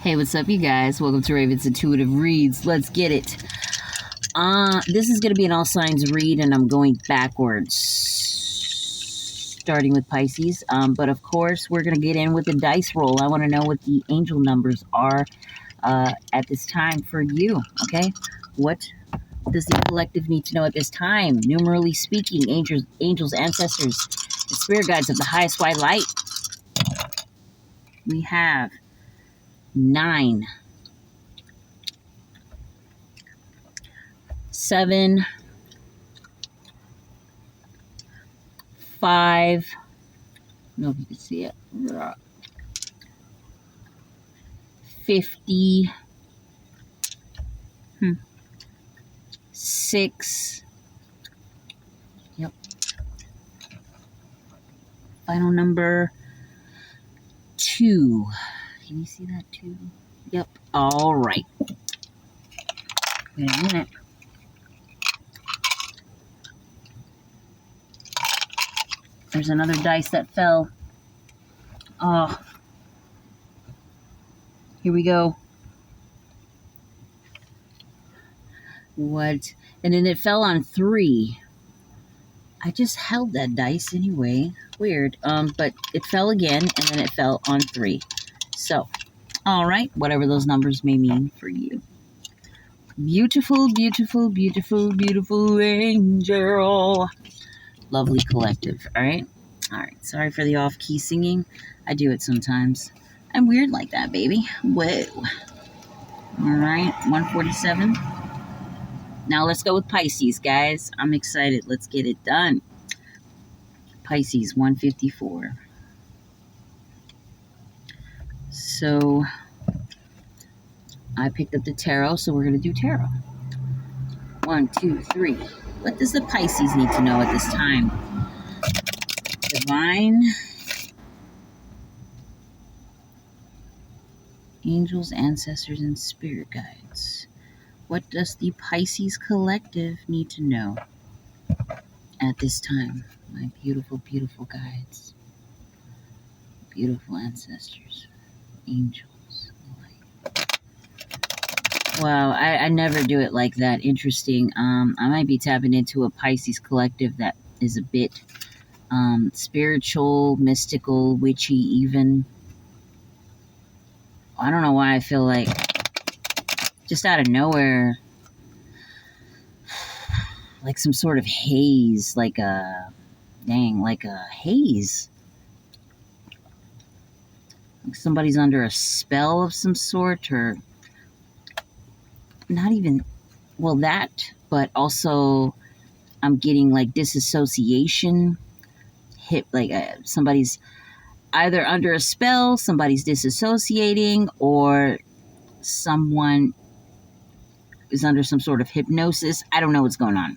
Hey, what's up, you guys? Welcome to Raven's Intuitive Reads. Let's get it. This is going to be an all signs read, and I'm going backwards, starting with Pisces. But of course, we're going to get in with the dice roll. I want to know what the angel numbers are at this time for you, okay? What does the collective need to know at this time? Numerally speaking, angels, ancestors, and spirit guides of the highest white light. We have 9, 7, 5, I don't know if you can see it, 50, 6, yep, final number 2, can you see that 2? Yep, all right. Wait a minute. There's another dice that fell. Oh, here we go. What? And then it fell on 3. I just held that dice anyway. Weird. But it fell again, and then it fell on 3. So, all right, whatever those numbers may mean for you. Beautiful, beautiful, beautiful, beautiful angel. Lovely collective, all right? All right, sorry for the off-key singing. I do it sometimes. I'm weird like that, baby. Whoa. All right, 147. Now let's go with Pisces, guys. I'm excited. Let's get it done. Pisces, 154. So I picked up the tarot, so we're going to do tarot. 1, 2, 3. What does the Pisces need to know at this time? Divine, angels, ancestors, and spirit guides. What does the Pisces collective need to know at this time? My beautiful, beautiful guides. Beautiful ancestors. Angels. Wow, I never do it like that. Interesting. I might be tapping into a Pisces collective that is a bit spiritual, mystical, witchy even. I don't know why I feel like just out of nowhere, like some sort of haze, like a haze. Like somebody's under a spell of some sort, or not even, well, that, but also I'm getting like disassociation, somebody's either under a spell, somebody's disassociating, or someone is under some sort of hypnosis. I don't know what's going on,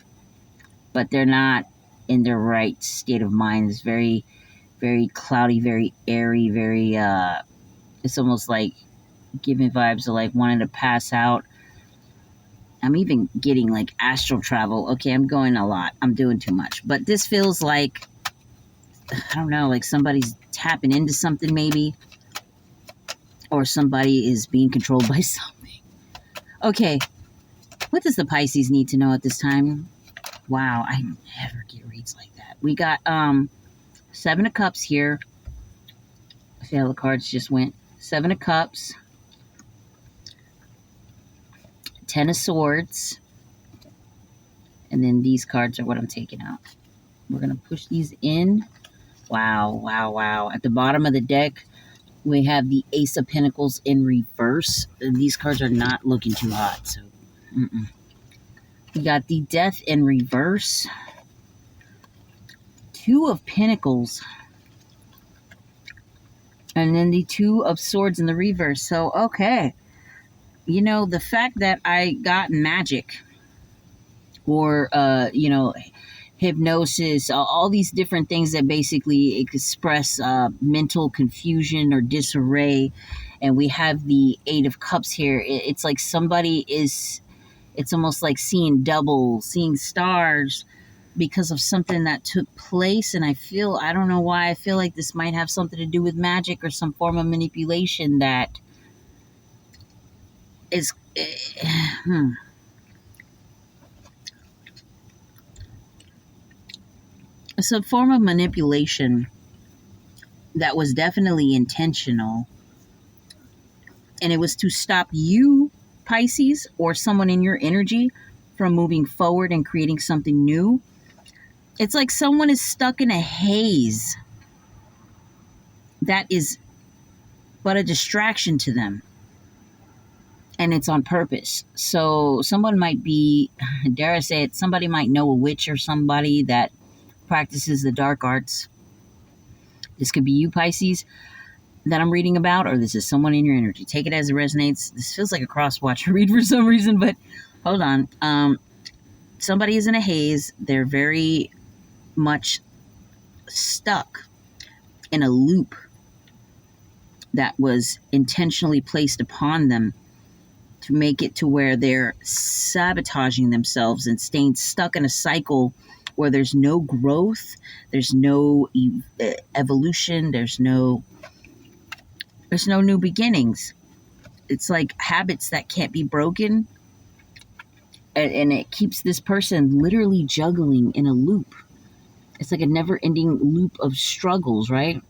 but they're not in their right state of mind. It's very, very cloudy, very airy, very, it's almost like giving vibes of like wanting to pass out. I'm even getting like astral travel. Okay, I'm going a lot. I'm doing too much. But this feels like, I don't know, like somebody's tapping into something maybe, or somebody is being controlled by something. Okay, what does the Pisces need to know at this time? Wow, I never get reads like that. We got 7 of Cups here. See how the cards just went? 7 of Cups. 10 of Swords. And then these cards are what I'm taking out. We're going to push these in. Wow, wow, wow. At the bottom of the deck, we have the Ace of Pentacles in reverse. These cards are not looking too hot. So, we got the Death in reverse. 2 of Pentacles. And then the 2 of Swords in the reverse. So, okay. You know, the fact that I got magic or, hypnosis, all these different things that basically express mental confusion or disarray. And we have the 8 of Cups here. It's like somebody is, it's almost like seeing double, seeing stars because of something that took place. And I don't know why, I feel like this might have something to do with magic or some form of manipulation that It's it's a form of manipulation that was definitely intentional, and it was to stop you, Pisces, or someone in your energy from moving forward and creating something new. It's like someone is stuck in a haze that is but a distraction to them, and it's on purpose. So someone might be, dare I say it, somebody might know a witch or somebody that practices the dark arts. This could be you, Pisces, that I'm reading about, or this is someone in your energy. Take it as it resonates. This feels like a cross-watch read for some reason, but hold on. Somebody is in a haze. They're very much stuck in a loop that was intentionally placed upon them to make it to where they're sabotaging themselves and staying stuck in a cycle where there's no growth, there's no evolution, there's no new beginnings. It's like habits that can't be broken, and it keeps this person literally juggling in a loop. It's like a never-ending loop of struggles, right?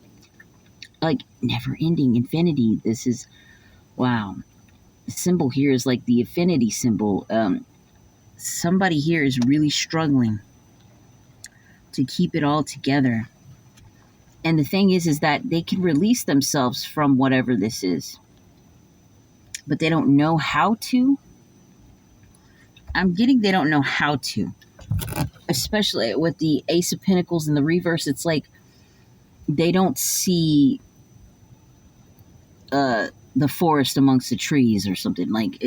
Like never-ending infinity. This is, wow. The symbol here is like the affinity symbol. Somebody here is really struggling to keep it all together. And the thing is that they can release themselves from whatever this is, but they don't know how to. I'm getting they don't know how to, especially with the Ace of Pentacles in the reverse. It's like they don't see the forest amongst the trees or something. Like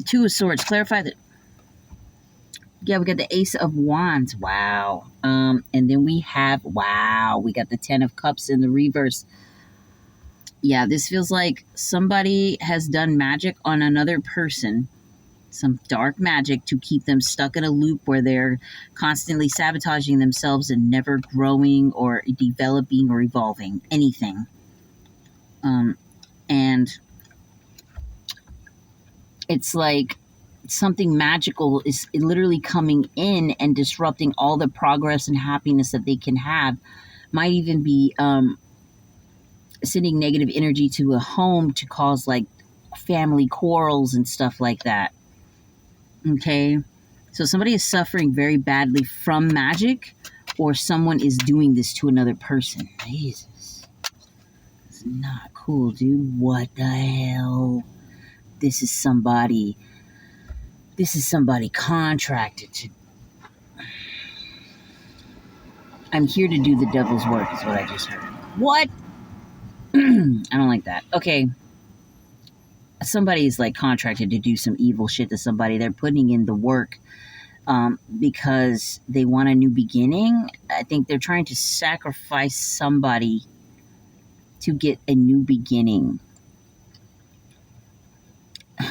Two of Swords. Clarify that. Yeah, we got the Ace of Wands. Wow. And then we have, wow, we got the Ten of Cups in the reverse. Yeah, this feels like somebody has done magic on another person, some dark magic to keep them stuck in a loop where they're constantly sabotaging themselves and never growing or developing or evolving anything. And it's like something magical is literally coming in and disrupting all the progress and happiness that they can have. Might even be sending negative energy to a home to cause like family quarrels and stuff like that. Okay, so somebody is suffering very badly from magic, or someone is doing this to another person. Jesus, it's not cool, dude. What the hell? This is somebody contracted to. I'm here to do the devil's work, is what I just heard. What? I don't like that. Okay. Somebody's like contracted to do some evil shit to somebody. They're putting in the work because they want a new beginning. I think they're trying to sacrifice somebody to get a new beginning. What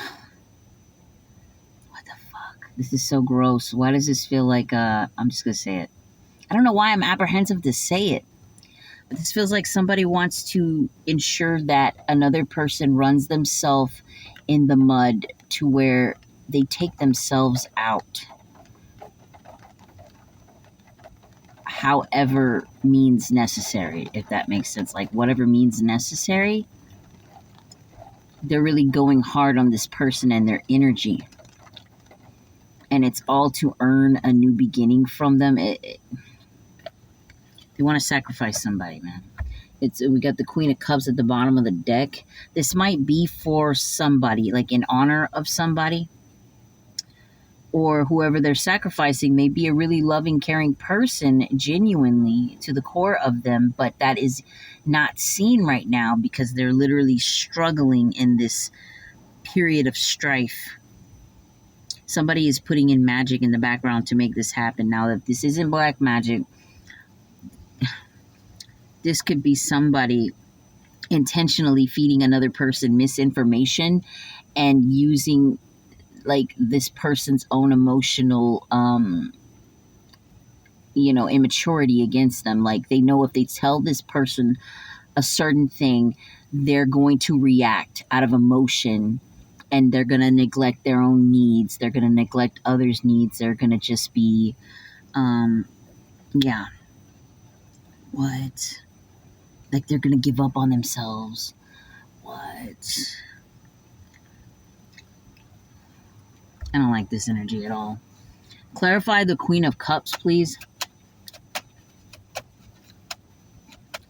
the fuck? This is so gross. Why does this feel like, I'm just going to say it. I don't know why I'm apprehensive to say it. But this feels like somebody wants to ensure that another person runs themselves in the mud to where they take themselves out. However means necessary, if that makes sense. Like whatever means necessary, they're really going hard on this person and their energy. And it's all to earn a new beginning from them. They want to sacrifice somebody, man. We got the Queen of Cups at the bottom of the deck. This might be for somebody, like in honor of somebody. Or whoever they're sacrificing may be a really loving, caring person, genuinely, to the core of them. But that is not seen right now because they're literally struggling in this period of strife. Somebody is putting in magic in the background to make this happen. Now, if this isn't black magic, this could be somebody intentionally feeding another person misinformation and using like this person's own emotional immaturity against them. Like they know if they tell this person a certain thing, they're going to react out of emotion, and they're going to neglect their own needs. They're going to neglect others' needs. They're going to just be, yeah. What? Like they're going to give up on themselves. What? I don't like this energy at all. Clarify the Queen of Cups, please.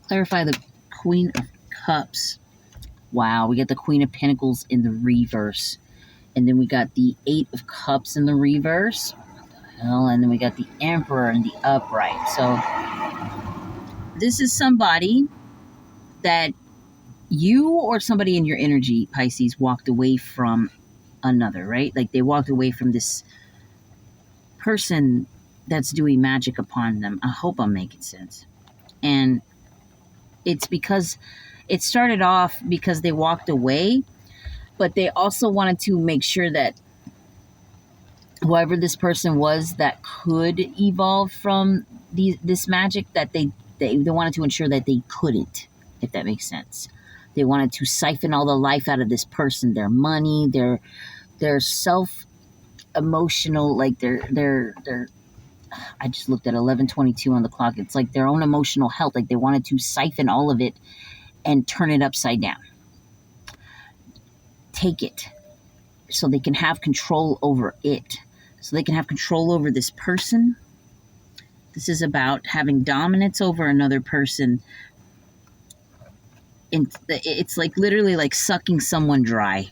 Clarify the Queen of Cups. Wow, we got the Queen of Pentacles in the reverse. And then we got the Eight of Cups in the reverse. What the hell? And then we got the Emperor in the upright. So this is somebody that you or somebody in your energy, Pisces, walked away from another, right? Like they walked away from this person that's doing magic upon them. I hope I'm making sense. And it's because it started off because they walked away, but they also wanted to make sure that whoever this person was that could evolve from this magic, that they wanted to ensure that they couldn't, if that makes sense. They wanted to siphon all the life out of this person, their money, their self emotional, like their I just looked at 11:22 on the clock. It's like their own emotional health. Like they wanted to siphon all of it and turn it upside down. Take it so they can have control over it. So they can have control over this person. This is about having dominance over another person. And it's like literally like sucking someone dry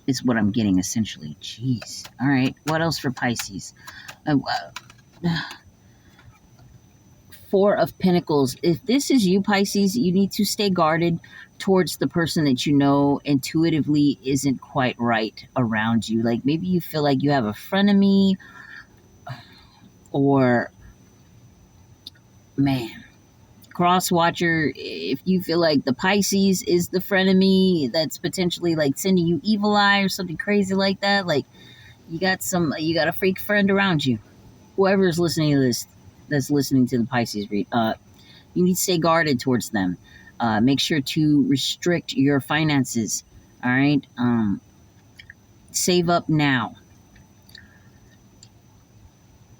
is what I'm getting essentially. Jeez. All right. What else for Pisces? Four of Pentacles. If this is you, Pisces, you need to stay guarded towards the person that you know intuitively isn't quite right around you. Like maybe you feel like you have a frenemy, or man, cross watcher. If you feel like the Pisces is the frenemy that's potentially like sending you evil eye or something crazy like that, like you got a freak friend around you. Whoever is listening to this, that's listening to the Pisces read, you need to stay guarded towards them. Make sure to restrict your finances. All right. Save up now.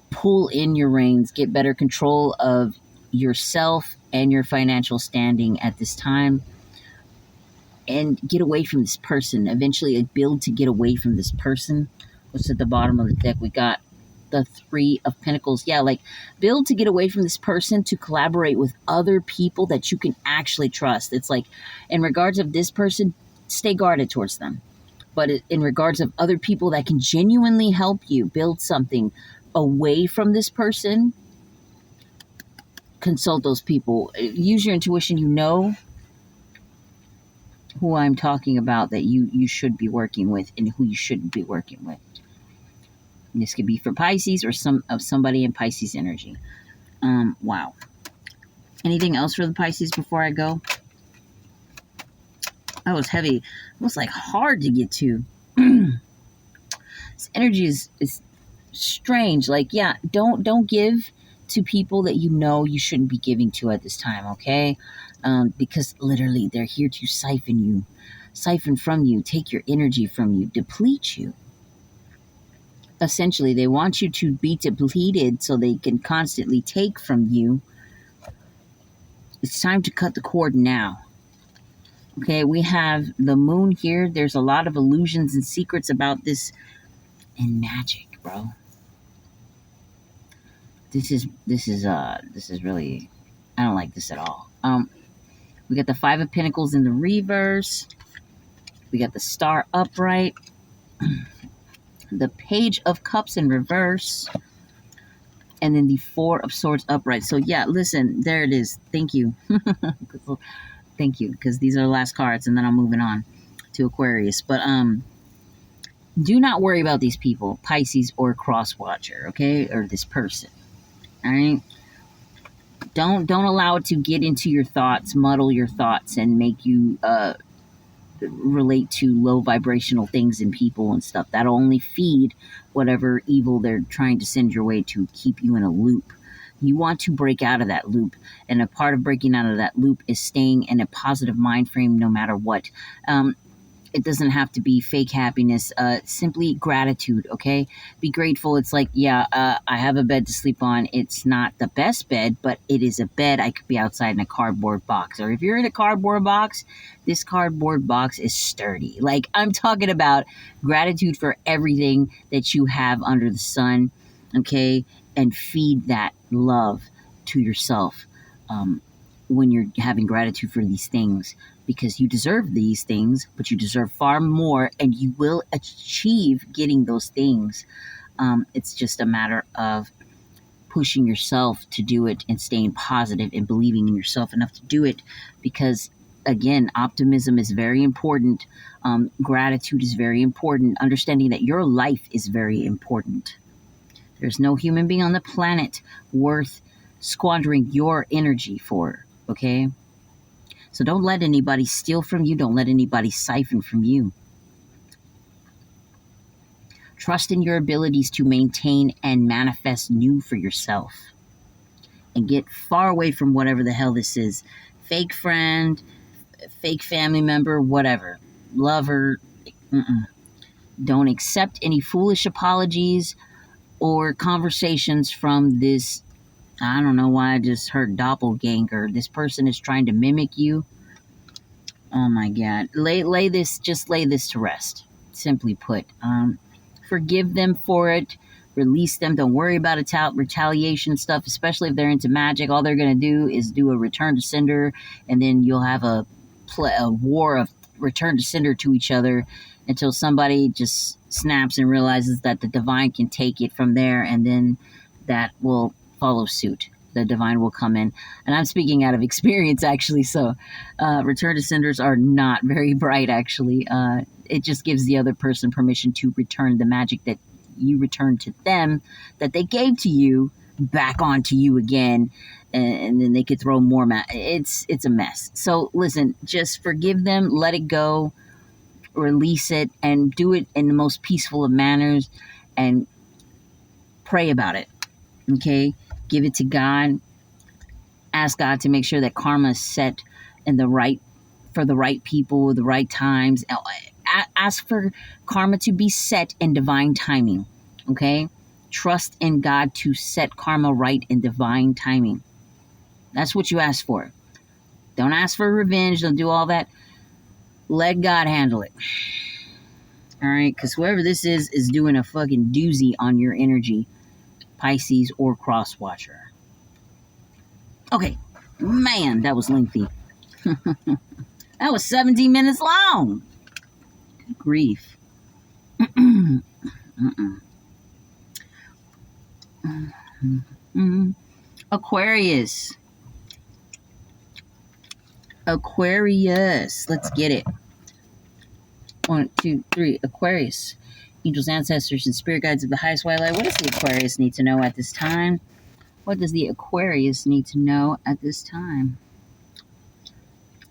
Pull in your reins. Get better control of yourself and your financial standing at this time. And get away from this person. Eventually, build to get away from this person. What's at the bottom of the deck? We got the Three of Pentacles. Yeah, like build to get away from this person to collaborate with other people that you can actually trust. It's like in regards of this person, stay guarded towards them. But in regards of other people that can genuinely help you build something away from this person, consult those people. Use your intuition. You know who I'm talking about that you should be working with and who you shouldn't be working with. This could be for Pisces or somebody in Pisces energy. Wow. Anything else for the Pisces before I go? That was heavy. It was like hard to get to. This energy is strange. Like, yeah, don't give to people that you know you shouldn't be giving to at this time, okay? Because literally they're here to siphon from you, take your energy from you, deplete you. Essentially, they want you to be depleted so they can constantly take from you. It's time to cut the cord now. Okay, we have the moon here. There's a lot of illusions and secrets about this and magic, bro. This is really, I don't like this at all. We got the Five of Pentacles in the reverse. We got the Star upright. The Page of Cups in reverse, and then the Four of Swords upright. So yeah, listen, there it is. Thank you. Thank you, because these are the last cards, and then I'm moving on to Aquarius. But do not worry about these people, Pisces or Cross Watcher, okay, or this person. All right. Don't allow it to get into your thoughts, muddle your thoughts, and make you relate to low vibrational things and people and stuff. That'll only feed whatever evil they're trying to send your way to keep you in a loop, You want to break out of that loop. And a part of breaking out of that loop is staying in a positive mind frame no matter what. It doesn't have to be fake happiness. Simply gratitude, okay? Be grateful. It's like, yeah, I have a bed to sleep on. It's not the best bed, but it is a bed. I could be outside in a cardboard box. Or if you're in a cardboard box, this cardboard box is sturdy. Like, I'm talking about gratitude for everything that you have under the sun, okay? And feed that love to yourself when you're having gratitude for these things, because you deserve these things, but you deserve far more, and you will achieve getting those things. It's just a matter of pushing yourself to do it and staying positive and believing in yourself enough to do it, because again, optimism is very important. Gratitude is very important. Understanding that your life is very important. There's no human being on the planet worth squandering your energy for, okay? So don't let anybody steal from you. Don't let anybody siphon from you. Trust in your abilities to maintain and manifest new for yourself. And get far away from whatever the hell this is. Fake friend, fake family member, whatever. Lover. Don't accept any foolish apologies or conversations from this. I don't know why I just heard doppelganger. This person is trying to mimic you. Oh my God. Lay this to rest. Simply put. Forgive them for it. Release them. Don't worry about retaliation stuff, especially if they're into magic. All they're going to do is do a return to sender, and then you'll have a war of return to sender to each other until somebody just snaps and realizes that the divine can take it from there, and then that will follow suit. The divine will come in. And I'm speaking out of experience, actually. So return to senders are not very bright, actually. It just gives the other person permission to return the magic that you returned to them, that they gave to you, back onto you again. And then they could throw more It's a mess. So listen, just forgive them, let it go, release it, and do it in the most peaceful of manners, and pray about it. Okay? Give it to God. Ask God to make sure that karma is set in for the right people, the right times. Ask for karma to be set in divine timing. Okay? Trust in God to set karma right in divine timing. That's what you ask for. Don't ask for revenge. Don't do all that. Let God handle it. All right? Because whoever this is doing a fucking doozy on your energy. Pisces or cross watcher. Okay. Man, that was lengthy. That was 17 minutes long. Good grief. Aquarius. Let's get it. 1, 2, 3. Aquarius. Angels, ancestors, and spirit guides of the highest white light. What does the Aquarius need to know at this time? What does the Aquarius need to know at this time?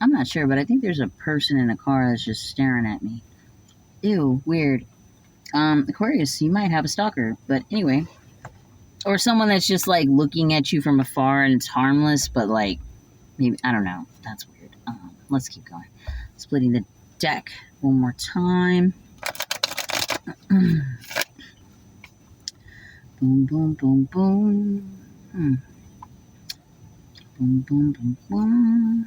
I'm not sure, but I think there's a person in a car that's just staring at me. Ew, weird. Aquarius, you might have a stalker, but anyway. Or someone that's just like looking at you from afar and it's harmless, but like, maybe, I don't know. That's weird. Let's keep going. Splitting the deck one more time. Boom, boom, boom, boom. Boom, boom, boom, boom.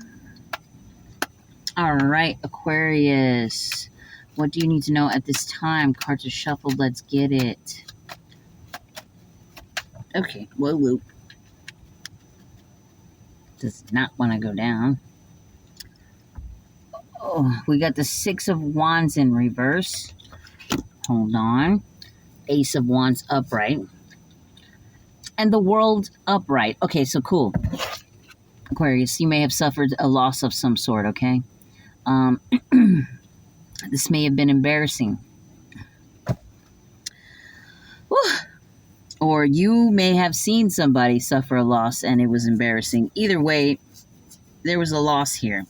All right, Aquarius. What do you need to know at this time? Cards are shuffled. Let's get it. Okay, whoa. Does not want to go down. Oh, we got the Six of Wands in reverse. Hold on. Ace of Wands upright. And the World upright. Okay, so cool. Aquarius, you may have suffered a loss of some sort, okay? This may have been embarrassing. Whew. Or you may have seen somebody suffer a loss and it was embarrassing. Either way, there was a loss here.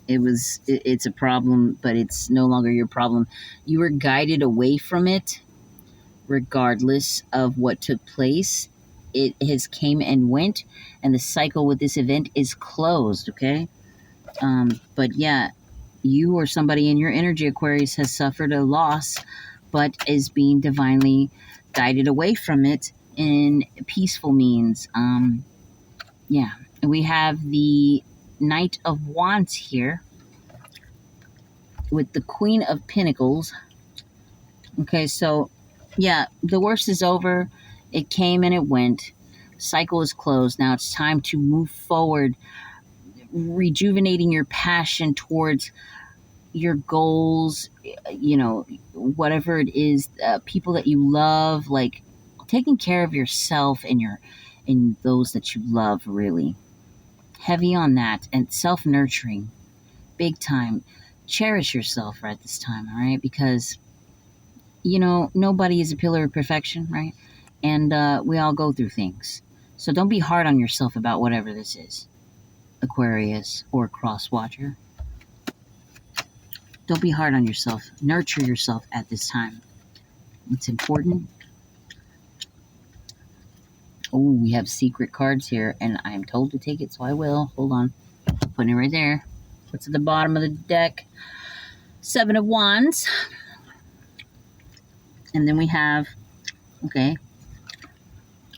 It's a problem, but it's no longer your problem. You were guided away from it, regardless of what took place. it has came and went, and the cycle with this event is closed, okay? But yeah, you or somebody in your energy, Aquarius, has suffered a loss, but is being divinely guided away from it in peaceful means. Yeah, and we have the Knight of Wands here with the Queen of Pentacles. Okay, so yeah, the worst is over. It came and it went. Cycle is closed. Now it's time to move forward, rejuvenating your passion towards your goals, you know, whatever it is, people that you love, like taking care of yourself and those that you love, really. Heavy on that, and self-nurturing, big time. Cherish yourself right this time, all right? Because, you know, nobody is a pillar of perfection, right? And we all go through things. So don't be hard on yourself about whatever this is, Aquarius or Cross Watcher. Don't be hard on yourself. Nurture yourself at this time. It's important. Oh, we have secret cards here, and I am told to take it, so I will. Hold on. Putting it right there. What's at the bottom of the deck? 7 of Wands. And then we have, okay,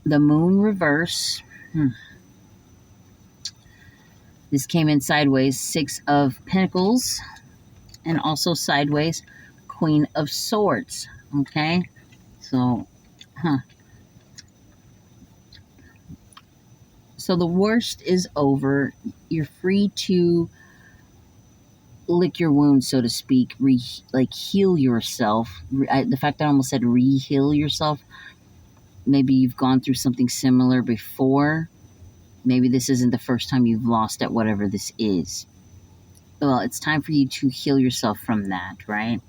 the Moon reverse. This came in sideways. 6 of Pentacles. And also sideways, Queen of Swords. Okay? So, So the worst is over. You're free to lick your wounds, so to speak. Heal yourself. The fact that I almost said re-heal yourself. Maybe you've gone through something similar before. Maybe this isn't the first time you've lost at whatever this is. Well, it's time for you to heal yourself from that, right?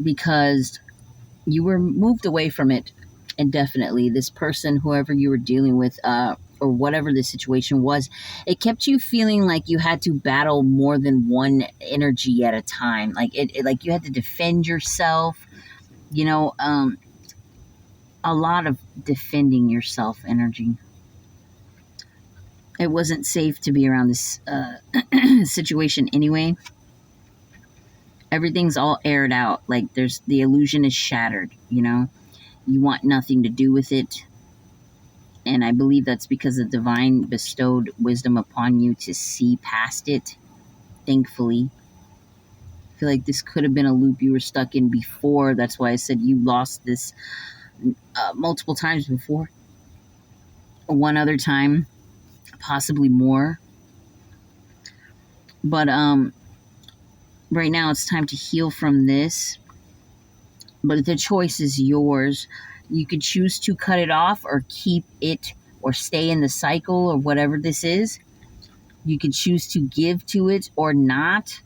Because you were moved away from it indefinitely. This person, whoever you were dealing with, or whatever the situation was, it kept you feeling like you had to battle more than one energy at a time. Like like you had to defend yourself. You know, a lot of defending yourself energy. It wasn't safe to be around this situation anyway. Everything's all aired out. Like the illusion is shattered, you know? You want nothing to do with it. And I believe that's because the divine bestowed wisdom upon you to see past it, thankfully. I feel like this could have been a loop you were stuck in before. That's why I said you lost this multiple times before. One other time, possibly more. But right now it's time to heal from this. But the choice is yours. You could choose to cut it off or keep it or stay in the cycle or whatever this is. You could choose to give to it or not,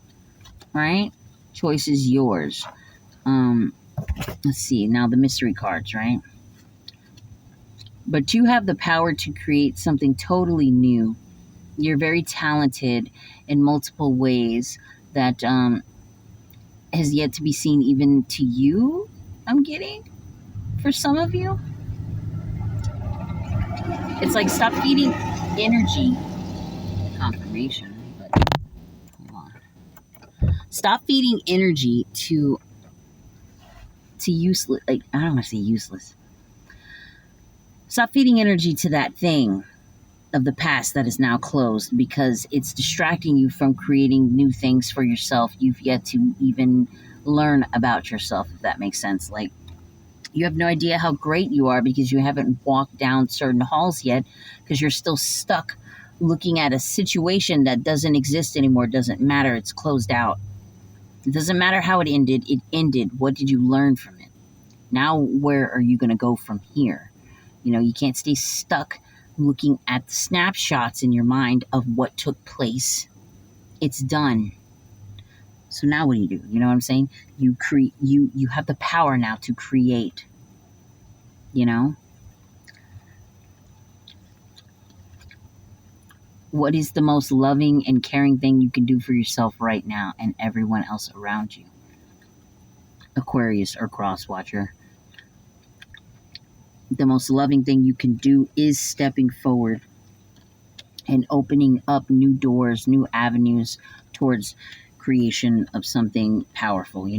right? Choice is yours. Let's see. Now the mystery cards, right? But you have the power to create something totally new. You're very talented in multiple ways that has yet to be seen even to you, I'm getting, for some of you. It's like stop feeding energy. Confirmation, but hold on. Stop feeding energy to useless, like, I don't want to say useless. Stop feeding energy to that thing of the past that is now closed, because it's distracting you from creating new things for yourself. You've yet to even learn about yourself, if that makes sense. Like, you have no idea how great you are because you haven't walked down certain halls yet, because you're still stuck looking at a situation that doesn't exist anymore. It doesn't matter. It's closed out. It doesn't matter how it ended. It ended. What did you learn from it? Now, where are you going to go from here? You know, you can't stay stuck looking at the snapshots in your mind of what took place. It's done. So now what do? You know what I'm saying? You have the power now to create. You know? What is the most loving and caring thing you can do for yourself right now and everyone else around you? Aquarius or Cross Watcher. the most loving thing you can do is stepping forward and opening up new doors, new avenues towards creation of something powerful,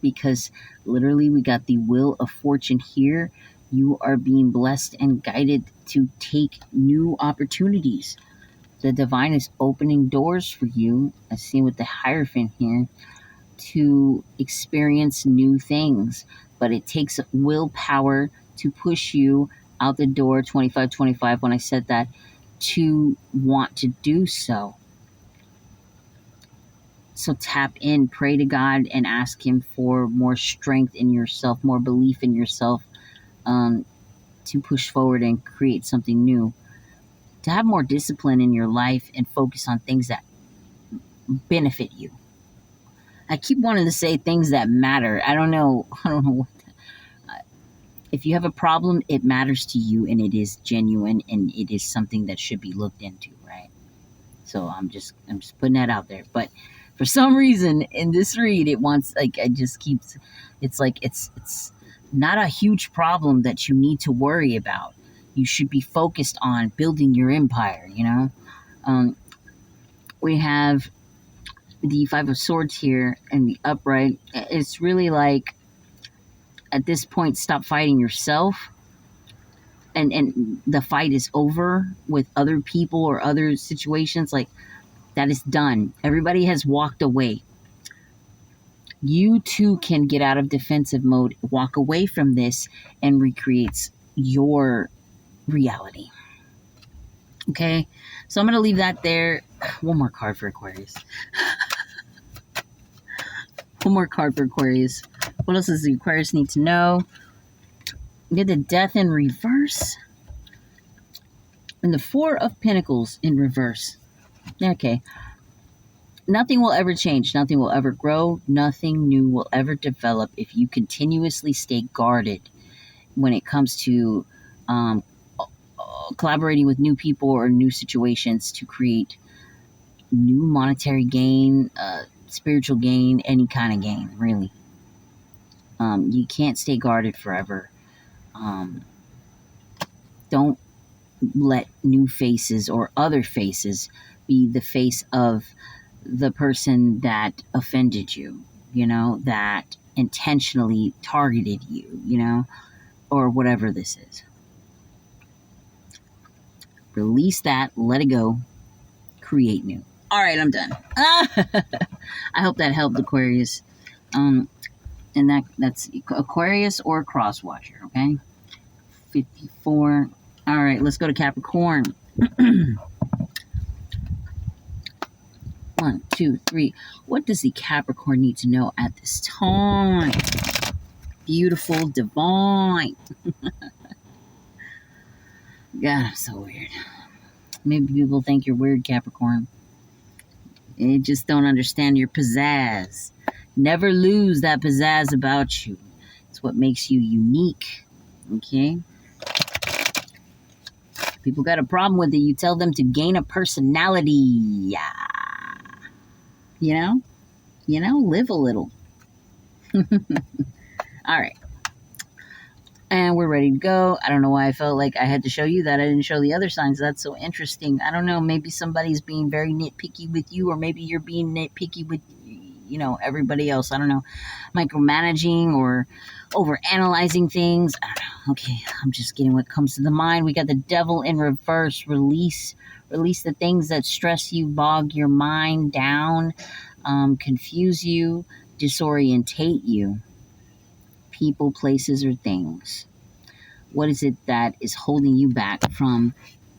because literally we got the wheel of fortune here. You are being blessed and guided to take new opportunities. The divine is opening doors for you, as seen with the Hierophant here, to experience new things. But it takes willpower to push you out the door, 25-25 when I said that, to want to do so. So tap in, pray to God, and ask Him for more strength in yourself, more belief in yourself, to push forward and create something new. To have more discipline in your life and focus on things that benefit you. I keep wanting to say things that matter. I don't know what. If you have a problem, it matters to you, and it is genuine, and it is something that should be looked into, right? So I'm just putting that out there. But for some reason in this read, it's not a huge problem that you need to worry about. You should be focused on building your empire, we have the Five of Swords here and the upright. It's really like, at this point, stop fighting yourself, and the fight is over with other people or other situations. Like, that is done. Everybody has walked away. You too can get out of defensive mode, walk away from this, and recreate your reality. Okay, so I'm going to leave that there. One more card for Aquarius. One more card for Aquarius. What else does the Aquarius need to know? We get the Death in reverse. And the Four of Pentacles in reverse. Okay. Nothing will ever change. Nothing will ever grow. Nothing new will ever develop if you continuously stay guarded when it comes to collaborating with new people or new situations to create new monetary gain, spiritual gain, any kind of gain, really. You can't stay guarded forever. Don't let new faces or other faces be the face of the person that offended you, that intentionally targeted you, or whatever this is. Release that, let it go, create new. All right, I'm done. I hope that helped, Aquarius. And that's Aquarius or Crosswatcher, okay? 54. All right, let's go to Capricorn. 1, 2, 3. What does the Capricorn need to know at this time? Beautiful, divine. God, I'm so weird. Maybe people think you're weird, Capricorn. They just don't understand your pizzazz. Never lose that pizzazz about you. It's what makes you unique. Okay? People got a problem with it. You tell them to gain a personality. Live a little. All right. And we're ready to go. I don't know why I felt like I had to show you that. I didn't show the other signs. That's so interesting. I don't know. Maybe somebody's being very nitpicky with you, or maybe you're being nitpicky with, everybody else. I don't know. Micromanaging or overanalyzing things. I don't know. Okay, I'm just getting what comes to the mind. We got the Devil in reverse. Release the things that stress you, bog your mind down, confuse you, disorientate you. People, places, or things. What is it that is holding you back from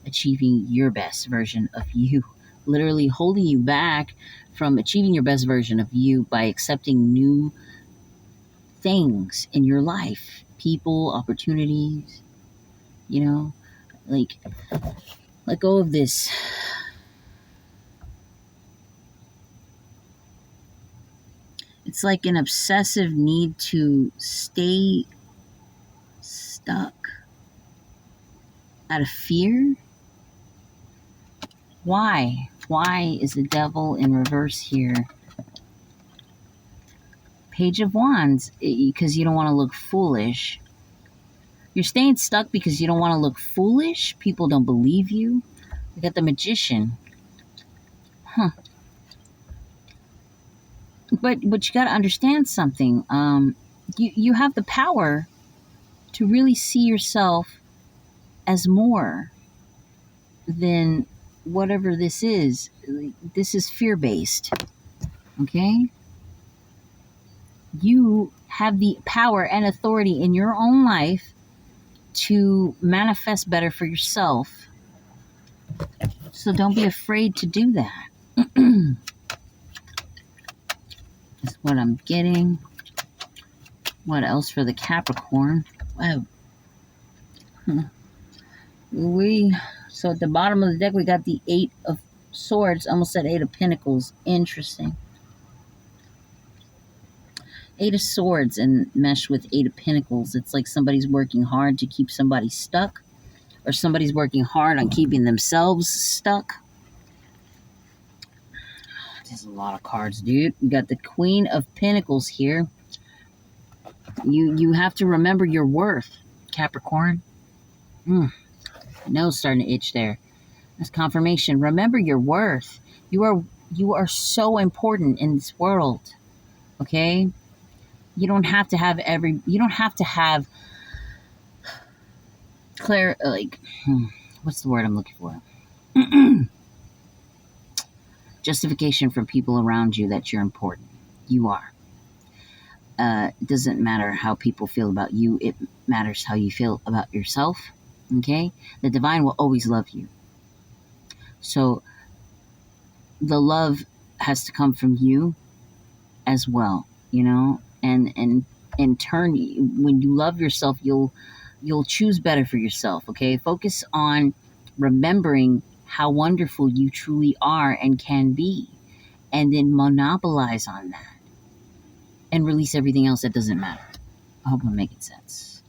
achieving your best version of you? Literally holding you back from achieving your best version of you by accepting new things in your life. People, opportunities, let go of this. It's like an obsessive need to stay stuck out of fear. Why? Why is the Devil in reverse here? Page of Wands, because you don't want to look foolish. You're staying stuck because you don't want to look foolish. People don't believe you. We got the Magician. Huh. But you got to understand something. You have the power to really see yourself as more than whatever this is. This is fear-based. Okay? You have the power and authority in your own life to manifest better for yourself. So don't be afraid to do that. That's what I'm getting. What else for the Capricorn? Wow. So at the bottom of the deck, we got the 8 of Swords. Almost said 8 of Pentacles. Interesting. 8 of Swords and mesh with 8 of Pentacles. It's like somebody's working hard to keep somebody stuck, or somebody's working hard on keeping themselves stuck. There's a lot of cards, dude. You got the Queen of Pentacles here. You have to remember your worth, Capricorn. Nose starting to itch there. That's confirmation. Remember your worth. You are so important in this world. Okay? You don't have to have what's the word I'm looking for? Justification from people around you that you're important. You are. It doesn't matter how people feel about you. It matters how you feel about yourself. Okay? The divine will always love you. So the love has to come from you as well, you know? And in turn, when you love yourself, you'll choose better for yourself, okay? Focus on remembering how wonderful you truly are and can be, and then monopolize on that and release everything else that doesn't matter. I hope I'm making sense.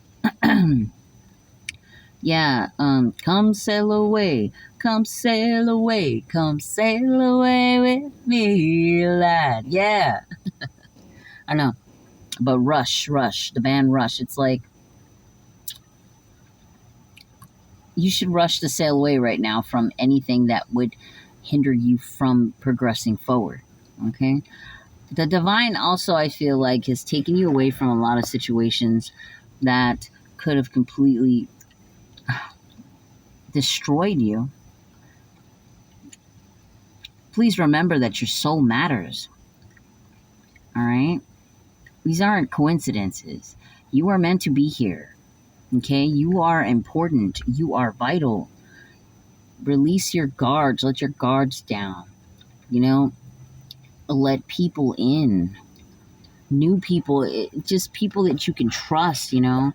Yeah, come sail away, come sail away, come sail away with me, lad. Yeah. I know. But Rush, the band Rush, it's like, you should rush to sail away right now from anything that would hinder you from progressing forward, okay? The divine also, I feel like, has taken you away from a lot of situations that could have completely destroyed you. Please remember that your soul matters, all right? These aren't coincidences. You are meant to be here, okay? You are important. You are vital. Release your guards. Let your guards down, you know? Let people in. New people, just people that you can trust, you know?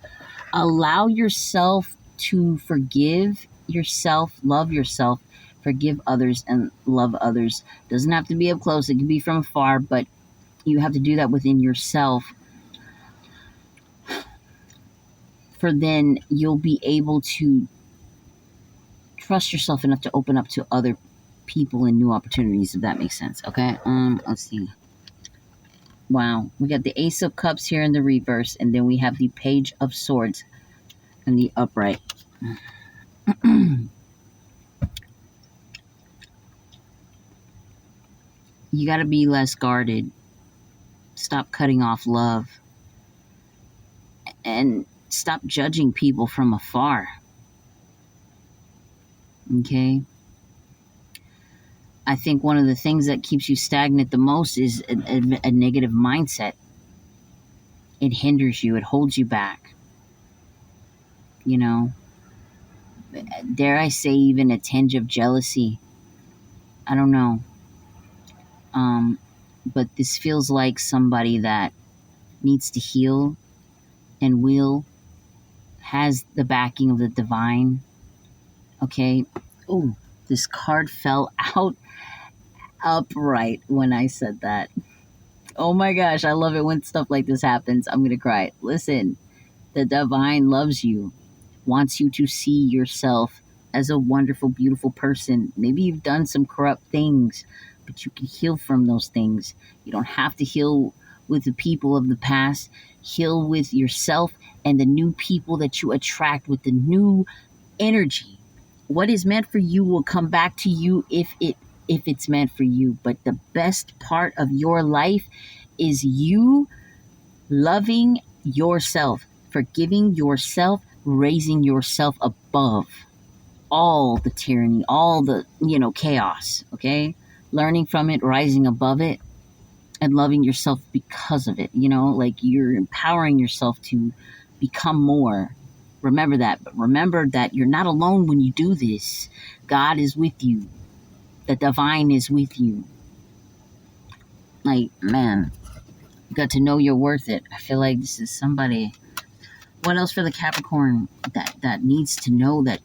Allow yourself to forgive yourself, love yourself, forgive others, and love others. Doesn't have to be up close. It can be from afar, but you have to do that within yourself. For then you'll be able to trust yourself enough to open up to other people and new opportunities, if that makes sense. Okay, let's see. Wow, we got the Ace of Cups here in the reverse, and then we have the Page of Swords in the upright. You got to be less guarded. Stop cutting off love. And stop judging people from afar. Okay? I think one of the things that keeps you stagnant the most is a negative mindset. It hinders you. It holds you back. You know? Dare I say even a tinge of jealousy. I don't know. But this feels like somebody that needs to heal and has the backing of the divine. Okay? Oh, this card fell out upright when I said that. Oh my gosh, I love it when stuff like this happens. I'm going to cry. Listen, the divine loves you, wants you to see yourself as a wonderful, beautiful person. Maybe you've done some corrupt things, but you can heal from those things. You don't have to heal with the people of the past. Heal with yourself and the new people that you attract with the new energy. What is meant for you will come back to you if it's meant for you. But the best part of your life is you loving yourself, forgiving yourself, raising yourself above all the tyranny, all the, chaos, okay? Learning from it, rising above it, and loving yourself because of it. Like you're empowering yourself to become more. Remember that. But remember that you're not alone when you do this. God is with you. The divine is with you. Like, man, you got to know you're worth it. I feel like this is somebody. What else for the Capricorn that needs to know that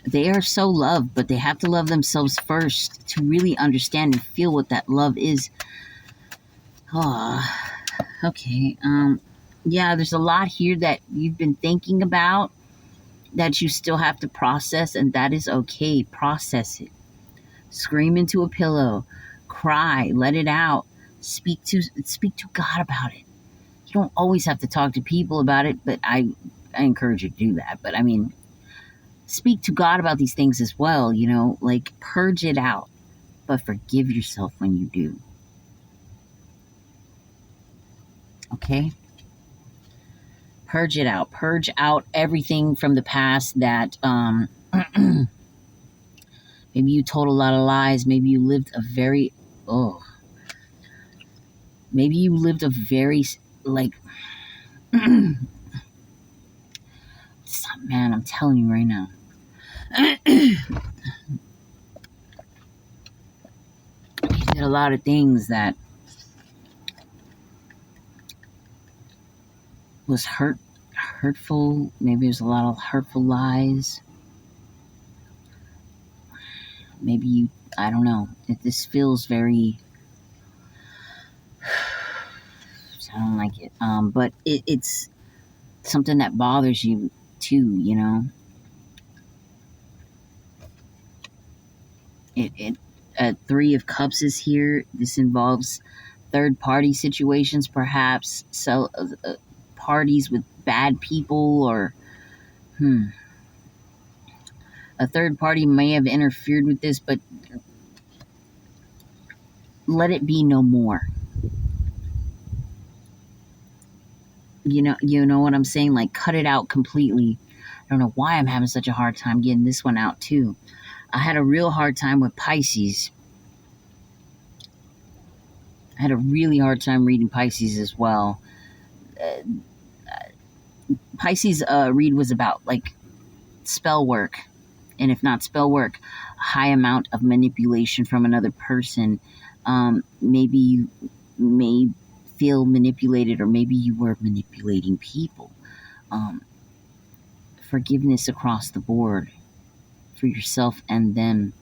they are so loved, but they have to love themselves first to really understand and feel what that love is. Oh, okay. Yeah, there's a lot here that you've been thinking about that you still have to process, and that is okay. Process it. Scream into a pillow, cry, let it out. Speak to God about it. You don't always have to talk to people about it, but I encourage you to do that. But I mean, speak to God about these things as well, like purge it out, but forgive yourself when you do. Okay? Purge it out. Purge out everything from the past that maybe you told a lot of lies. Maybe you lived a very, like, man, I'm telling you right now. You did a lot of things that was hurtful. Maybe there's a lot of hurtful lies. Maybe I don't know. This feels very, I don't like it. But it's something that bothers you too, It 3 of Cups is here. This involves third-party situations, perhaps parties with bad people, or a third party may have interfered with this, but let it be no more. You know what I'm saying? Like, cut it out completely. I don't know why I'm having such a hard time getting this one out too. I had a real hard time with Pisces. I had a really hard time reading Pisces as well. Pisces read was about like spell work, and if not spell work, a high amount of manipulation from another person. Maybe you may feel manipulated, or maybe you were manipulating people. Forgiveness across the board for yourself and them,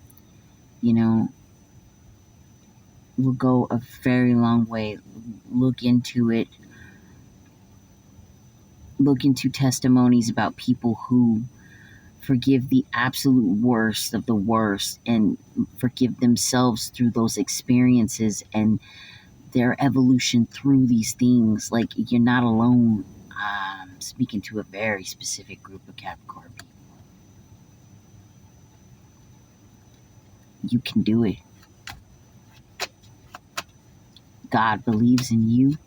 will go a very long way. Look into it. Look into testimonies about people who forgive the absolute worst of the worst and forgive themselves through those experiences and their evolution through these things. Like, you're not alone. I'm speaking to a very specific group of Capricorn people. You can do it. God believes in you.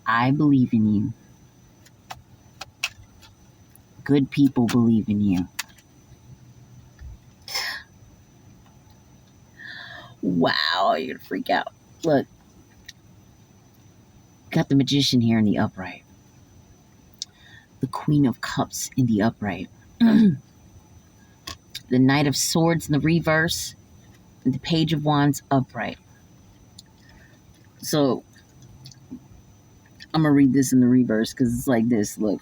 I believe in you. Good people believe in you. Wow, you're gonna freak out. Look, got the Magician here in the upright. The Queen of Cups in the upright. The Knight of Swords in the reverse. And the Page of Wands upright. So, I'm going to read this in the reverse because it's like this. Look.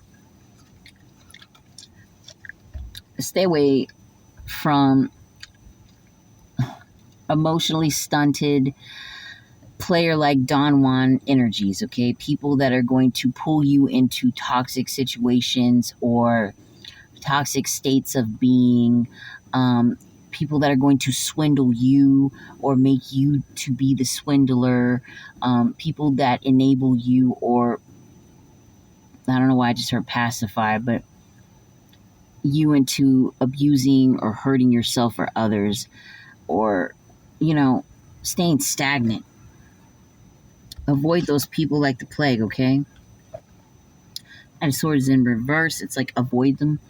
Stay away from emotionally stunted player like Don Juan energies, okay? People that are going to pull you into toxic situations or toxic states of being, people that are going to swindle you or make you to be the swindler, people that enable you or I don't know why I just heard pacify, but you into abusing or hurting yourself or others, or, staying stagnant. Avoid those people like the plague, okay? And swords in reverse, it's like avoid them.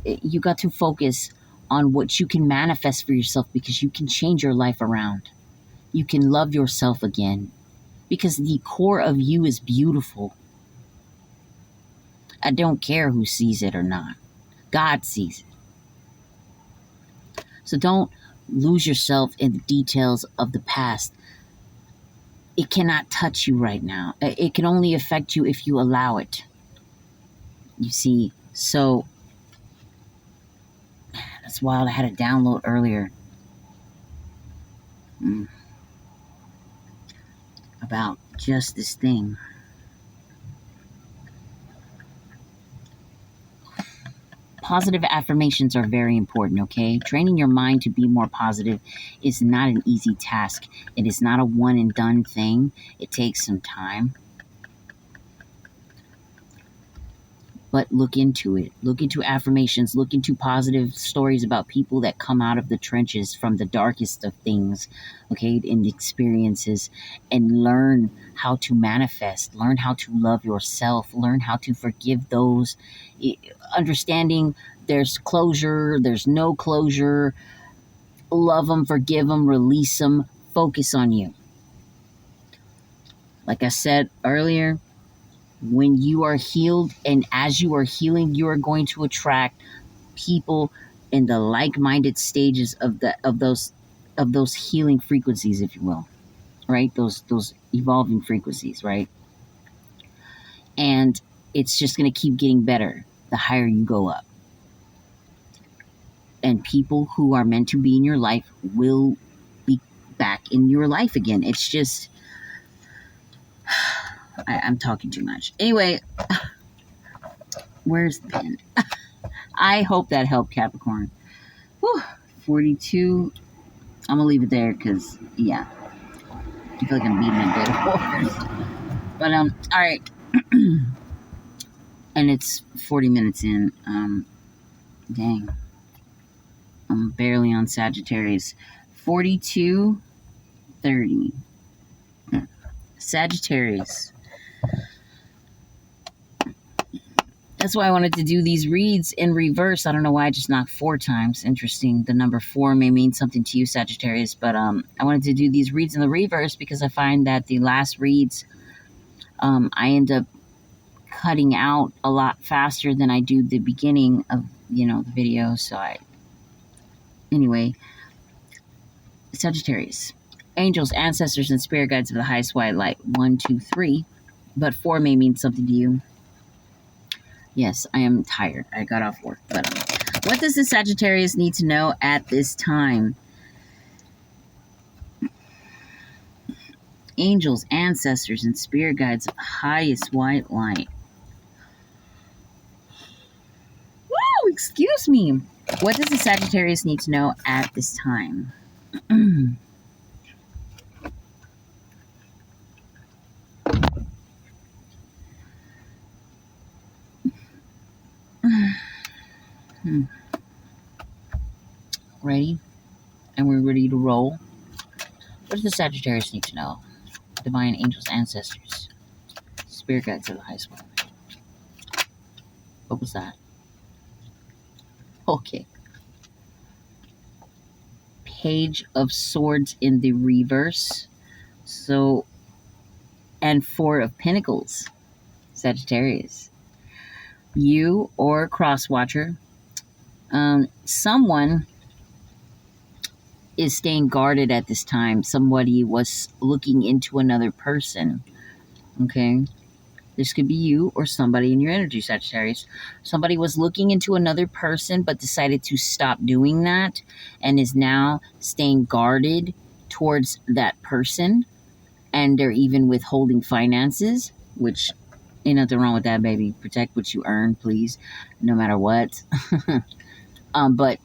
You got to focus on what you can manifest for yourself, because you can change your life around. You can love yourself again, because the core of you is beautiful. I don't care who sees it or not. God sees it. So don't lose yourself in the details of the past. It cannot touch you right now. It can only affect you if you allow it. You see, so that's wild. I had a download earlier about just this thing. Positive affirmations are very important, okay? Training your mind to be more positive is not an easy task. It is not a one and done thing. It takes some time. But look into it. Look into affirmations. Look into positive stories about people that come out of the trenches from the darkest of things, okay, and experiences, and learn how to manifest. Learn how to love yourself. Learn how to forgive those. Understanding there's closure, there's no closure. Love them, forgive them, release them. Focus on you. Like I said earlier, when you are healed, and as you are healing, you are going to attract people in the like-minded stages of those healing frequencies, if you will, right? Those evolving frequencies, right? And it's just going to keep getting better the higher you go up. And people who are meant to be in your life will be back in your life again. It's just, I'm talking too much. Anyway, where's the pen? I hope that helped, Capricorn. Whew, 42. I'm going to leave it there because, yeah, I feel like I'm beating a dead horse. But, all right. And it's 40 minutes in. Dang. I'm barely on Sagittarius. 42:30. Sagittarius. That's why I wanted to do these reads in reverse. I don't know why I just knocked 4 times. Interesting. The number 4 may mean something to you, Sagittarius. But I wanted to do these reads in the reverse because I find that the last reads, I end up cutting out a lot faster than I do the beginning of, the video. So anyway, Sagittarius. Angels, ancestors, and spirit guides of the highest white light. 1, 2, 3. But 4 may mean something to you. Yes, I am tired. I got off work. But what does the Sagittarius need to know at this time? Angels, ancestors, and spirit guides of the highest white light. Woo! Excuse me. What does the Sagittarius need to know at this time? Ready? And we're ready to roll. What does the Sagittarius need to know? Divine angels, ancestors, spirit guides of the highest one. What was that? Okay. Page of Swords in the reverse. So, and 4 of Pentacles. Sagittarius. You or cross watcher. Someone is staying guarded at this time. Somebody was looking into another person. Okay? This could be you or somebody in your energy, Sagittarius. Somebody was looking into another person but decided to stop doing that and is now staying guarded towards that person. And they're even withholding finances, which ain't nothing wrong with that, baby. Protect what you earn, please, no matter what. But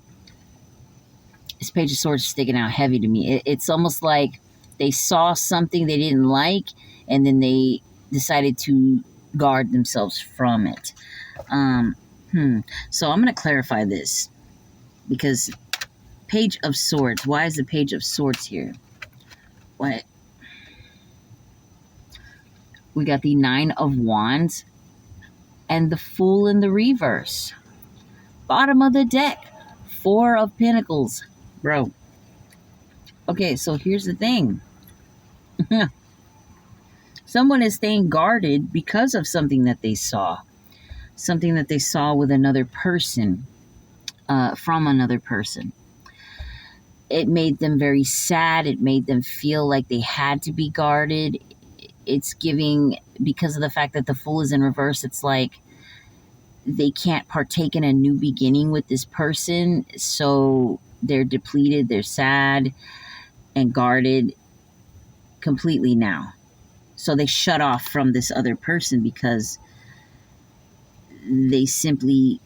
this Page of Swords is sticking out heavy to me. It's almost like they saw something they didn't like, and then they decided to guard themselves from it. Um, So I'm going to clarify this because Page of Swords. Why is the Page of Swords here? What? We got the Nine of Wands and the Fool in the reverse. Bottom of the deck, Four of Pentacles. Bro. Okay, so here's the thing. Someone is staying guarded because of something that they saw. Something that they saw with another person, from another person. It made them very sad. It made them feel like they had to be guarded. It's giving, because of the fact that the Fool is in reverse, it's like they can't partake in a new beginning with this person. So they're depleted, they're sad, and guarded completely now. So they shut off from this other person because they simply,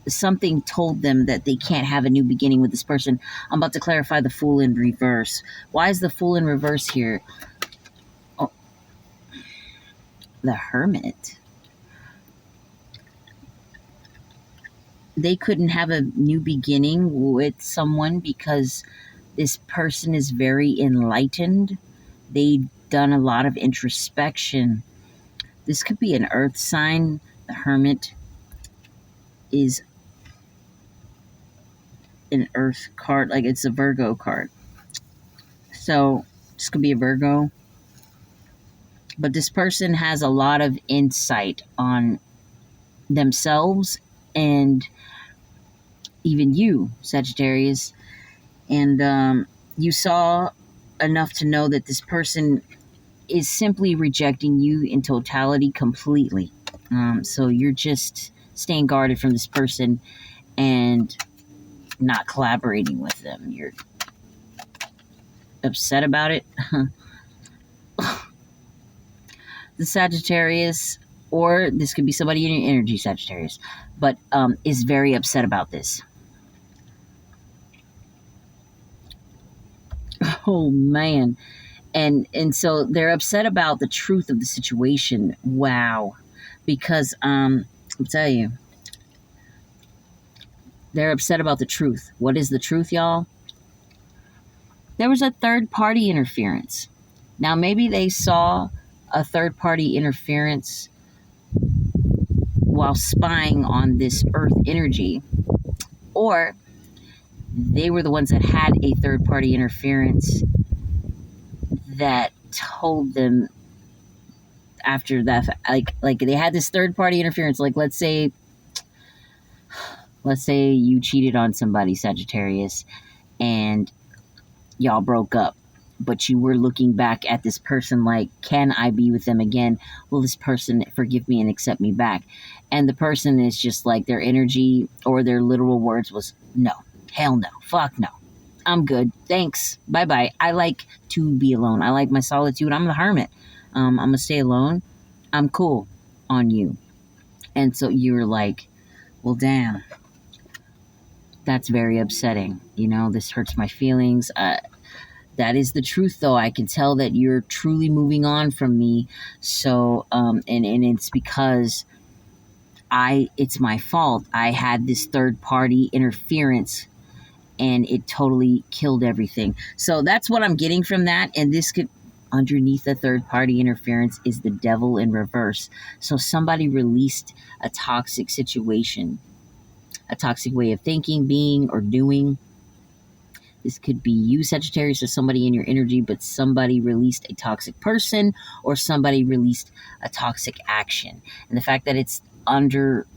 something told them that they can't have a new beginning with this person. I'm about to clarify the Fool in reverse. Why is the Fool in reverse here? Oh, the Hermit. They couldn't have a new beginning with someone because this person is very enlightened. They've done a lot of introspection. This could be an earth sign. The Hermit is an earth card, like it's a Virgo card. So this could be a Virgo. But this person has a lot of insight on themselves and even you, Sagittarius. And you saw enough to know that this person is simply rejecting you in totality completely. So you're just staying guarded from this person and not collaborating with them. You're upset about it. The Sagittarius, or this could be somebody in your energy, Sagittarius, but is very upset about this. Oh man. And so they're upset about the truth of the situation. Wow. Because I'll tell you, they're upset about the truth. What is the truth, y'all? There was a third party interference. Now maybe they saw a third party interference while spying on this earth energy, or they were the ones that had a third party interference that told them after that, like they had this third party interference. Like let's say you cheated on somebody, Sagittarius, and y'all broke up, but you were looking back at this person like, can I be with them again? Will this person forgive me and accept me back? And the person is just like, their energy or their literal words was, no, hell no, fuck no, I'm good, thanks, bye bye. I like to be alone. I like my solitude. I'm the Hermit. I'm gonna stay alone. I'm cool on you. And so you're like, well, damn, that's very upsetting. You know, this hurts my feelings. That is the truth, though. I can tell that you're truly moving on from me. So, and it's because it's my fault. I had this third party interference and it totally killed everything. So that's what I'm getting from that. And this could, underneath the third party interference is the Devil in reverse. So somebody released a toxic situation, a toxic way of thinking, being, or doing. This could be you, Sagittarius, or somebody in your energy, but somebody released a toxic person or somebody released a toxic action. And the fact that it's under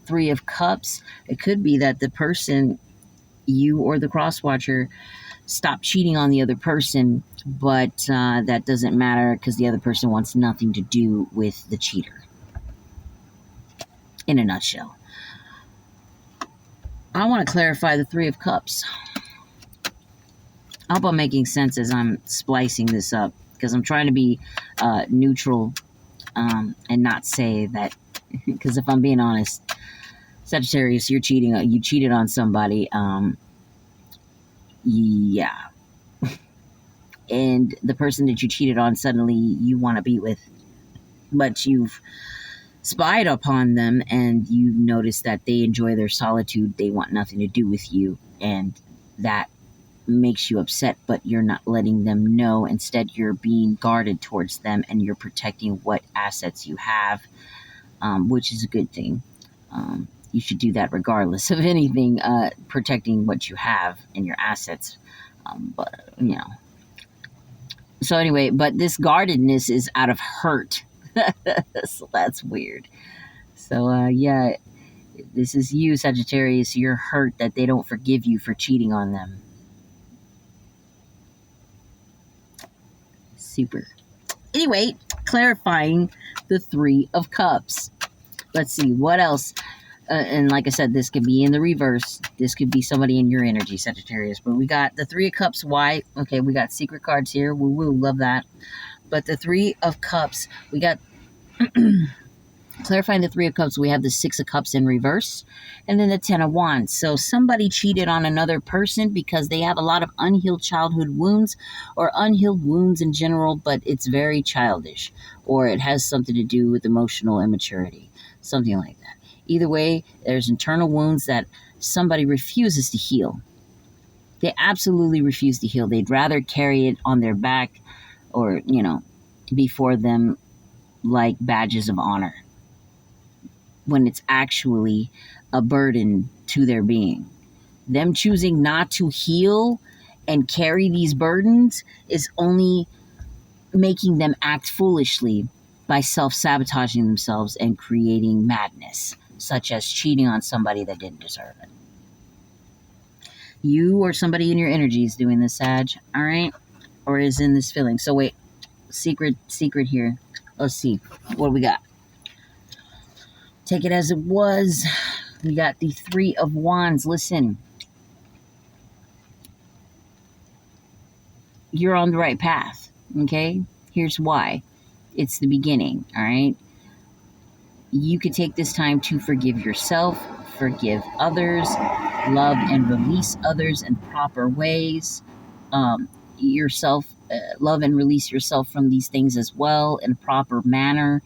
Three of Cups, it could be that the person, you or the cross watcher, stopped cheating on the other person, but that doesn't matter because the other person wants nothing to do with the cheater. In a nutshell. I want to clarify the Three of Cups. I hope I'm making sense as I'm splicing this up, because I'm trying to be neutral and not say that, because if I'm being honest, Sagittarius, you're cheating. You cheated on somebody. Yeah. And the person that you cheated on, suddenly you want to be with. but you've spied upon them and you notice that they enjoy their solitude. They want nothing to do with you, and that makes you upset, but you're not letting them know. Instead, you're being guarded towards them and you're protecting what assets you have, which is a good thing. You should do that regardless of anything, protecting what you have and your assets. But, you know. So, anyway, but this guardedness is out of hurt. So that's weird. So, yeah, this is you, Sagittarius. You're hurt that they don't forgive you for cheating on them. Super. Anyway, clarifying the Three of Cups. Let's see, what else? And like I said, this could be in the reverse. This could be somebody in your energy, Sagittarius. But we got the Three of Cups. Why? Okay, we got secret cards here. Woo woo, love that. But the Three of Cups, we got clarifying the Three of Cups. We have the Six of Cups in reverse, and then the Ten of Wands. So somebody cheated on another person because they have a lot of unhealed childhood wounds or unhealed wounds in general, but it's very childish, or it has something to do with emotional immaturity, something like that. Either way, there's internal wounds that somebody refuses to heal. They absolutely refuse to heal. They'd rather carry it on their back or, before them like badges of honor, when it's actually a burden to their being. Them choosing not to heal and carry these burdens is only making them act foolishly by self-sabotaging themselves and creating madness, such as cheating on somebody that didn't deserve it. You or somebody in your energy is doing this, Sag, all right? Or is in this feeling. So wait, secret here. Let's see what we got. Take it as it was. We got the Three of Wands. Listen, you're on the right path, okay? Here's why. It's the beginning, all right? You could take this time to forgive yourself, forgive others, love and release others in proper ways. Love and release yourself from these things as well in a proper manner.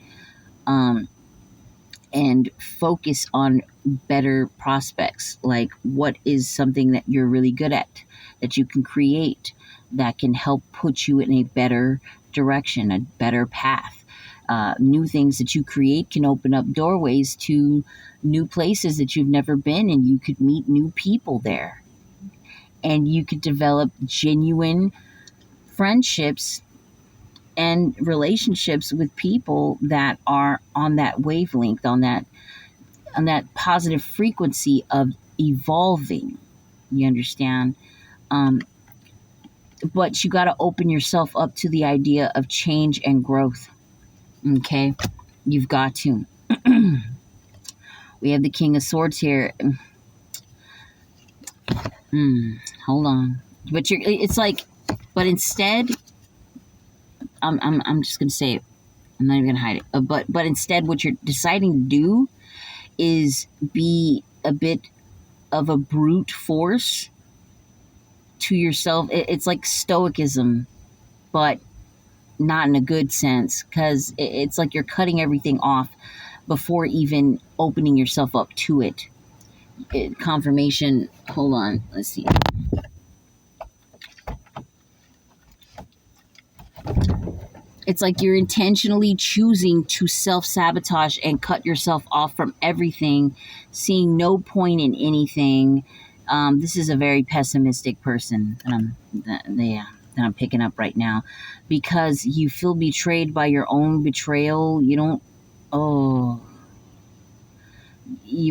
And focus on better prospects. Like, what is something that you're really good at, that you can create, that can help put you in a better direction, a better path. New things that you create can open up doorways to new places that you've never been, and you could meet new people there. And you could develop genuine friendships and relationships with people that are on that wavelength, on that positive frequency of evolving. You understand? But you got to open yourself up to the idea of change and growth. Okay? You've got to. We have the King of Swords here. Hold on. But instead, I'm just gonna say it. I'm not even gonna hide it. But instead, what you're deciding to do is be a bit of a brute force to yourself. It's like stoicism, but not in a good sense, because it's like you're cutting everything off before even opening yourself up to it. Confirmation. Hold on. Let's see. It's like you're intentionally choosing to self-sabotage and cut yourself off from everything, seeing no point in anything. This is a very pessimistic person that I'm picking up right now, because you feel betrayed by your own betrayal. You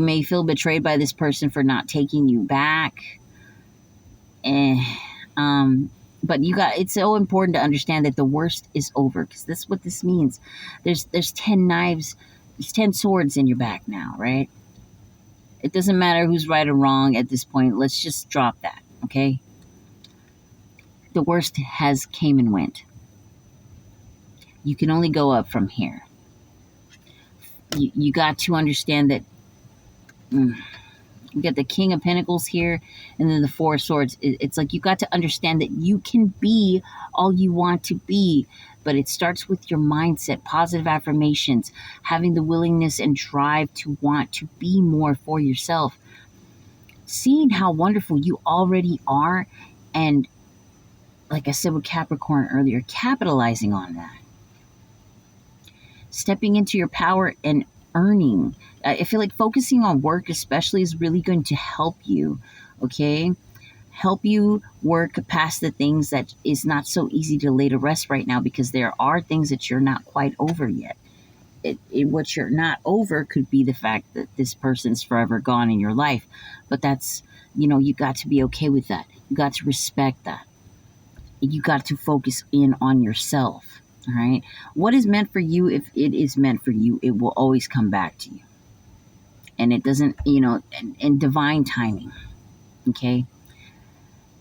may feel betrayed by this person for not taking you back. But it's so important to understand that the worst is over, because that's what this means. There's 10 knives, there's 10 swords in your back now, right? It doesn't matter who's right or wrong at this point. Let's just drop that, okay? The worst has came and went. You can only go up from here. You got to understand that you got the King of Pentacles here, and then the Four of Swords. It's like you got to understand that you can be all you want to be. But it starts with your mindset, positive affirmations, having the willingness and drive to want to be more for yourself, seeing how wonderful you already are, and like I said with Capricorn earlier, capitalizing on that, stepping into your power and earning. I feel like focusing on work especially is really going to help you, okay? Help you work past the things that is not so easy to lay to rest right now, because there are things that you're not quite over yet. What you're not over could be the fact that this person's forever gone in your life. But that's, you got to be okay with that. You got to respect that. You got to focus in on yourself. All right. What is meant for you, if it is meant for you, it will always come back to you. And it doesn't, in divine timing. Okay.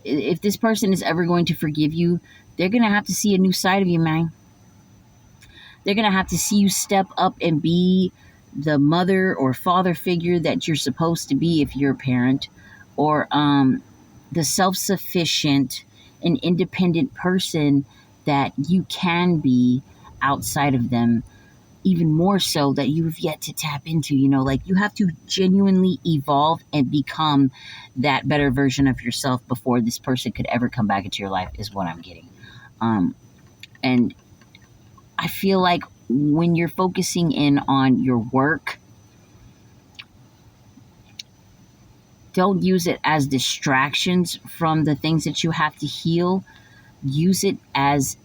If this person is ever going to forgive you, they're going to have to see a new side of you, man. They're going to have to see you step up and be the mother or father figure that you're supposed to be if you're a parent, or the self-sufficient and independent person that you can be outside of them, even more so that you've yet to tap into. Like, you have to genuinely evolve and become that better version of yourself before this person could ever come back into your life, is what I'm getting. And I feel like when you're focusing in on your work, don't use it as distractions from the things that you have to heal. Use it as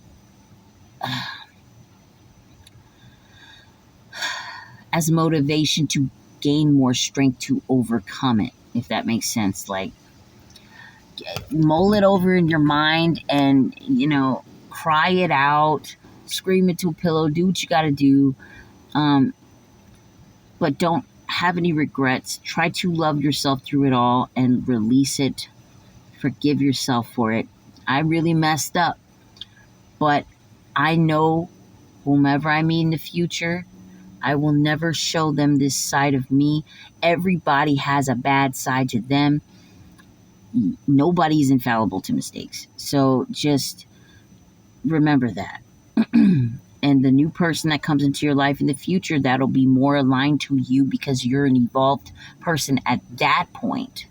motivation to gain more strength to overcome it, if that makes sense. Like, mull it over in your mind and, cry it out, scream into a pillow, do what you got to do. But don't have any regrets. Try to love yourself through it all and release it. Forgive yourself for it. I really messed up, but I know whomever I meet in the future, I will never show them this side of me. Everybody has a bad side to them. Nobody's infallible to mistakes. So just remember that. And the new person that comes into your life in the future, that'll be more aligned to you because you're an evolved person at that point.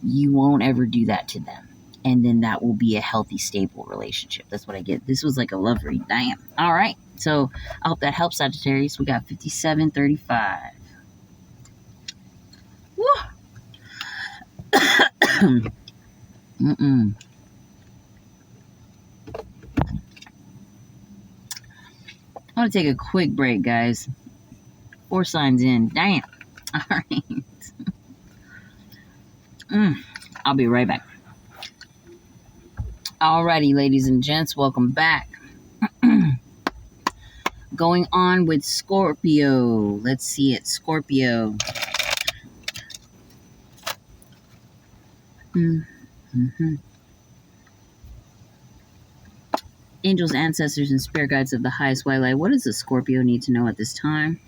You won't ever do that to them. And then that will be a healthy, stable relationship. That's what I get. This was like a love read. Damn. All right. So I hope that helps, Sagittarius. We got 5735. Woo! I want to take a quick break, guys. 4 signs in. Damn. All right. I'll be right back. Alrighty, ladies and gents, welcome back. Going on with Scorpio. Let's see it, Scorpio. Angels, ancestors, and spirit guides of the highest white light. What does the Scorpio need to know at this time?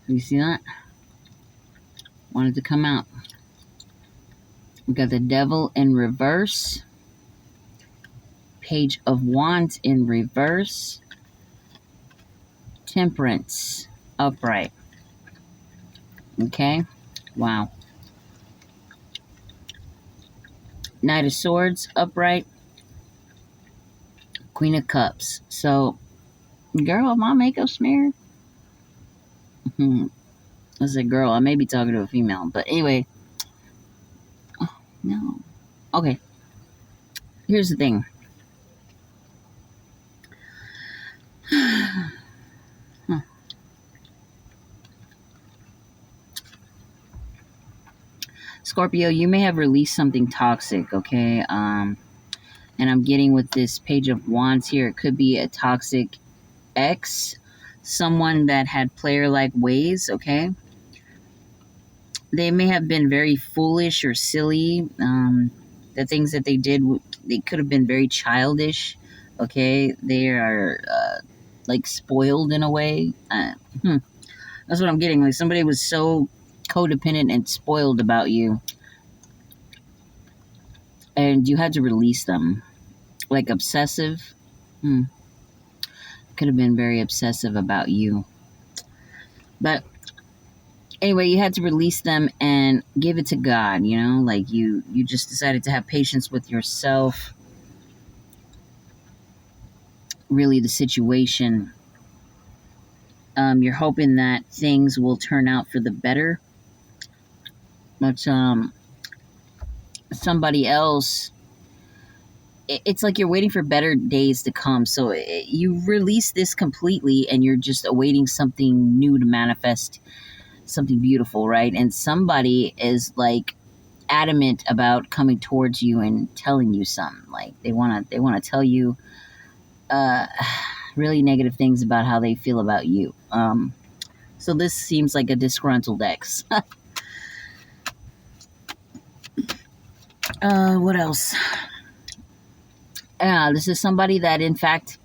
You see that? Wanted to come out. We got the Devil in reverse. Page of Wands in reverse. Temperance upright. Okay? Wow. Knight of Swords upright. Queen of Cups. So, girl, my makeup smeared. I said girl, I may be talking to a female, but anyway. Oh, no. Okay. Here's the thing. Scorpio, you may have released something toxic, okay? And I'm getting with this Page of Wands here, it could be a toxic ex, someone that had player-like ways, okay? They may have been very foolish or silly. The things that they did, they could have been very childish. Okay, they are like spoiled in a way. That's what I'm getting. Like somebody was so codependent and spoiled about you, and you had to release them. Like obsessive. Could have been very obsessive about you. But anyway, you had to release them and give it to God, you know? Like you just decided to have patience with yourself. Really the situation. You're hoping that things will turn out for the better. But somebody else, it's like you're waiting for better days to come. So you release this completely and you're just awaiting something new to manifest, something beautiful, right? And somebody is like adamant about coming towards you and telling you something. Like they want to tell you really negative things about how they feel about you. So this seems like a disgruntled ex. What else? This is somebody that, in fact,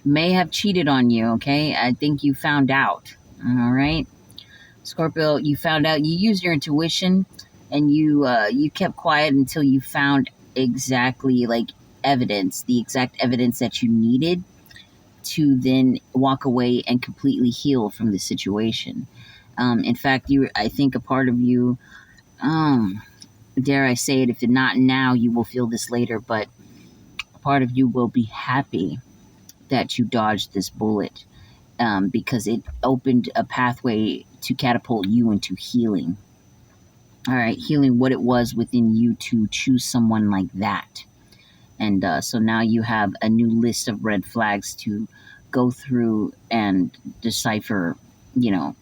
may have cheated on you, okay? I think you found out, all right? Scorpio, you found out. You used your intuition, and you kept quiet until you found exactly, like, evidence, the exact evidence that you needed to then walk away and completely heal from the situation. In fact, I think a part of you, dare I say it, if not now, you will feel this later, but a part of you will be happy that you dodged this bullet, because it opened a pathway to catapult you into healing. All right, healing what it was within you to choose someone like that. And so now you have a new list of red flags to go through and decipher. You know,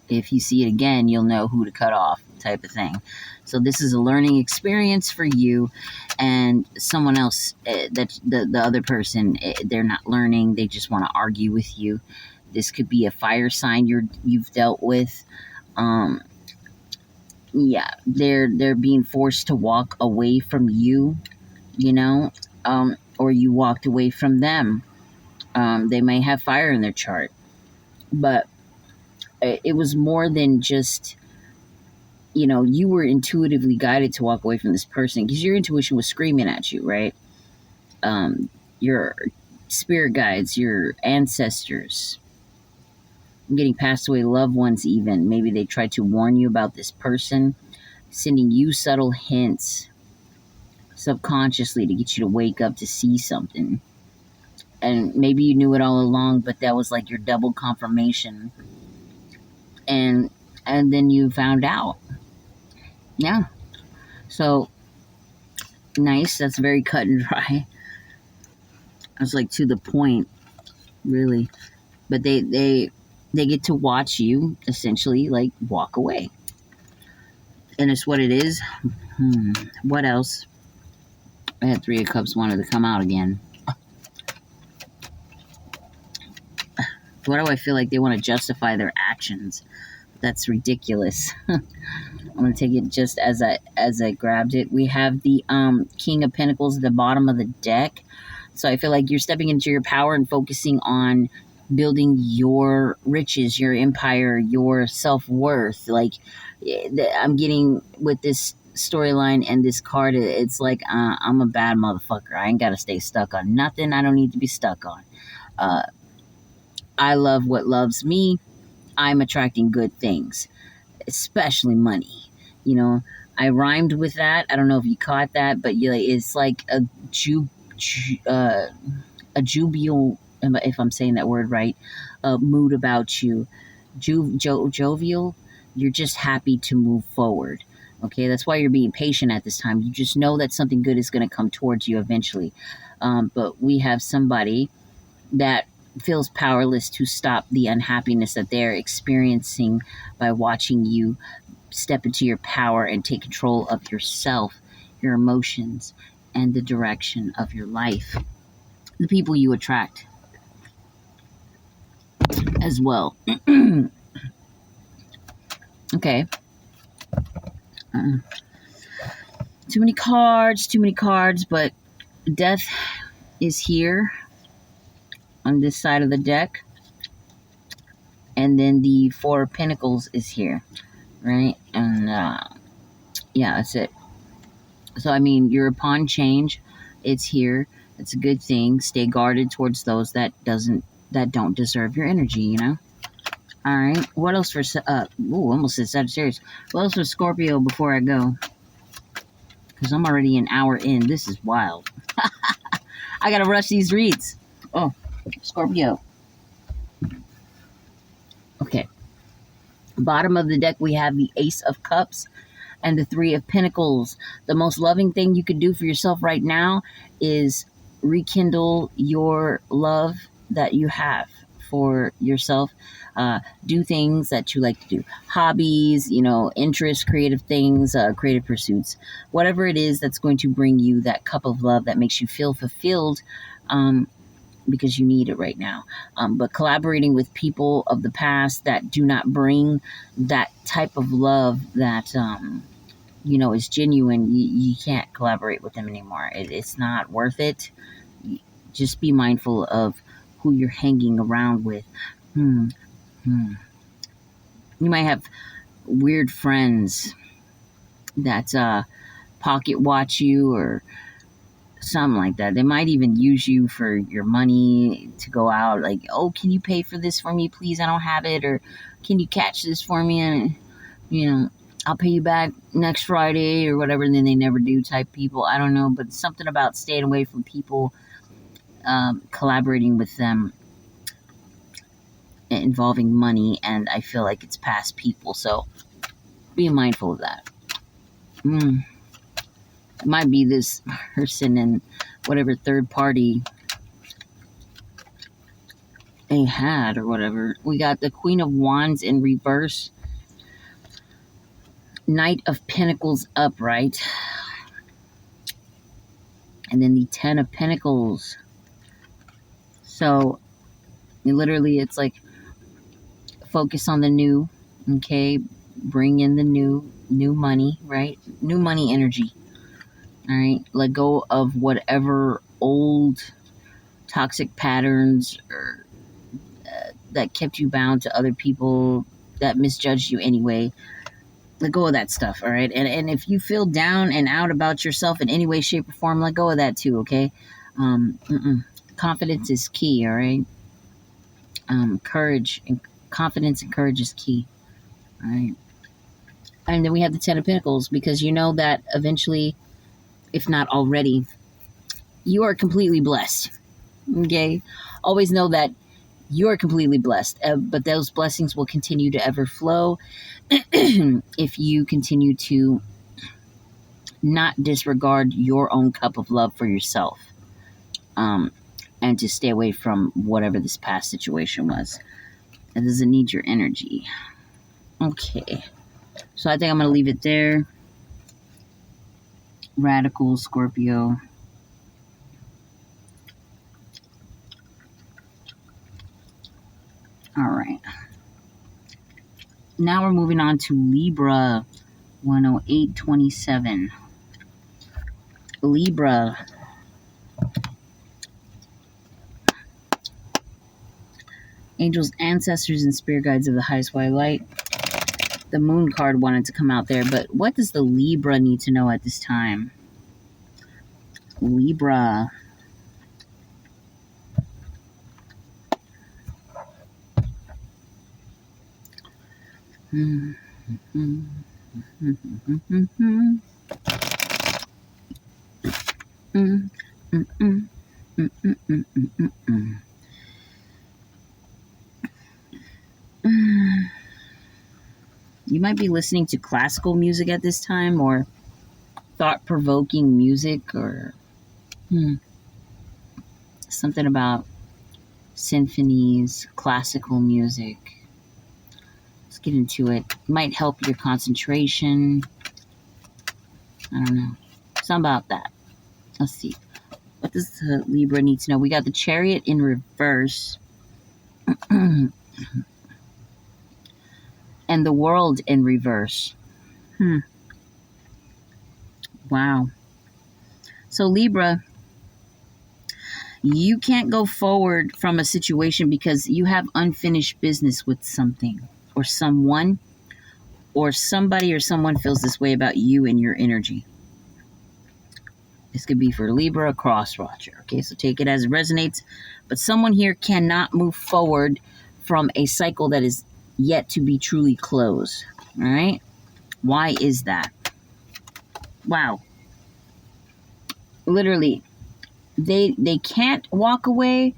if you see it again, you'll know who to cut off, type of thing. So this is a learning experience for you and someone else. That the other person, they're not learning. They just want to argue with you. This could be a fire sign you've dealt with. Yeah, they're being forced to walk away from you, you know, or you walked away from them. They may have fire in their chart, but it was more than just, you know, you were intuitively guided to walk away from this person because your intuition was screaming at you, right? Your spirit guides, your ancestors, getting passed away loved ones, even maybe they tried to warn you about this person, sending you subtle hints subconsciously to get you to wake up to see something. And maybe you knew it all along, but that was like your double confirmation. And then you found out. Yeah. So nice. That's very cut and dry. It's like to the point, really. But they get to watch you essentially like walk away. And it's what it is. What else? I had 3 of Cups wanted to come out again. Why do I feel like they want to justify their actions? That's ridiculous. I'm going to take it just as I grabbed it. We have the King of Pentacles at the bottom of the deck. So I feel like you're stepping into your power and focusing on building your riches, your empire, your self-worth. Like, I'm getting with this storyline and this card, it's like, I'm a bad motherfucker. I ain't got to stay stuck on nothing I don't need to be stuck on. I love what loves me. I'm attracting good things, especially money. You know, I rhymed with that. I don't know if you caught that, but it's like a jubilant, if I'm saying that word right, mood about you. Jovial. You're just happy to move forward. Okay, that's why you're being patient at this time. You just know that something good is going to come towards you eventually. But we have somebody that feels powerless to stop the unhappiness that they're experiencing by watching you step into your power and take control of yourself, your emotions, and the direction of your life. The people you attract as well. Okay. Too many cards, but death is here on this side of the deck. And then the Four of Pentacles is here, right? And yeah, that's it. So, I mean, you're upon change. It's here. It's a good thing. Stay guarded towards those that don't deserve your energy, you know? All right. What else for, almost said Sagittarius. What else for Scorpio before I go? Because I'm already an hour in. This is wild. I got to rush these reads. Oh, Scorpio. Okay. Bottom of the deck, we have the Ace of Cups and the Three of Pentacles. The most loving thing you could do for yourself right now is rekindle your love that you have for yourself. Do things that you like to do. Hobbies, interests, creative things, creative pursuits. Whatever it is that's going to bring you that cup of love that makes you feel fulfilled, because you need it right now. But collaborating with people of the past that do not bring that type of love that, is genuine, you can't collaborate with them anymore. It's not worth it. Just be mindful of who you're hanging around with. You might have weird friends that pocket watch you or something like that. They might even use you for your money to go out. Like, oh, can you pay for this for me, please? I don't have it. Or can you catch this for me? And, I'll pay you back next Friday or whatever. And then they never do type people. I don't know. But something about staying away from people, collaborating with them involving money. And I feel like it's past people. So be mindful of that. It might be this person and whatever third party they had or whatever. We got the Queen of Wands in reverse. Knight of Pentacles upright. And then the Ten of Pentacles. So, literally, it's like, focus on the new, okay? Bring in the new money, right? New money energy. All right, let go of whatever old toxic patterns or that kept you bound to other people that misjudged you anyway. Let go of that stuff, all right? And if you feel down and out about yourself in any way, shape, or form, let go of that too, okay? Confidence is key, all right? Confidence and courage is key, all right? And then we have the Ten of Pentacles, because you know that eventually, if not already, you are completely blessed. Okay? Always know that you are completely blessed, but those blessings will continue to ever flow if you continue to not disregard your own cup of love for yourself, and to stay away from whatever this past situation was. It doesn't need your energy. Okay. So I think I'm going to leave it there. Radical Scorpio. All right. Now we're moving on to Libra 10827. Libra. Angels, ancestors, and spirit guides of the highest white light. The Moon card wanted to come out there, but what does the Libra need to know at this time? Libra. You might be listening to classical music at this time, or thought-provoking music, or something about symphonies, classical music. Let's get into it. Might help your concentration. I don't know. Something about that. Let's see. What does the Libra need to know? We got the Chariot in reverse. And the World in reverse. Wow. So Libra, you can't go forward from a situation because you have unfinished business with something or someone, or somebody or someone feels this way about you and your energy. This could be for Libra, cross watcher. Okay, so take it as it resonates. But someone here cannot move forward from a cycle that is yet to be truly closed. All right? Why is that? Wow. Literally, they can't walk away,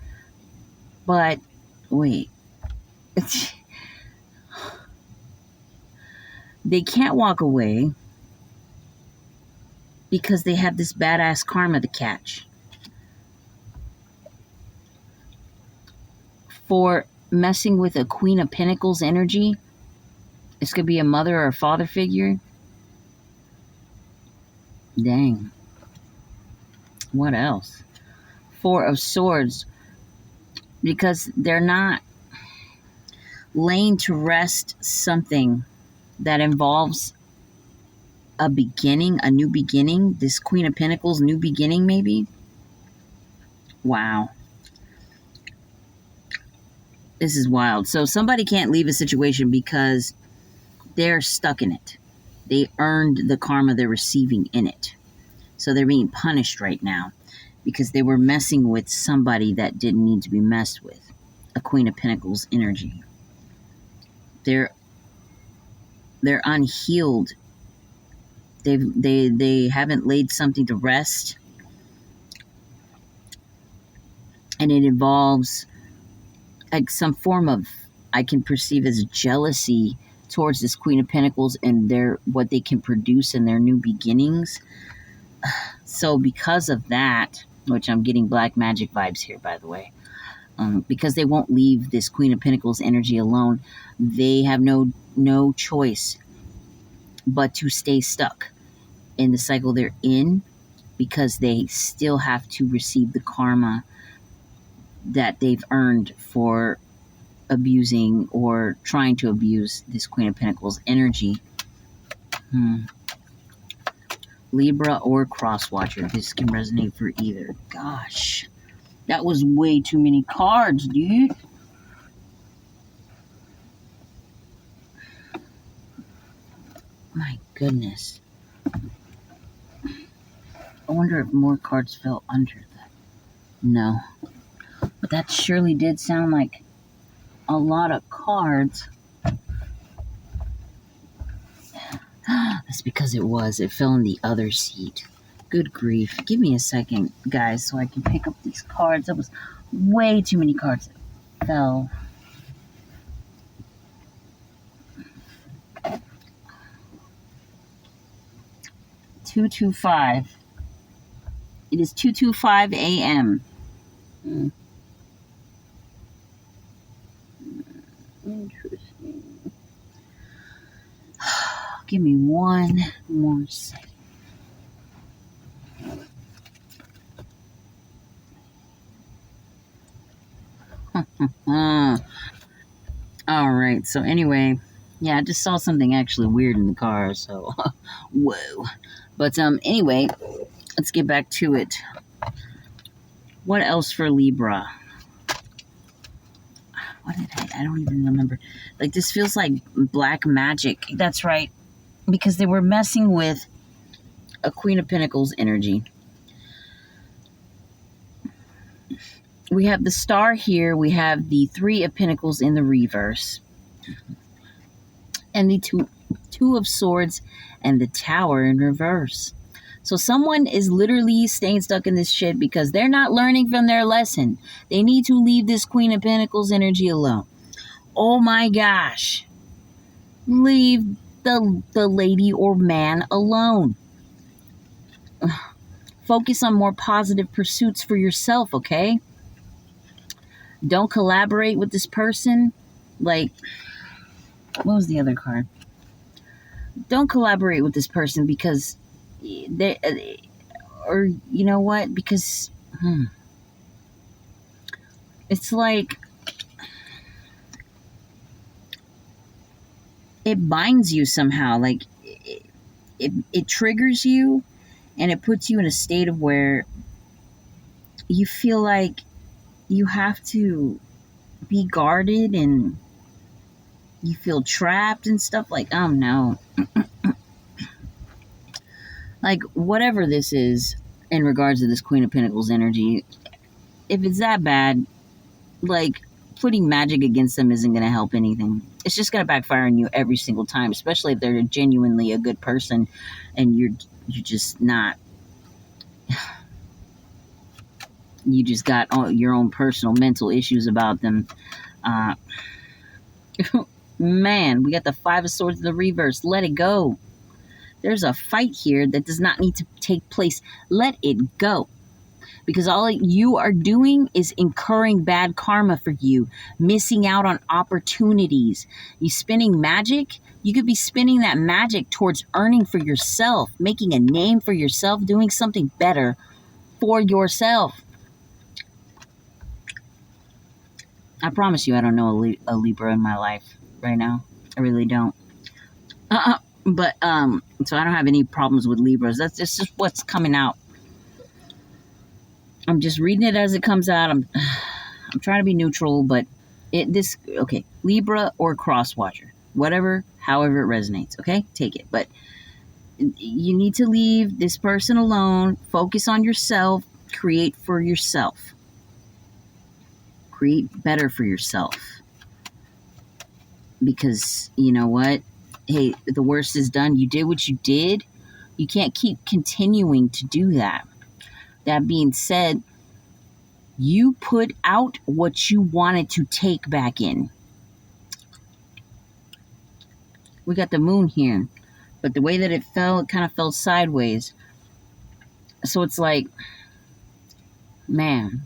but wait. They can't walk away because they have this badass karma to catch. For messing with a Queen of Pentacles energy, this could be a mother or a father figure. Dang. What else? Four of Swords, because they're not laying to rest something that involves a beginning, a new beginning. This Queen of Pentacles, new beginning maybe. Wow. This is wild. So somebody can't leave a situation because they're stuck in it. They earned the karma they're receiving in it. So they're being punished right now because they were messing with somebody that didn't need to be messed with. A Queen of Pentacles energy. They're unhealed. They haven't laid something to rest. And it involves like some form of, I can perceive as jealousy towards this Queen of Pentacles and what they can produce in their new beginnings. So because of that, which I'm getting black magic vibes here, by the way, because they won't leave this Queen of Pentacles energy alone, they have no choice but to stay stuck in the cycle they're in, because they still have to receive the karma that they've earned for abusing or trying to abuse this Queen of Pentacles energy. Libra or cross watcher. This can resonate for either. Gosh, that was way too many cards, dude. My goodness. I wonder if more cards fell under that. No. But that surely did sound like a lot of cards. That's because it fell in the other seat. Good grief. Give me a second, guys, so I can pick up these cards. That was way too many cards that fell. $225. It is 2:25 a.m. Interesting. Give me one more second. All right. So anyway, yeah, I just saw something actually weird in the car. So, whoa. But anyway, let's get back to it. What else for Libra? What did I don't even remember. Like, this feels like black magic. That's right. Because they were messing with a Queen of Pentacles energy. We have the Star here. We have the Three of Pentacles in the reverse. And the two of Swords and the Tower in reverse. So someone is literally staying stuck in this shit because they're not learning from their lesson. They need to leave this Queen of Pentacles energy alone. Oh my gosh. Leave the lady or man alone. Focus on more positive pursuits for yourself, okay? Don't collaborate with this person. Like, what was the other card? Don't collaborate with this person because they, or you know what? Because it's like it binds you somehow. Like it triggers you, And it puts you in a state of where you feel like you have to be guarded and you feel trapped and stuff like, oh no. Like, whatever this is in regards to this Queen of Pentacles energy, if it's that bad, like, putting magic against them isn't going to help anything. It's just going to backfire on you every single time, especially if they're genuinely a good person and you're just not. You just got all your own personal mental issues about them. Man, we got the Five of Swords in the reverse. Let it go. There's a fight here that does not need to take place. Let it go. Because all you are doing is incurring bad karma for you, missing out on opportunities. You spinning magic, you could be spinning that magic towards earning for yourself, making a name for yourself, doing something better for yourself. I promise you, I don't know a Libra in my life right now. I really don't. But so I don't have any problems with Libras. That's just what's coming out. I'm just reading it as it comes out. I'm trying to be neutral, but okay, Libra or cross watcher, whatever, however it resonates. Okay, take it. But you need to leave this person alone. Focus on yourself. Create for yourself. Create better for yourself. Because you know what? Hey, the worst is done. You did what you did. You can't keep continuing to do that. That being said, you put out what you wanted to take back in. We got the moon here, but the way that it fell, it kind of fell sideways. So it's like, man,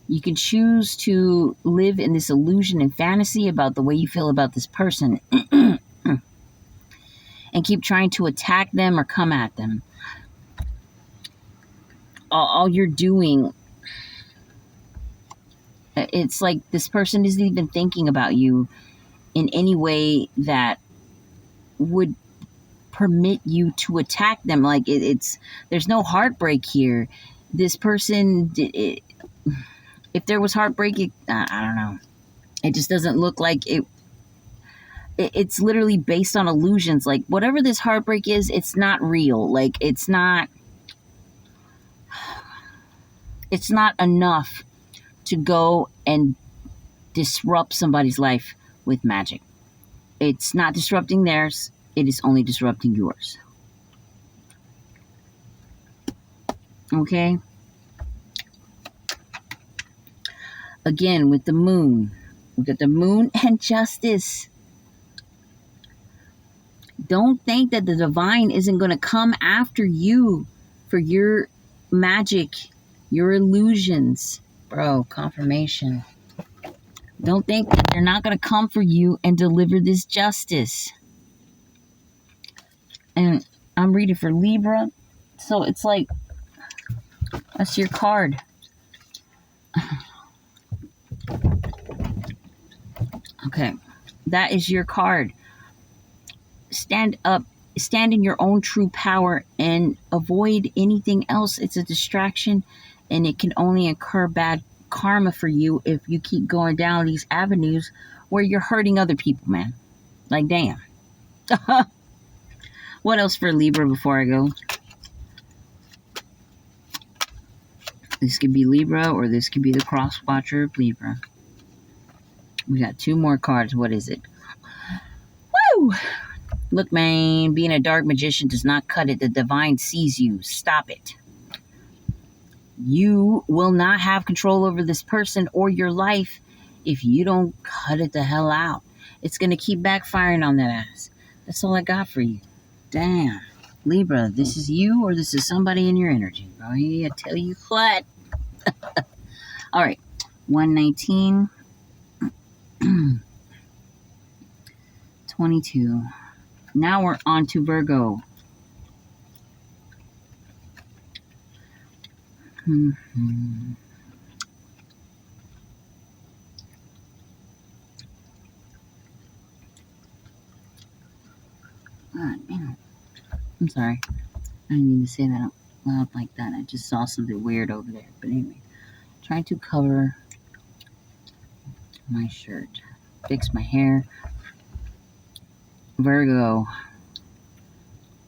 you can choose to live in this illusion and fantasy about the way you feel about this person and keep trying to attack them or come at them. All you're doing, it's like this person isn't even thinking about you in any way that would permit you to attack them. Like there's no heartbreak here. This person, if there was heartbreak, I don't know. It just doesn't look like it. It's literally based on illusions. Like whatever this heartbreak is, it's not real. Like it's not enough to go and disrupt somebody's life with magic. It's not disrupting theirs. It is only disrupting yours. Okay? Again, with the moon. We got the moon and justice. Don't think that the divine isn't going to come after you for your magic, your illusions. Bro, confirmation. Don't think that they're not going to come for you and deliver this justice. And I'm reading for Libra. So it's like, that's your card. Okay. That is your card. Stand up. Stand in your own true power and avoid anything else. It's a distraction and it can only incur bad karma for you if you keep going down these avenues where you're hurting other people, man. Like, damn. What else for Libra before I go? This could be Libra or this could be the cross watcher of Libra. We got two more cards. What is it? Woo! Look, man, being a dark magician does not cut it. The divine sees you. Stop it. You will not have control over this person or your life if you don't cut it the hell out. It's going to keep backfiring on that ass. That's all I got for you. Damn. Libra, this is you or this is somebody in your energy, bro. I tell you what. All right. 119. 22. Now we're on to Virgo. God, man. I'm sorry. I didn't mean to say that out loud like that. I just saw something weird over there. But anyway, trying to cover my shirt, fix my hair. Virgo,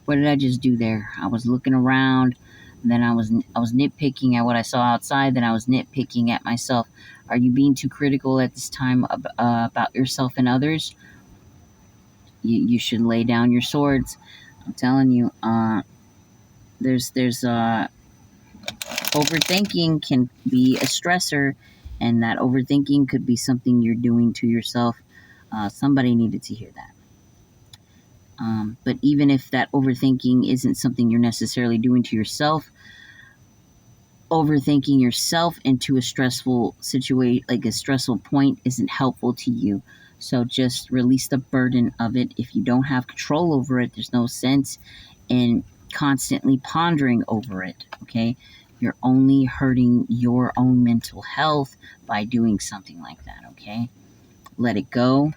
what did I just do there? I was looking around, and then I was nitpicking at what I saw outside. Then I was nitpicking at myself. Are you being too critical at this time about yourself and others? You should lay down your swords. I'm telling you. There's overthinking can be a stressor, and that overthinking could be something you're doing to yourself. Somebody needed to hear that. But even if that overthinking isn't something you're necessarily doing to yourself, overthinking yourself into a stressful situation, like a stressful point, isn't helpful to you. So just release the burden of it. If you don't have control over it, there's no sense in constantly pondering over it, okay? You're only hurting your own mental health by doing something like that, okay? Let it go.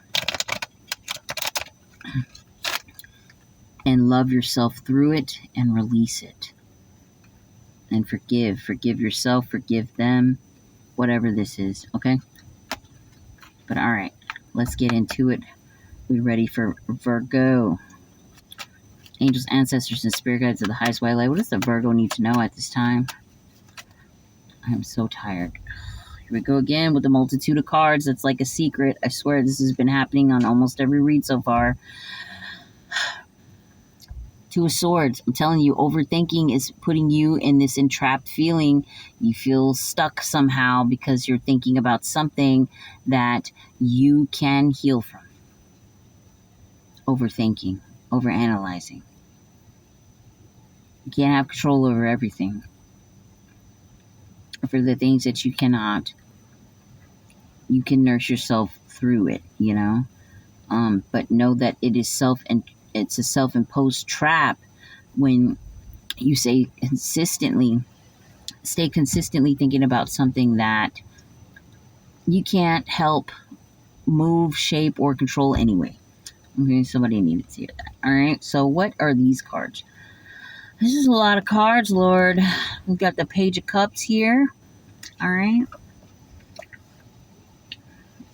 And love yourself through it and release it. And forgive. Forgive yourself, forgive them, whatever this is, okay? But all right, let's get into it. We ready for Virgo? Angels, ancestors, and spirit guides of the highest white light. What does the Virgo need to know at this time? I am so tired. Here we go again with the multitude of cards. That's like a secret. I swear this has been happening on almost every read so far. Two of Swords. I'm telling you, overthinking is putting you in this entrapped feeling. You feel stuck somehow because you're thinking about something that you can heal from. Overthinking, overanalyzing. You can't have control over everything. For the things that you cannot, you can nurse yourself through it, you know? But know that it is it's a self-imposed trap when you stay consistently thinking about something that you can't help move, shape, or control anyway. Okay, somebody needed to hear that. All right, so what are these cards? This is a lot of cards, Lord. We've got the Page of Cups here. All right.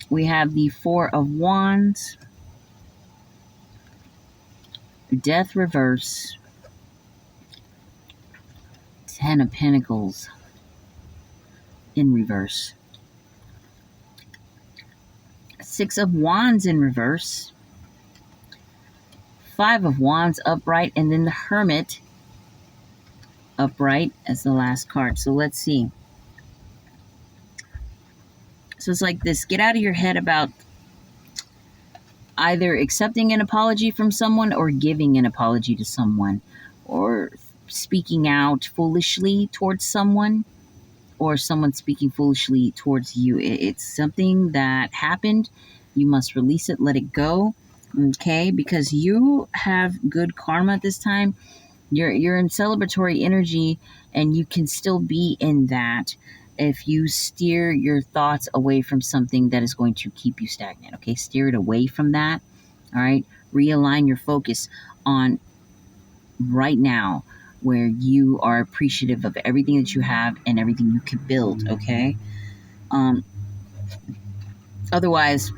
We have the Four of Wands. Death reverse. Ten of Pentacles in reverse. Six of Wands in reverse. Five of Wands upright, and then the Hermit upright as the last card. So let's see. So it's like this: get out of your head about either accepting an apology from someone or giving an apology to someone, or speaking out foolishly towards someone, or someone speaking foolishly towards you. It's something that happened. You must release it, let it go, okay? Because you have good karma at this time. You're in celebratory energy, and you can still be in that if you steer your thoughts away from something that is going to keep you stagnant, okay? Steer it away from that, all right? Realign your focus on right now, where you are appreciative of everything that you have and everything you can build, okay? Otherwise,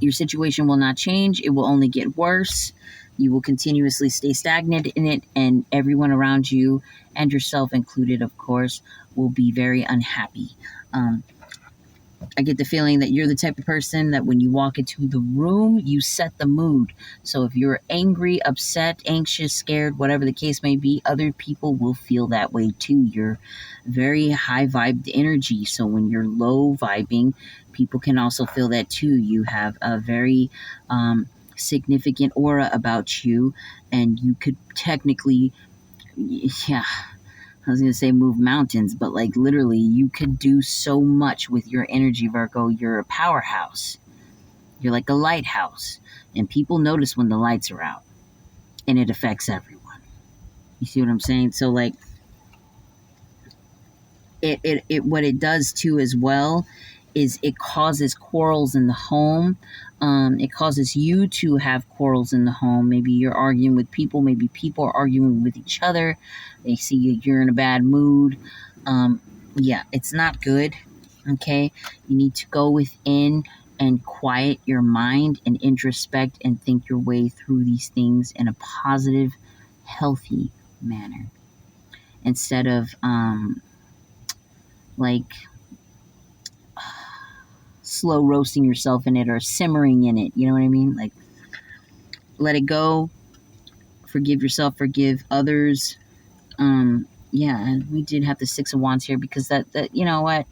your situation will not change. It will only get worse. You will continuously stay stagnant in it, and everyone around you, and yourself included, of course, will be very unhappy. I get the feeling that you're the type of person that when you walk into the room, you set the mood. So if you're angry, upset, anxious, scared, whatever the case may be, other people will feel that way too. You're very high vibed energy. So when you're low vibing, people can also feel that too. You have a very significant aura about you, and you could technically, yeah, I was going to say move mountains, but like literally you could do so much with your energy, Virgo. You're a powerhouse. You're like a lighthouse, and people notice when the lights are out, and it affects everyone. You see what I'm saying? So like it what it does too as well is it causes quarrels in the home. It causes you to have quarrels in the home. Maybe you're arguing with people. Maybe people are arguing with each other. They see you're in a bad mood. Yeah, it's not good. Okay, you need to go within and quiet your mind and introspect and think your way through these things in a positive, healthy manner instead of like slow roasting yourself in it or simmering in it. You know what I mean? Like, let it go. Forgive yourself. Forgive others. Yeah, we did have the Six of Wands here because that you know what?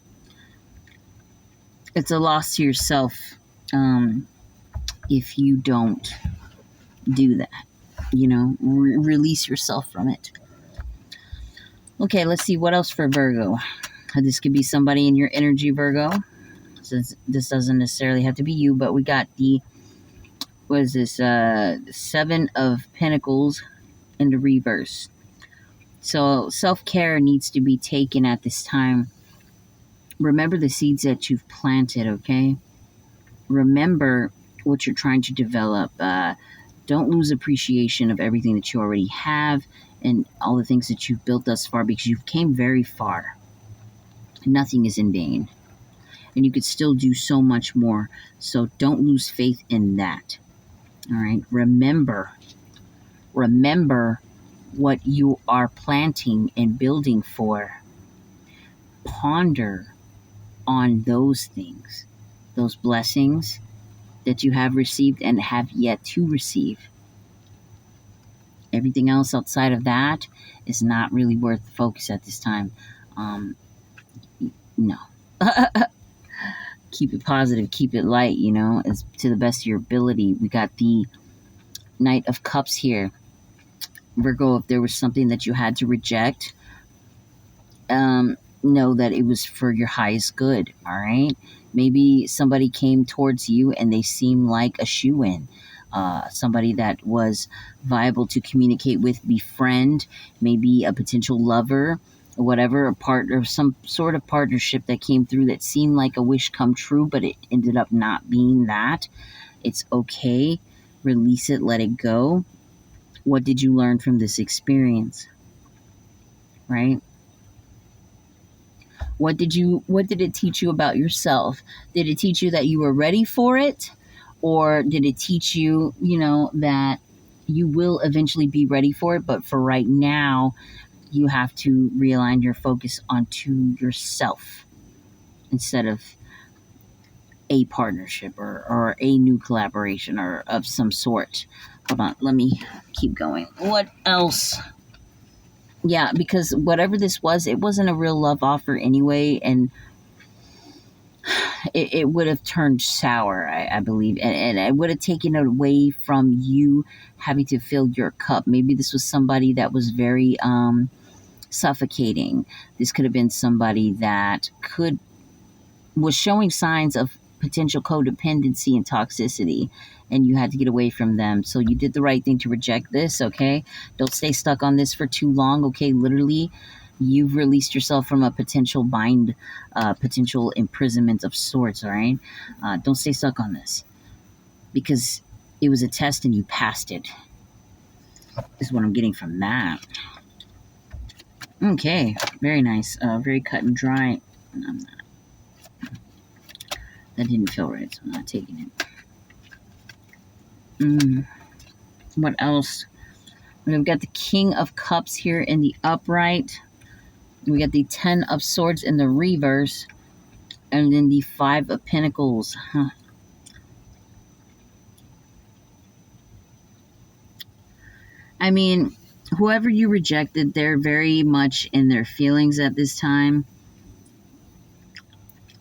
It's a loss to yourself if you don't do that. You know, release yourself from it. Okay, let's see what else for Virgo. This could be somebody in your energy, Virgo. This doesn't necessarily have to be you, but we got the, what is this, Seven of Pentacles in the reverse. So self-care needs to be taken at this time. Remember the seeds that you've planted, okay? Remember what you're trying to develop. Don't lose appreciation of everything that you already have and all the things that you've built thus far because you've came very far. Nothing is in vain. And you could still do so much more. So don't lose faith in that. All right? Remember what you are planting and building for. Ponder on those things, those blessings that you have received and have yet to receive. Everything else outside of that is not really worth the focus at this time. No. Keep it positive, keep it light, you know, as to the best of your ability. We got the Knight of Cups here. Virgo, if there was something that you had to reject, know that it was for your highest good, all right? Maybe somebody came towards you and they seem like a shoo-in. Somebody that was viable to communicate with, befriend, maybe a potential lover, or whatever, a partner, some sort of partnership that came through that seemed like a wish come true, but it ended up not being that. It's okay. Release it, let it go. What did you learn from this experience? Right? What did it teach you about yourself? Did it teach you that you were ready for it? Or did it teach you, you know, that you will eventually be ready for it, but for right now, you have to realign your focus onto yourself instead of a partnership or a new collaboration or of some sort. Hold on, let me keep going. What else? Yeah, because whatever this was, it wasn't a real love offer anyway, and it would have turned sour, I believe, and it would have taken it away from you having to fill your cup. Maybe this was somebody that was very suffocating. This could have been somebody that was showing signs of potential codependency and toxicity, and you had to get away from them. So you did the right thing to reject this, okay? Don't stay stuck on this for too long, okay? Literally, you've released yourself from a potential potential imprisonment of sorts, all right? Don't stay stuck on this because it was a test and you passed it, is what I'm getting from that. Okay, very nice. Very cut and dry. I'm not. That didn't feel right, so I'm not taking it. What else? We've got the King of Cups here in the upright. We got the 10 of Swords in the reverse. And then the 5 of Pentacles. I mean, whoever you rejected, they're very much in their feelings at this time.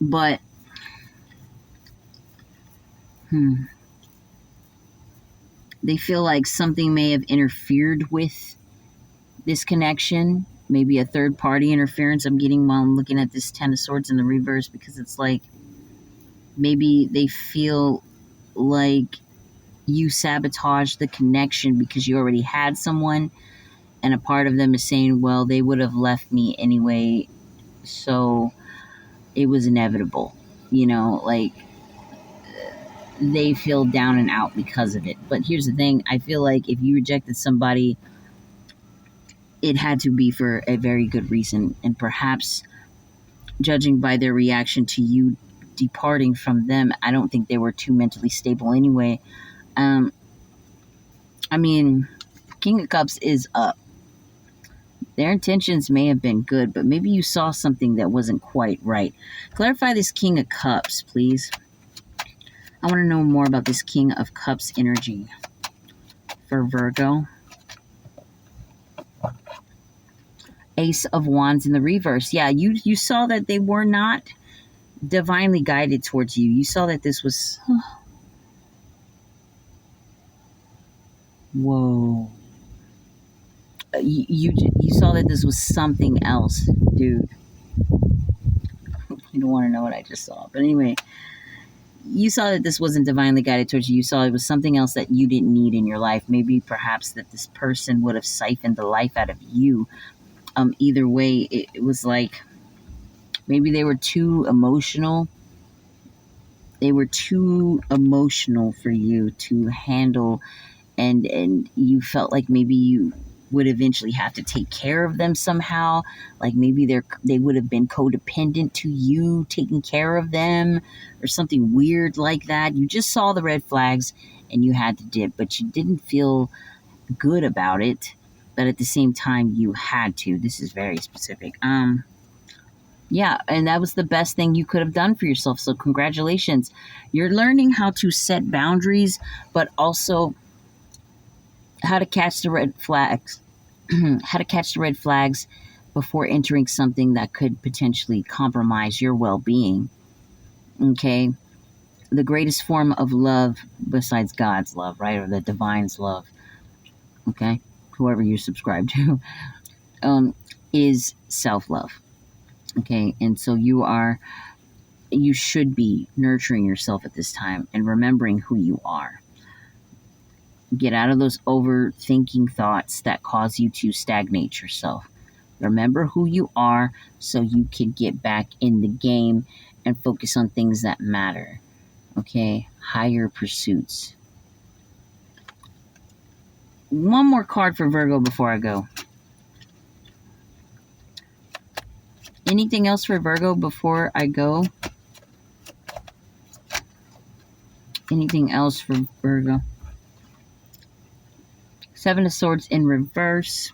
But, they feel like something may have interfered with this connection. Maybe a third party interference I'm getting while I'm looking at this 10 of Swords in the reverse, because it's like maybe they feel like you sabotaged the connection because you already had someone, and a part of them is saying, well, they would have left me anyway, so it was inevitable. like they feel down and out because of it. But here's the thing, I feel like if you rejected somebody, it had to be for a very good reason, and perhaps judging by their reaction to you departing from them, I don't think they were too mentally stable anyway. I mean, King of Cups is up. Their intentions may have been good, but maybe you saw something that wasn't quite right. Clarify this King of Cups, please. I want to know more about this King of Cups energy for Virgo. Ace of Wands in the reverse. Yeah, you saw that they were not divinely guided towards you. You saw that this was... Whoa. You saw that this was something else, dude. You don't want to know what I just saw. But anyway, you saw that this wasn't divinely guided towards you. You saw it was something else that you didn't need in your life. Maybe perhaps that this person would have siphoned the life out of you. Either way, it was like maybe they were too emotional. They were too emotional for you to handle, and you felt like maybe you would eventually have to take care of them somehow. Like maybe they would have been codependent to you taking care of them or something weird like that. You just saw the red flags and you had to dip, but you didn't feel good about it. But at the same time, you had to. This is very specific. Yeah, and that was the best thing you could have done for yourself. So congratulations. You're learning how to set boundaries, but also how to catch the red flags. How to catch the red flags before entering something that could potentially compromise your well-being. Okay? The greatest form of love besides God's love, right? Or the divine's love. Okay? Whoever you subscribe to. Is self-love. Okay? And so you should be nurturing yourself at this time and remembering who you are. Get out of those overthinking thoughts that cause you to stagnate yourself. Remember who you are so you can get back in the game and focus on things that matter. Okay? Higher pursuits. One more card for Virgo before I go. Anything else for Virgo before I go? Anything else for Virgo? Seven of Swords in reverse.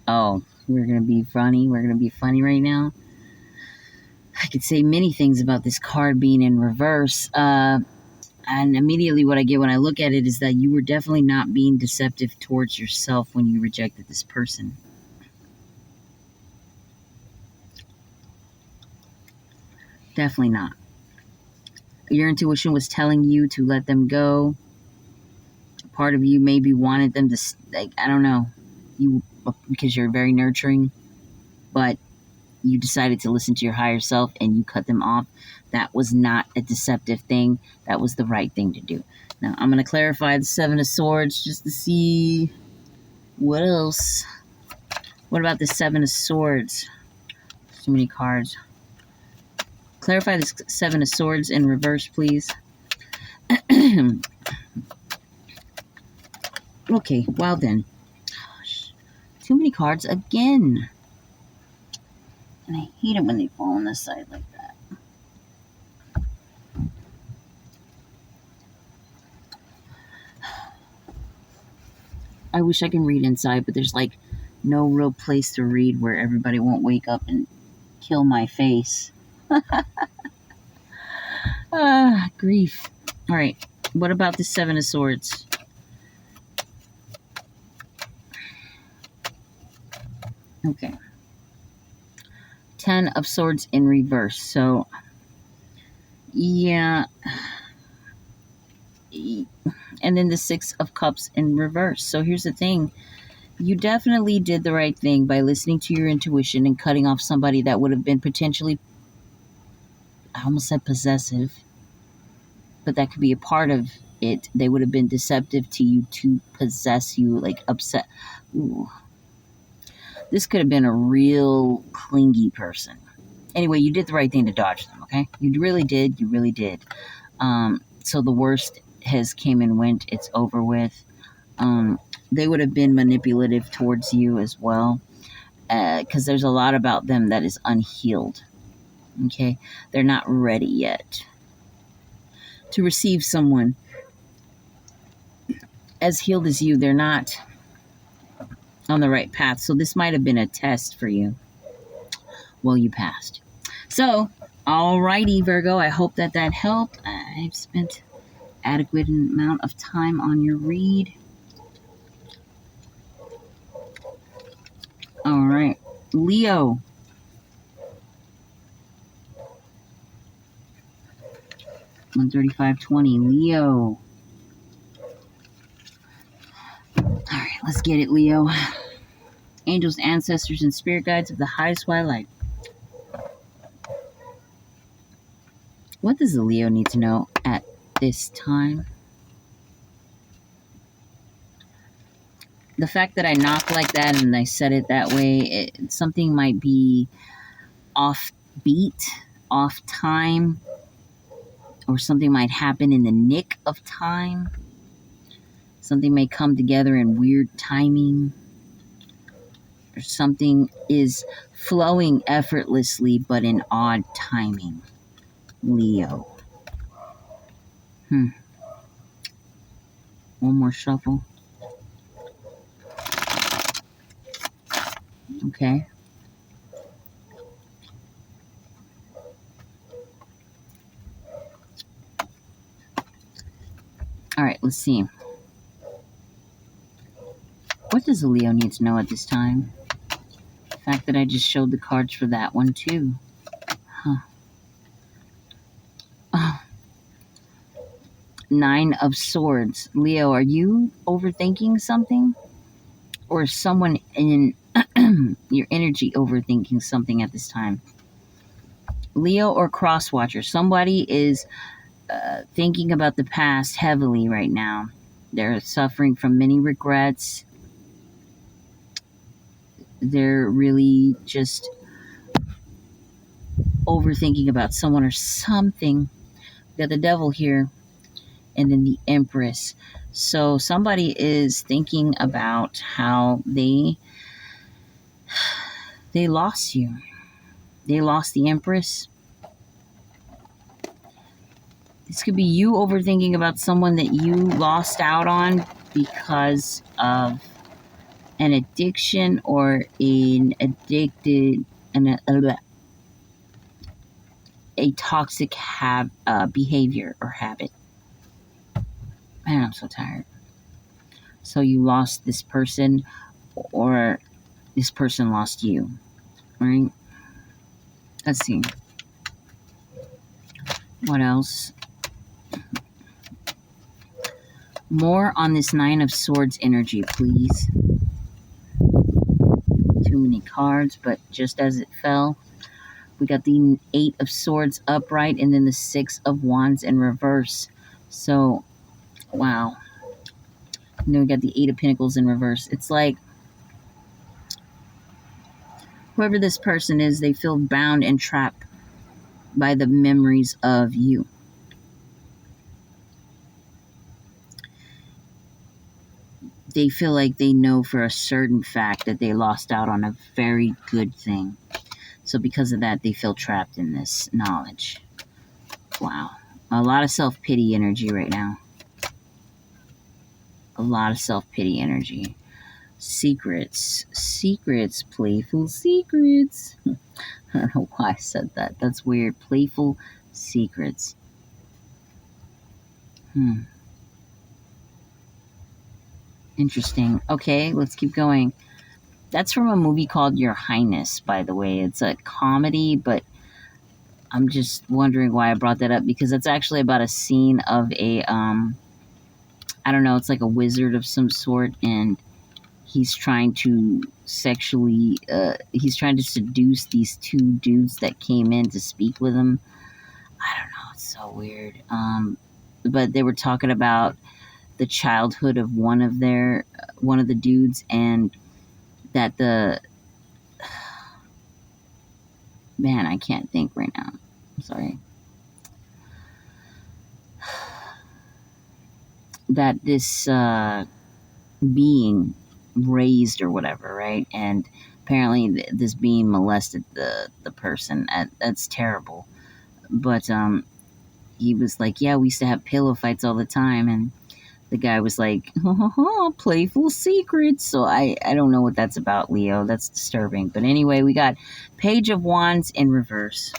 Oh, we're going to be funny. We're going to be funny right now. I could say many things about this card being in reverse. And immediately what I get when I look at it is that you were definitely not being deceptive towards yourself when you rejected this person. Definitely not. Your intuition was telling you to let them go. Part of you maybe wanted them to, like, I don't know, because you're very nurturing, but you decided to listen to your higher self and you cut them off. That was not a deceptive thing. That was the right thing to do. Now, I'm going to clarify the Seven of Swords just to see what else. What about the Seven of Swords? Too many cards. Clarify the Seven of Swords in reverse, please. Okay, well then. Gosh, too many cards again. And I hate it when they fall on the side like that. I wish I can read inside, but there's like no real place to read where everybody won't wake up and kill my face. Grief. All right, what about the Seven of Swords? Okay. 10 of Swords in reverse. So, yeah. And then the Six of Cups in reverse. So here's the thing. You definitely did the right thing by listening to your intuition and cutting off somebody that would have been potentially, I almost said possessive, but that could be a part of it. They would have been deceptive to you to possess you, like upset. Ooh. This could have been a real clingy person. Anyway, you did the right thing to dodge them, okay? You really did. You really did. So the worst has came and went. It's over with. They would have been manipulative towards you as well, because there's a lot about them that is unhealed. Okay? They're not ready yet to receive someone as healed as you. They're not on the right path. So this might have been a test for you. Well, you passed. So, alrighty, Virgo. I hope that helped. I've spent adequate amount of time on your read. All right, Leo. $135.20. Leo. All right, let's get it, Leo. Angels, ancestors, and spirit guides of the highest twilight. What does the Leo need to know at this time? The fact that I knocked like that and I said it that way, something might be off beat, off time, or something might happen in the nick of time. Something may come together in weird timing. Or something is flowing effortlessly but in odd timing. Leo. One more shuffle. Okay. All right, let's see. What does a Leo need to know at this time? The fact that I just showed the cards for that one too. Oh. 9 of Swords. Leo, are you overthinking something? Or is someone in your energy overthinking something at this time? Leo or Crosswatcher. Somebody is thinking about the past heavily right now. They're suffering from many regrets. They're really just overthinking about someone or something. We got the Devil here, and then the Empress. So somebody is thinking about how they lost you. They lost the Empress. This could be you overthinking about someone that you lost out on because of an addiction or a toxic behavior or habit. Man, I'm so tired. So you lost this person, or this person lost you, right? Let's see. What else? More on this 9 of Swords energy, please. Too many cards, but just as it fell. We got the 8 of Swords upright and then the 6 of Wands in reverse. So, wow. And then we got the 8 of Pentacles in reverse. It's like whoever this person is, they feel bound and trapped by the memories of you. They feel like they know for a certain fact that they lost out on a very good thing. So because of that, they feel trapped in this knowledge. Wow. A lot of self-pity energy right now. A lot of self-pity energy. Secrets. Secrets. Playful secrets. I don't know why I said that. That's weird. Playful secrets. Interesting. Okay, let's keep going. That's from a movie called Your Highness, by the way. It's a comedy, but I'm just wondering why I brought that up, because it's actually about a scene of a, I don't know, it's like a wizard of some sort, and he's trying to sexually, he's trying to seduce these 2 dudes that came in to speak with him. I don't know, it's so weird. But they were talking about the childhood of one of the dudes, and that the Man, I can't think right now. I'm sorry. That this being raised or whatever, right? And apparently this being molested the person. That's terrible. But he was like, yeah, we used to have pillow fights all the time, and the guy was like, playful secrets. So I don't know what that's about, Leo. That's disturbing. But anyway, we got Page of Wands in reverse.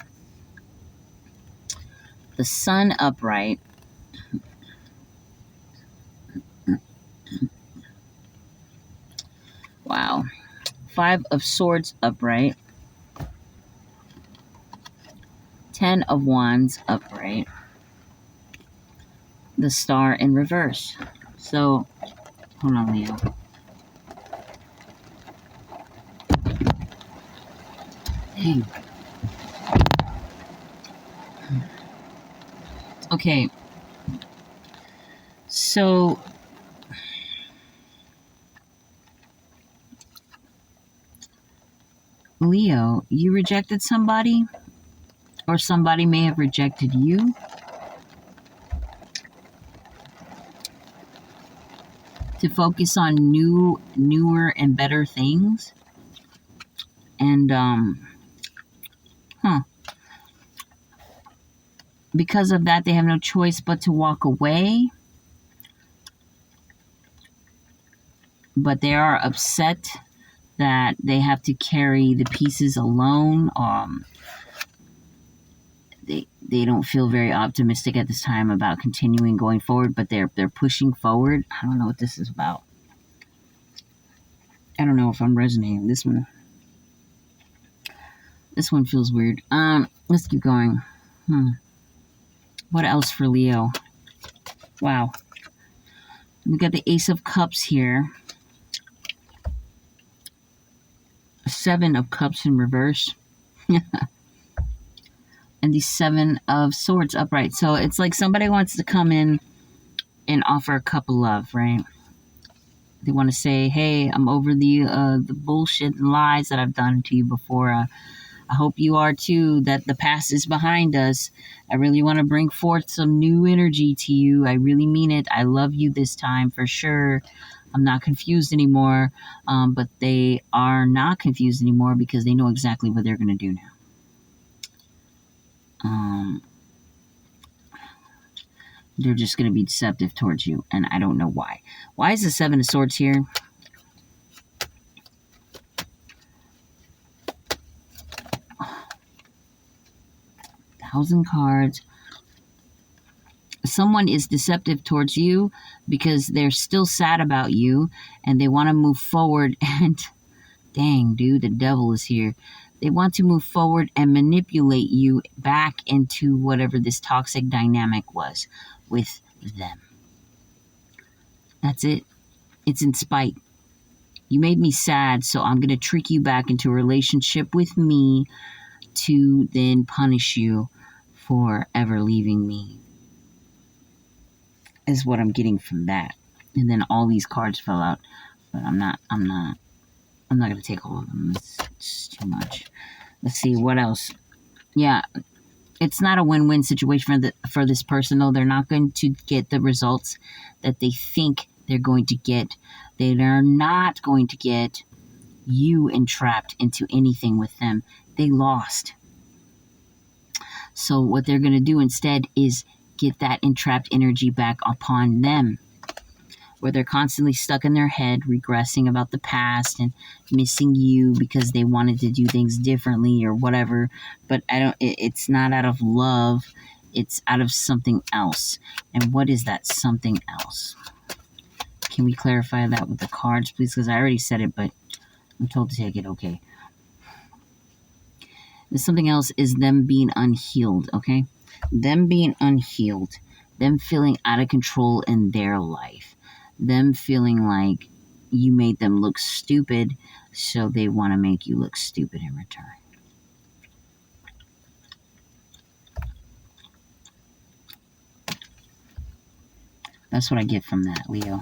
The Sun upright. Wow. 5 of Swords upright. 10 of Wands upright. The Star in reverse. So, hold on, Leo. Dang. Okay. So, Leo, you rejected somebody, or somebody may have rejected you. To focus on newer and better things. And because of that, they have no choice but to walk away. But they are upset that they have to carry the pieces alone. They don't feel very optimistic at this time about continuing going forward, but they're pushing forward. I don't know what this is about. I don't know if I'm resonating. This one feels weird. Let's keep going. What else for Leo? Wow. We got the Ace of Cups here. 7 of Cups in reverse. And the 7 of Swords upright. So it's like somebody wants to come in and offer a cup of love, right? They want to say, hey, I'm over the bullshit and lies that I've done to you before. I hope you are too, that the past is behind us. I really want to bring forth some new energy to you. I really mean it. I love you this time for sure. I'm not confused anymore. But they are not confused anymore because they know exactly what they're going to do now. They're just going to be deceptive towards you, and I don't know why. Why is the 7 of Swords here? Thousand cards. Someone is deceptive towards you because they're still sad about you, and they want to move forward, and dang, dude, the devil is here. They want to move forward and manipulate you back into whatever this toxic dynamic was with them. That's it. It's in spite. You made me sad, so I'm going to trick you back into a relationship with me to then punish you for ever leaving me. Is what I'm getting from that. And then all these cards fell out. But I'm not going to take all of them. It's too much. Let's see, what else? Yeah, it's not a win-win situation for this person, though. They're not going to get the results that they think they're going to get. They are not going to get you entrapped into anything with them. They lost. So what they're going to do instead is get that entrapped energy back upon them, where they're constantly stuck in their head, regressing about the past and missing you because they wanted to do things differently or whatever. But it's not out of love. It's out of something else. And what is that something else? Can we clarify that with the cards, please? Because I already said it, but I'm told to take it. Okay. Something else is them being unhealed, okay? Them being unhealed. Them feeling out of control in their life. Them feeling like you made them look stupid, so they want to make you look stupid in return. That's what I get from that, Leo.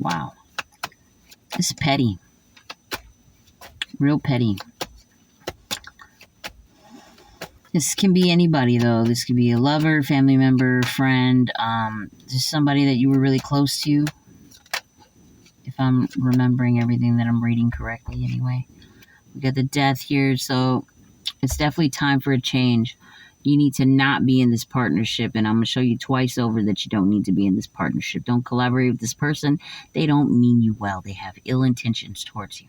Wow. This is petty. Real petty. This can be anybody, though. This could be a lover, family member, friend, just somebody that you were really close to. If I'm remembering everything that I'm reading correctly, anyway. We got the death here, so it's definitely time for a change. You need to not be in this partnership, and I'm going to show you twice over that you don't need to be in this partnership. Don't collaborate with this person. They don't mean you well. They have ill intentions towards you.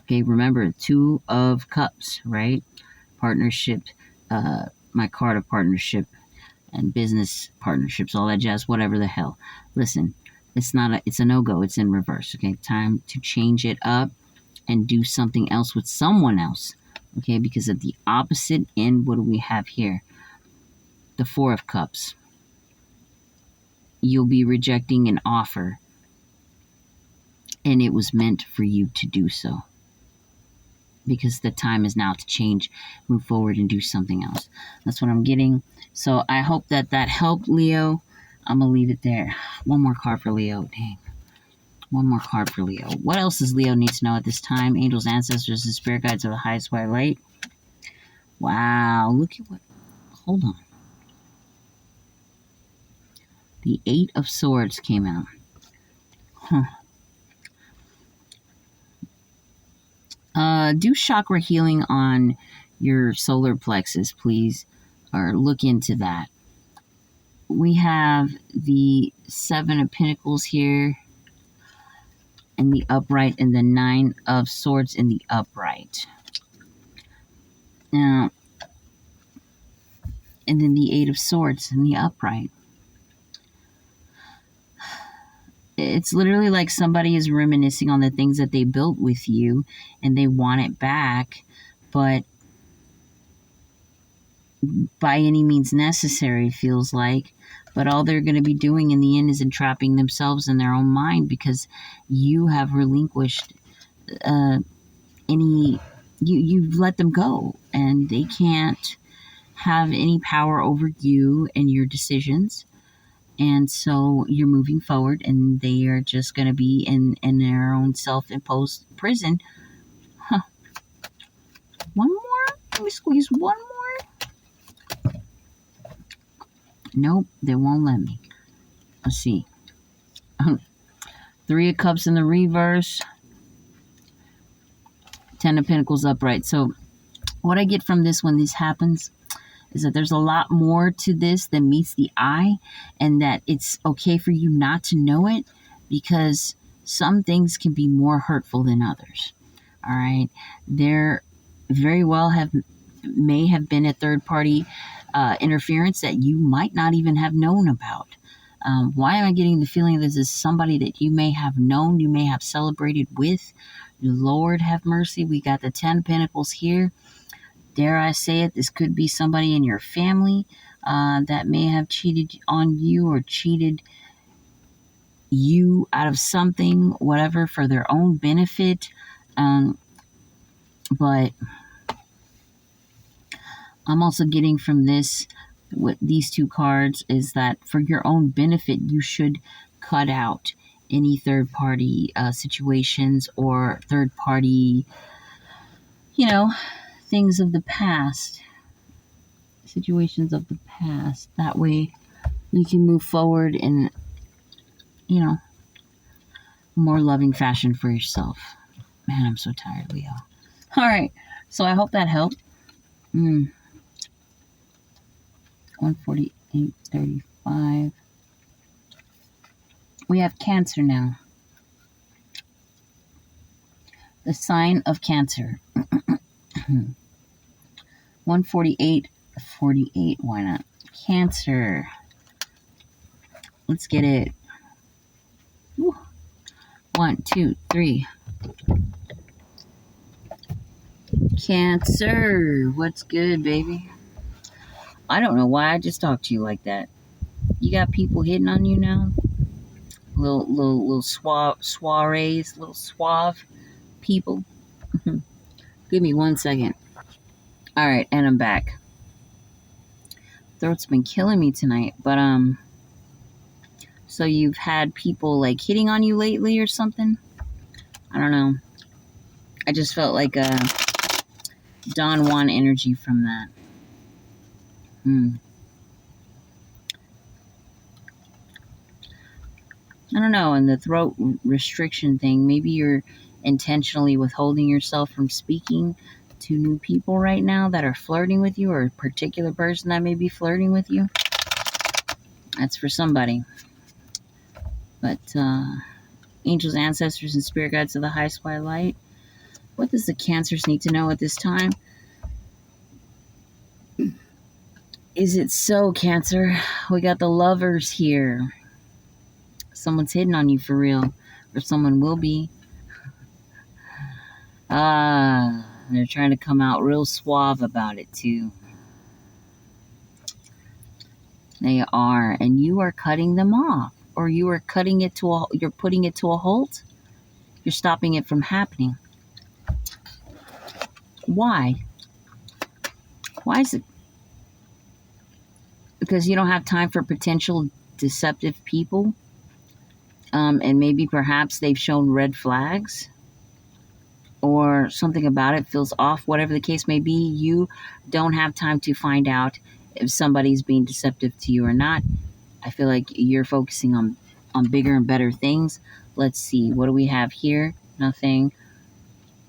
Okay, remember, 2 of Cups, right? Partnership, my card of partnership and business partnerships, all that jazz, whatever the hell. Listen, it's a no-go. It's in reverse, okay? Time to change it up and do something else with someone else, okay? Because at the opposite end, what do we have here? The 4 of Cups. You'll be rejecting an offer, and it was meant for you to do so. Because the time is now to change, move forward, and do something else. That's what I'm getting. So I hope that helped, Leo. I'm going to leave it there. One more card for Leo. Dang. One more card for Leo. What else does Leo need to know at this time? Angels, ancestors, and spirit guides of the highest white light. Wow. Look at what... Hold on. The 8 of Swords came out. Huh. Do chakra healing on your solar plexus, please, or look into that. We have the 7 of Pentacles here in the upright and the 9 of Swords in the upright. Now, and then the 8 of Swords in the upright. It's literally like somebody is reminiscing on the things that they built with you and they want it back, but by any means necessary, feels like. But all they're going to be doing in the end is entrapping themselves in their own mind because you have relinquished you've let them go and they can't have any power over you and your decisions. And so you're moving forward and they are just going to be in their own self-imposed prison. Huh. One more? Let me squeeze one more. Nope, they won't let me. Let's see. 3 of Cups in the reverse. 10 of Pentacles upright. So what I get from this when this happens is that there's a lot more to this than meets the eye, and that it's okay for you not to know it because some things can be more hurtful than others. All right. There very well may have been a third party interference that you might not even have known about. Why am I getting the feeling this is somebody that you may have known, you may have celebrated with? Lord have mercy. We got the 10 of Pentacles here. Dare I say it, this could be somebody in your family that may have cheated on you or cheated you out of something, whatever, for their own benefit. But I'm also getting from this, with these 2 cards, is that for your own benefit, you should cut out any third-party situations or third-party, things of the past, situations of the past. That way you can move forward in, more loving fashion for yourself. Man, I'm so tired, Leo. All right, so I hope that helped. 148.35. We have Cancer now. The sign of Cancer. 148.48. Why not? Cancer. Let's get it. Woo. 1, 2, 3. Cancer. What's good, baby? I don't know why I just talked to you like that. You got people hitting on you now? Little soirees, little suave people. Give me 1 second. All right, and I'm back. Throat's been killing me tonight, but so you've had people like hitting on you lately or something? I don't know. I just felt like Don Juan energy from that. I don't know. And the throat restriction thing, maybe you're intentionally withholding yourself from speaking to new people right now that are flirting with you, or a particular person that may be flirting with you. That's for somebody. But angels, ancestors, and spirit guides of the highest white light, what does the Cancers need to know at this time? Is it so, Cancer? We got the Lovers here. Someone's hitting on you for real, or someone will be. They're trying to come out real suave about it too. They are, and you are cutting them off, or you are cutting it to you're putting it to a halt. You're stopping it from happening. Why? Why is it? Because you don't have time for potential deceptive people, and maybe perhaps they've shown red flags, or something about it feels off. Whatever the case may be, you don't have time to find out if somebody's being deceptive to you or not. I feel like you're focusing on bigger and better things. Let's see. What do we have here? Nothing.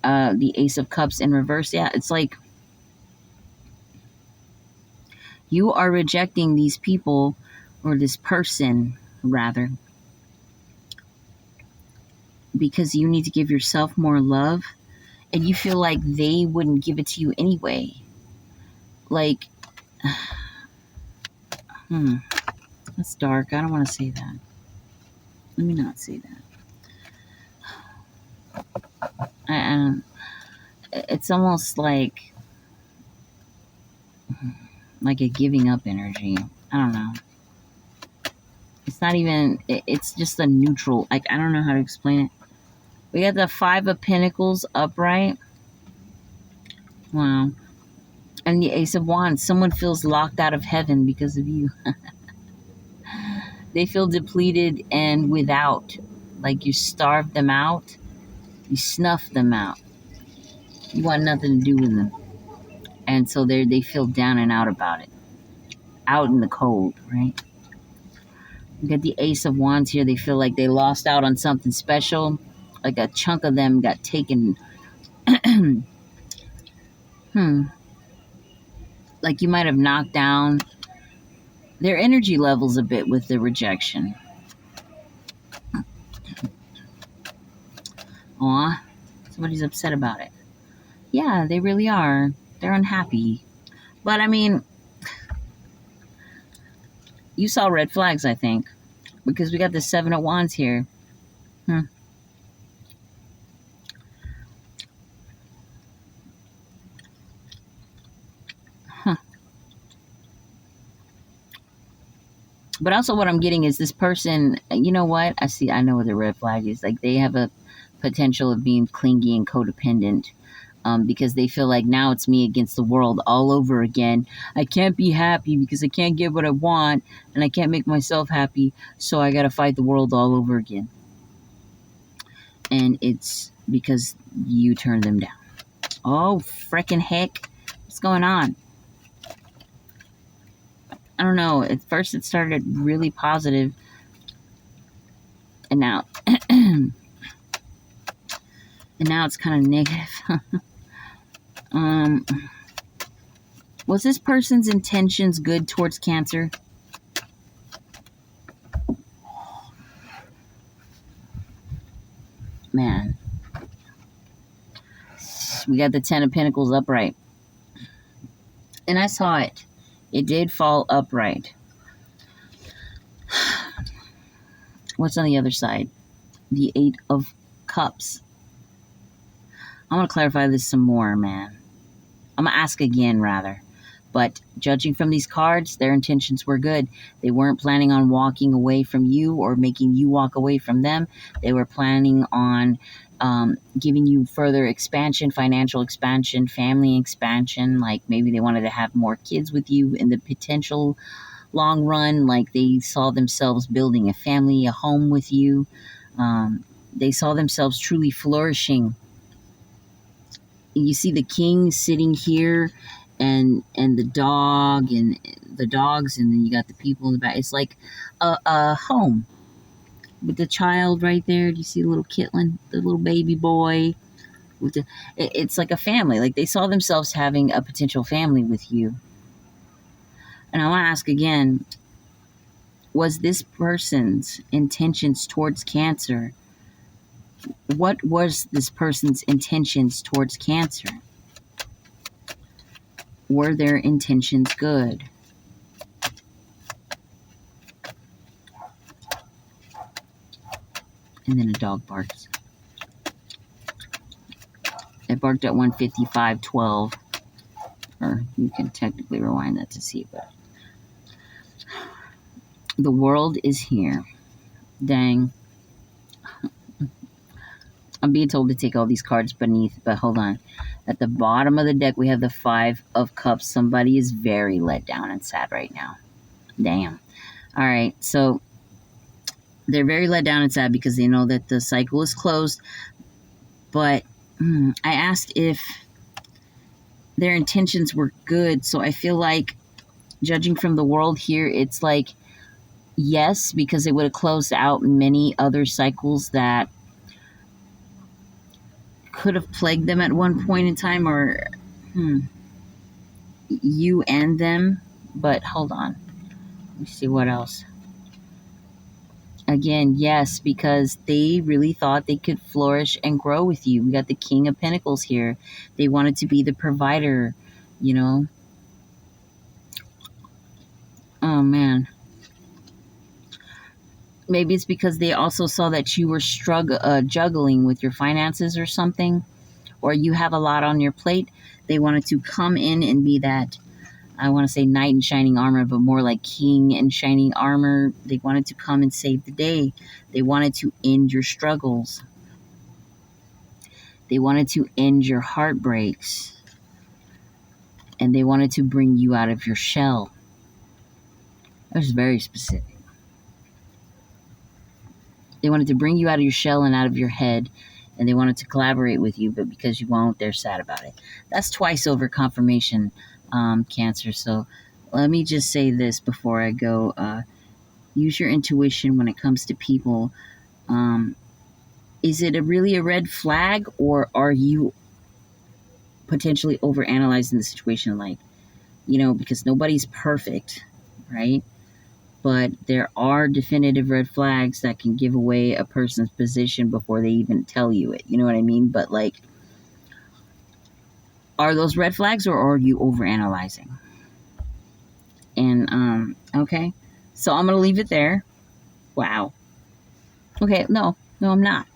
The Ace of Cups in reverse. Yeah, it's like you are rejecting these people, or this person, rather, because you need to give yourself more love, and you feel like they wouldn't give it to you anyway. Like, that's dark. I don't want to say that. Let me not say that. It's almost like a giving up energy. I don't know. It's not even, it's just a neutral, like, I don't know how to explain it. We got the Five of Pentacles upright. Wow. And the Ace of Wands. Someone feels locked out of heaven because of you. They feel depleted and without. Like you starved them out. You snuffed them out. You want nothing to do with them. And so they feel down and out about it. Out in the cold, right? You got the Ace of Wands here. They feel like they lost out on something special. Like a chunk of them got taken. Like you might have knocked down their energy levels a bit with the rejection. Aw, somebody's upset about it. Yeah, they really are. They're unhappy. But I mean, you saw red flags, I think, because we got the Seven of Wands here. But also what I'm getting is this person, you know what? I know what the red flag is. Like they have a potential of being clingy and codependent, because they feel like now it's me against the world all over again. I can't be happy because I can't get what I want, and I can't make myself happy, so I got to fight the world all over again. And it's because you turned them down. Oh, frickin' heck. What's going on? I don't know. At first it started really positive, and now and now it's kind of negative. Was this person's intentions good towards Cancer? Man. We got the Ten of Pentacles upright. And I saw it. It did fall upright. What's on the other side? The Eight of Cups. I'm going to clarify this some more, man. I'm going to ask again, rather. But judging from these cards, their intentions were good. They weren't planning on walking away from you or making you walk away from them. They were planning on giving you further expansion, financial expansion, family expansion. Like maybe they wanted to have more kids with you in the potential long run. Like they saw themselves building a family, a home with you. They saw themselves truly flourishing you see the king sitting here, and the dog and the dogs, and then you got the people in the back. It's like a home with the child right there. Do you see the little kitlin, the little baby boy? It's like a family. Like they saw themselves having a potential family with you. And I want to ask again, was this person's intentions towards Cancer? What was this person's intentions towards Cancer? Were their intentions good? And then a dog barks. It barked at 1:55:12. Or you can technically rewind that to see, but the world is here. Dang. I'm being told to take all these cards beneath, but hold on. At the bottom of the deck, we have the 5 of Cups. Somebody is very let down and sad right now. Damn. All right, so they're very let down and sad because they know that the cycle is closed. But I asked if their intentions were good, so I feel like, judging from the world here, it's like yes, because it would have closed out many other cycles that could have plagued them at one point in time, or you and them. But hold on, let me see what else. Again, yes, because they really thought they could flourish and grow with you. We got the King of Pentacles here. They wanted to be the provider, you know. Oh man, maybe it's because they also saw that you were juggling with your finances or something, or you have a lot on your plate. They wanted to come in and be that, I want to say knight in shining armor, but more like king in shining armor. They wanted to come and save the day. They wanted to end your struggles. They wanted to end your heartbreaks. And they wanted to bring you out of your shell. That was very specific. They wanted to bring you out of your shell and out of your head, and they wanted to collaborate with you, but because you won't, they're sad about it. That's twice over confirmation, Cancer. So let me just say this before I go. Use your intuition when it comes to people. Is it really a red flag, or are you potentially overanalyzing the situation? Like, you know, because nobody's perfect, right? But there are definitive red flags that can give away a person's position before they even tell you it. You know what I mean? But like, are those red flags, or are you overanalyzing? And okay, so I'm gonna leave it there. Wow. Okay, no, I'm not.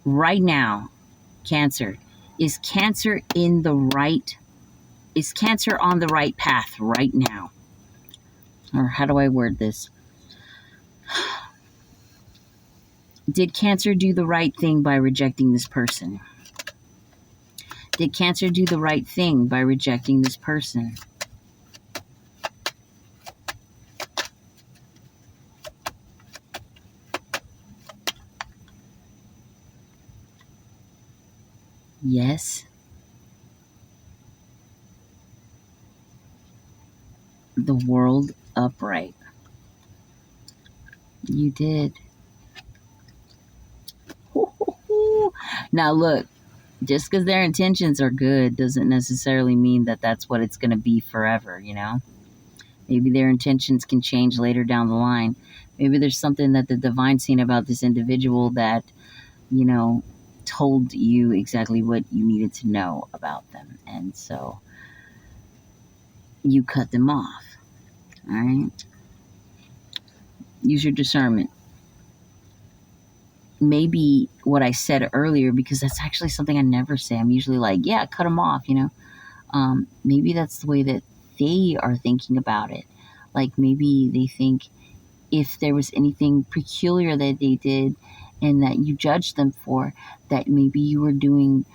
Right now, Cancer, is Cancer on the right path right now? Or how do I word this? Did Cancer do the right thing by rejecting this person? Did Cancer do the right thing by rejecting this person? Yes. The World upright. You did. Now look, just because their intentions are good doesn't necessarily mean that that's what it's going to be forever, you know? Maybe their intentions can change later down the line. Maybe there's something that the divine's seen about this individual that, you know, told you exactly what you needed to know about them. And so you cut them off. All right? Use your discernment. Maybe what I said earlier, because that's actually something I never say. I'm usually like, yeah, cut them off, you know? Maybe that's the way that they are thinking about it. Like maybe they think if there was anything peculiar that they did and that you judged them for, that maybe you were doing,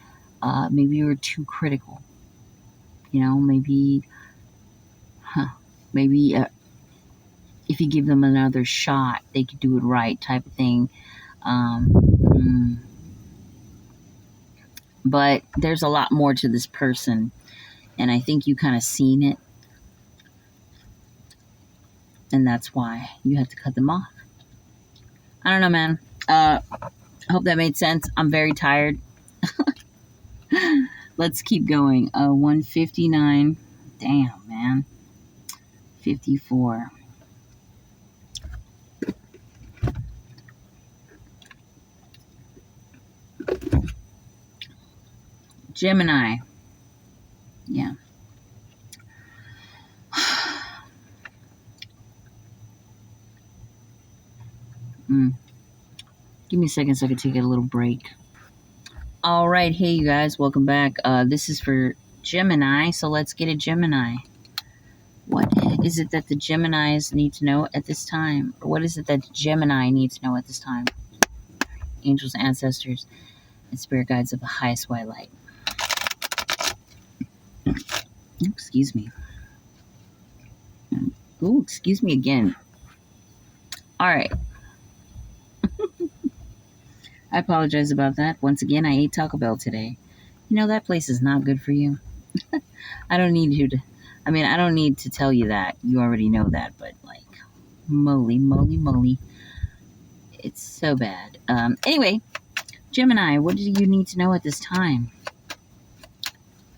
maybe you were too critical. You know, maybe if you give them another shot, they could do it right, type of thing. Um, mm, but there's a lot more to this person, and I think you kind of seen it, and that's why you had to cut them off. I don't know, man. I hope that made sense. I'm very tired. Let's keep going. 159. Damn, man. 54. Gemini. Yeah. Give me a second so I can take a little break. All right. Hey, you guys. Welcome back. This is for Gemini. So let's get a Gemini. What is it that the Geminis need to know at this time? Or what is it that Gemini needs to know at this time? Angels, ancestors, and spirit guides of the highest white light. Excuse me. Oh, excuse me again. All right. I apologize about that. Once again, I ate Taco Bell today. You know, that place is not good for you. I don't need you to, I don't need to tell you that. You already know that, but like, moly, moly, moly. It's so bad. Anyway, Gemini, what do you need to know at this time?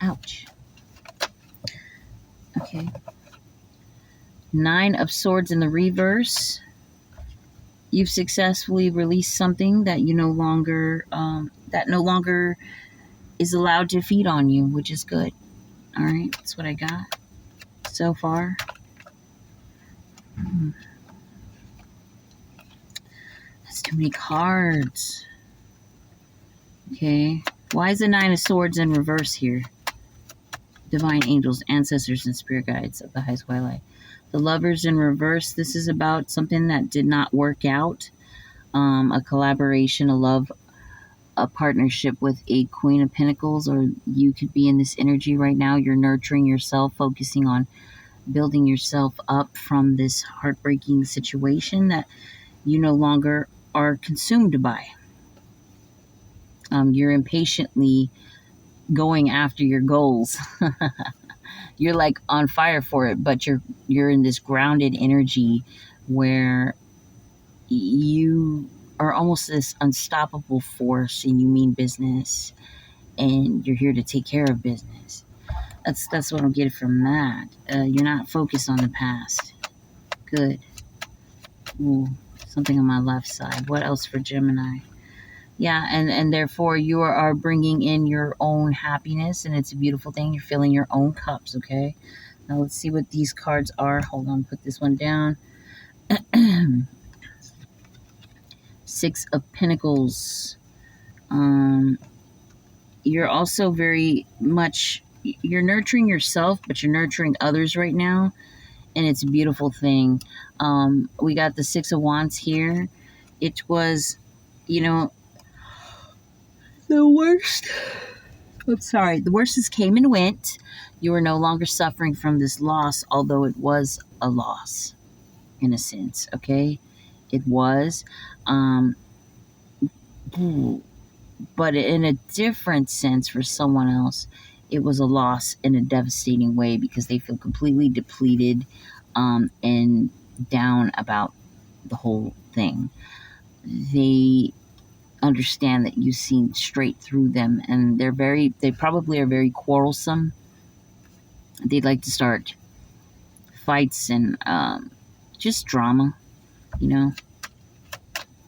Ouch. Okay. 9 of Swords in the reverse. You've successfully released something that you no longer is allowed to feed on you, which is good. All right, that's what I got so far. That's too many cards. Okay, why is the 9 of Swords in reverse here? Divine angels, ancestors, and spirit guides of the highest white light. The Lovers in reverse. This is about something that did not work out. A collaboration, a love, a partnership with a Queen of Pentacles, or you could be in this energy right now. You're nurturing yourself, focusing on building yourself up from this heartbreaking situation that you no longer are consumed by. You're impatiently going after your goals. You're like on fire for it, but you're in this grounded energy where you are almost this unstoppable force, and you mean business, and you're here to take care of business. That's what I'm getting from that. You're not focused on the past. Good. Ooh, something on my left side. What else for Gemini? Yeah, and therefore you are bringing in your own happiness, and it's a beautiful thing. You're filling your own cups, okay? Now let's see what these cards are. Hold on, put this one down. 6 of Pentacles. You're also very much, you're nurturing yourself, but you're nurturing others right now, and it's a beautiful thing. We got the 6 of Wands here. It was, the worst. I'm sorry. The worst came and went. You are no longer suffering from this loss, although it was a loss, in a sense, okay? It was. But in a different sense for someone else, it was a loss in a devastating way because they feel completely depleted and down about the whole thing. They understand that you've seen straight through them, and they probably are very quarrelsome. They'd like to start fights and just drama,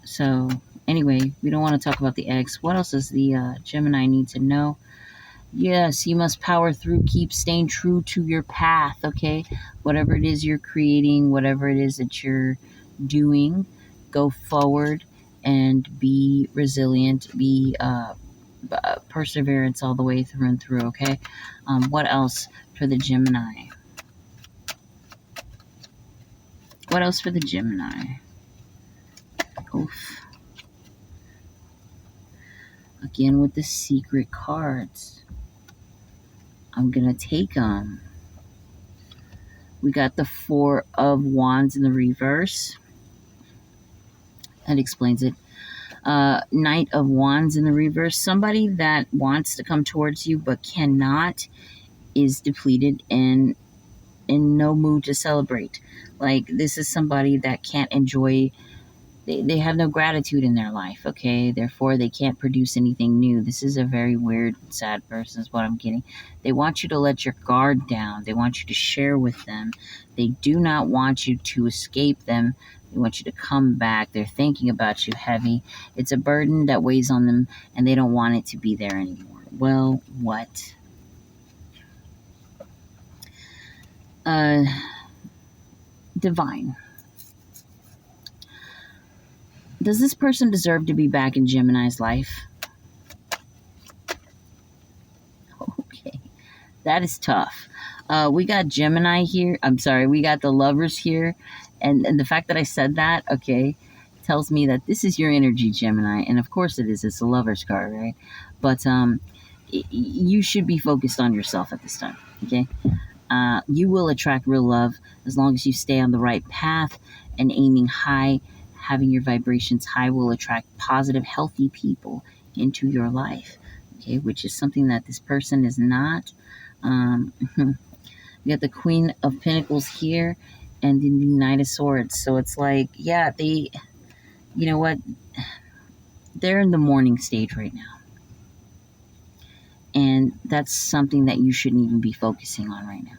So anyway, we don't want to talk about the ex. What else does the Gemini need to know? Yes, you must power through, keep staying true to your path, okay? Whatever it is you're creating, whatever it is that you're doing, go forward and be resilient, be perseverance all the way through and through, okay? What else for the Gemini? What else for the Gemini? Oof. Again with the secret cards. I'm going to take them. We got the 4 of Wands in the reverse. That explains it. Knight of Wands in the reverse. Somebody that wants to come towards you but cannot is depleted and in no mood to celebrate. Like, this is somebody that can't enjoy, they have no gratitude in their life, okay? Therefore, they can't produce anything new. This is a very weird, sad person is what I'm getting. They want you to let your guard down. They want you to share with them. They do not want you to escape them. They want you to come back. They're thinking about you heavy. It's a burden that weighs on them, and they don't want it to be there anymore. Well, what? Divine. Does this person deserve to be back in Gemini's life? Okay, that is tough. We got Gemini here. I'm sorry, we got the Lovers here. And the fact that I said that, okay, tells me that this is your energy, Gemini. And of course it is. It's a Lover's card, right? But you should be focused on yourself at this time, okay? You will attract real love as long as you stay on the right path and aiming high. Having your vibrations high will attract positive, healthy people into your life, okay? Which is something that this person is not. We got the Queen of Pentacles here and the Knight of Swords. So it's like, yeah, you know what? They're in the mourning stage right now. And that's something that you shouldn't even be focusing on right now.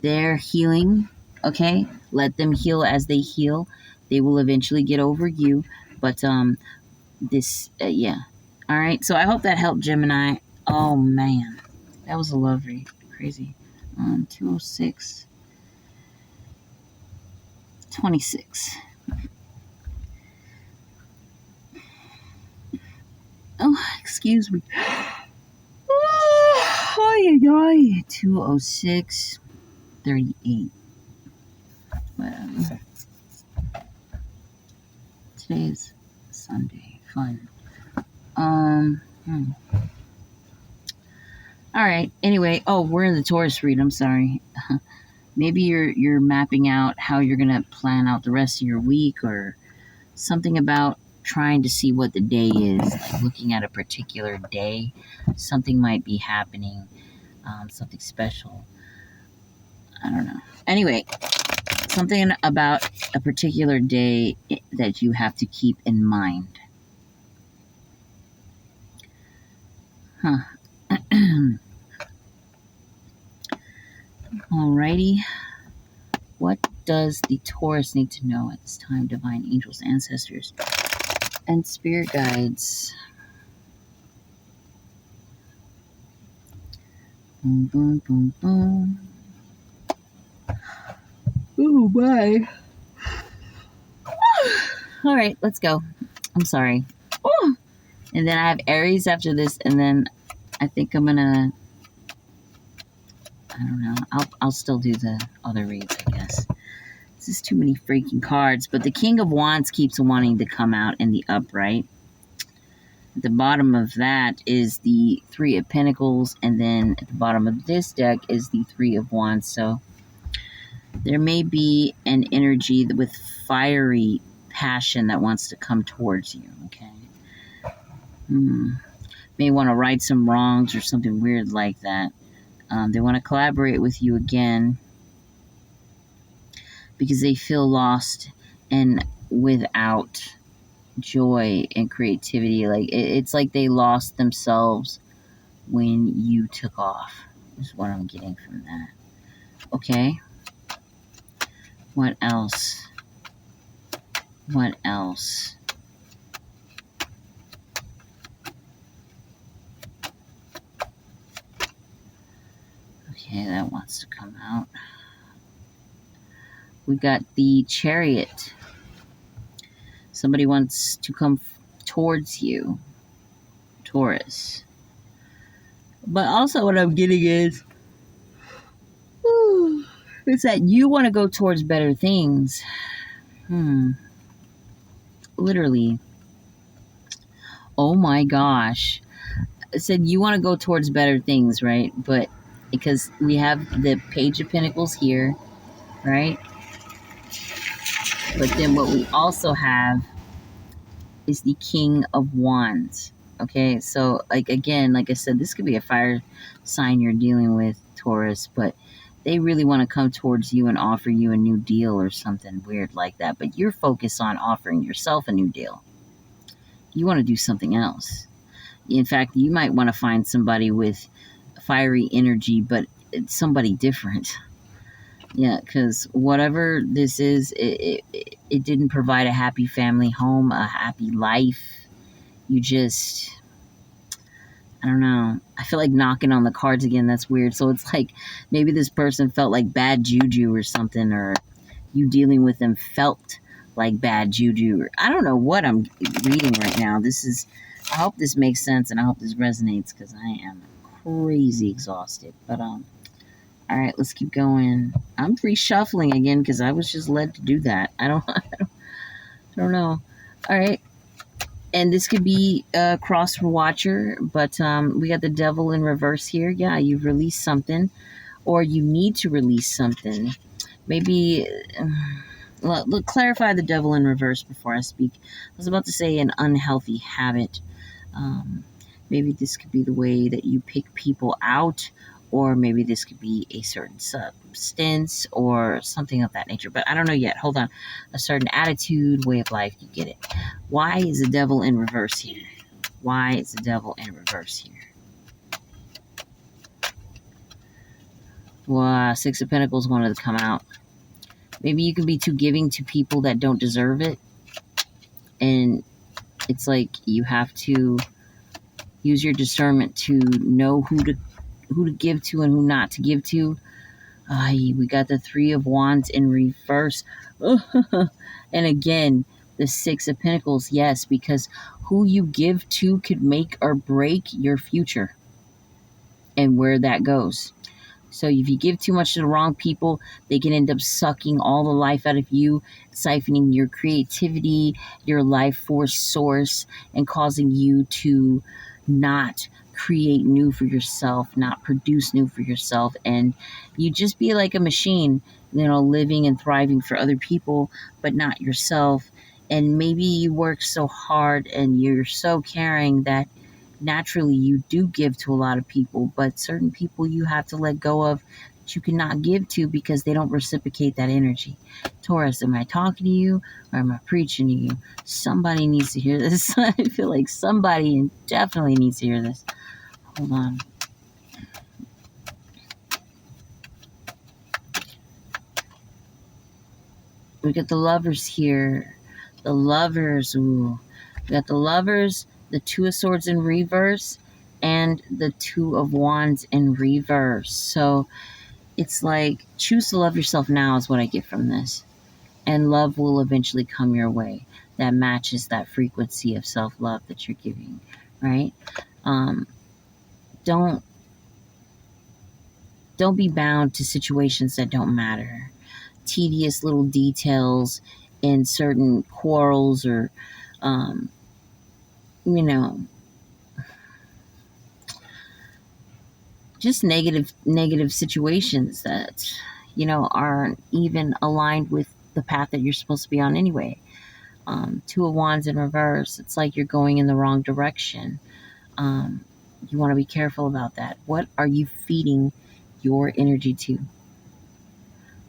They're healing, okay? Let them heal as they heal. They will eventually get over you. But, yeah. All right. So I hope that helped, Gemini. Oh, man. That was a lovely, crazy. 206. 26. Oh, excuse me. Oh, 206. 38. Whatever. Today is Sunday. Fun. All right. Anyway, we're in the Taurus read. I'm sorry. Maybe you're mapping out how you're gonna plan out the rest of your week, or something about trying to see what the day is. Like looking at a particular day, something might be happening. Something special. I don't know. Anyway, something about a particular day that you have to keep in mind. Alrighty. What does the Taurus need to know at this time? Divine angels, ancestors, and spirit guides. Boom, boom, boom, boom. Oh, bye. All right, let's go. I'm sorry. Oh. And then I have Aries after this, and then I think I'm gonna, I don't know, I'll still do the other reads, I guess. This is too many freaking cards, but the King of Wands keeps wanting to come out in the upright. At the bottom of that is the Three of Pentacles, and then at the bottom of this deck is the Three of Wands. So there may be an energy with fiery passion that wants to come towards you, okay? May want to right some wrongs or something weird like that. They want to collaborate with you again because they feel lost and without joy and creativity. Like it's like they lost themselves when you took off, is what I'm getting from that. Okay. What else? What else? Okay, that wants to come out. We got the Chariot. Somebody wants to come towards you, Taurus. But also what I'm getting is that you want to go towards better things. Literally. Oh my gosh. I said you want to go towards better things, right? But because we have the Page of Pentacles here, right? But then what we also have is the King of Wands. Okay, so like again, like I said, this could be a fire sign you're dealing with, Taurus, but they really want to come towards you and offer you a new deal or something weird like that. But you're focused on offering yourself a new deal. You want to do something else. In fact, you might want to find somebody with fiery energy, but it's somebody different. Yeah, because whatever this is, it didn't provide a happy family home, a happy life. You just, I don't know. I feel like knocking on the cards again. That's weird. So it's like maybe this person felt like bad juju or something, or you dealing with them felt like bad juju. I don't know what I'm reading right now. I hope this makes sense and I hope this resonates because I am crazy exhausted. But, all right, let's keep going. I'm reshuffling again because I was just led to do that. I don't know. All right. And this could be a cross watcher, but we got the devil in reverse here. Yeah, you've released something, or you need to release something. Maybe, look, clarify the devil in reverse before I speak. I was about to say an unhealthy habit. Maybe this could be the way that you pick people out, or maybe this could be a certain substance or something of that nature. But I don't know yet. Hold on. A certain attitude, way of life. You get it. Why is the devil in reverse here? Why is the devil in reverse here? Wow, Six of Pentacles wanted to come out. Maybe you can be too giving to people that don't deserve it. And it's like you have to use your discernment to know who to give to and who not to give to. We got the Three of Wands in reverse. And again, the Six of Pentacles. Yes, because who you give to could make or break your future and where that goes. So if you give too much to the wrong people, they can end up sucking all the life out of you, siphoning your creativity, your life force source, and causing you to not create new for yourself, not produce new for yourself. And you just be like a machine, living and thriving for other people, but not yourself. And maybe you work so hard and you're so caring that naturally you do give to a lot of people, but certain people you have to let go of that you cannot give to because they don't reciprocate that energy. Taurus, am I talking to you or am I preaching to you? Somebody needs to hear this. I feel like somebody definitely needs to hear this. Hold on. We got the Lovers here. The Lovers, ooh. We got the Lovers, the Two of Swords in reverse, and the Two of Wands in reverse. So it's like, choose to love yourself now is what I get from this. And love will eventually come your way that matches that frequency of self-love that you're giving, right? Don't be bound to situations that don't matter. Tedious little details in certain quarrels or, just negative situations that, aren't even aligned with the path that you're supposed to be on anyway. Two of Wands in reverse. It's like you're going in the wrong direction. You want to be careful about that. What are you feeding your energy to?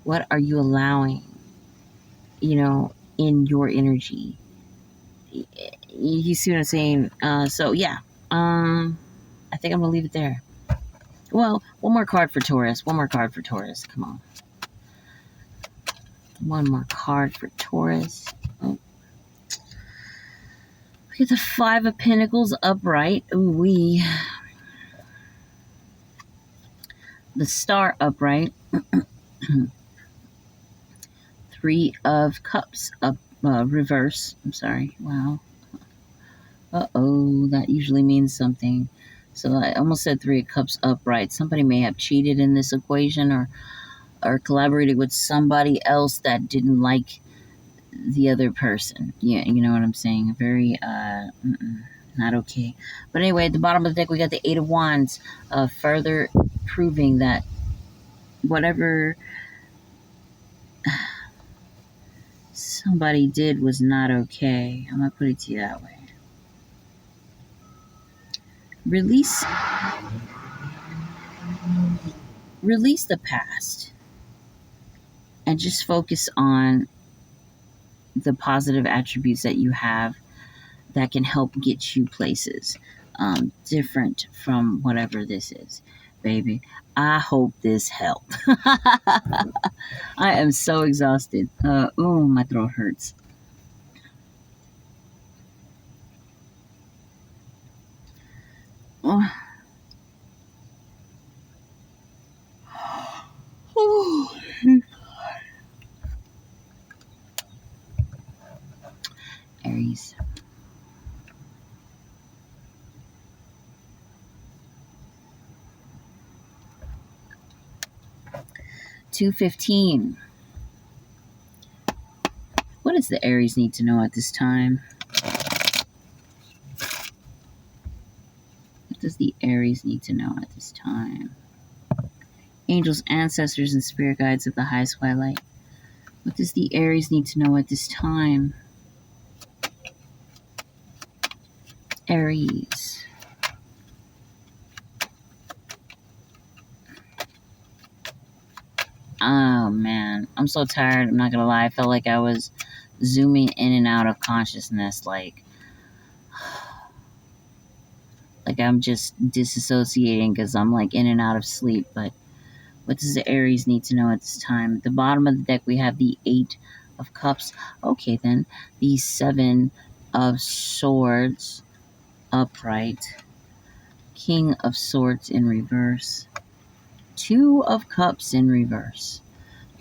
What are you allowing, in your energy? You see what I'm saying? So yeah, I think I'm gonna leave it there. Well, one more card for Taurus. Come on. One more card for Taurus. Oh. We get the Five of Pentacles upright. Ooh, the Star upright. Three of Cups up reverse. I'm sorry. Wow. Uh-oh, that usually means something. So I almost said Three of Cups upright. Somebody may have cheated in this equation or collaborated with somebody else that didn't like the other person. Yeah, you know what I'm saying? Very, not okay. But anyway, at the bottom of the deck, we got the Eight of Wands, further proving that whatever somebody did was not okay. I'm going to put it to you that way. Release the past and just focus on the positive attributes that you have that can help get you places different from whatever this is, baby. I hope this helped. I am so exhausted. Oh, my throat hurts. Oh. Aries. $2.15. What does the Aries need to know at this time? What does the Aries need to know at this time? Angels, ancestors, and spirit guides of the highest twilight. What does the Aries need to know at this time? Aries. Oh man, I'm so tired. I'm not gonna lie. I felt like I was zooming in and out of consciousness, like I'm just disassociating because I'm like in and out of sleep. But what does the Aries need to know at this time? At the bottom of the deck, we have the 8 of Cups. Okay, then the 7 of Swords upright, King of Swords in reverse, 2 of Cups in reverse.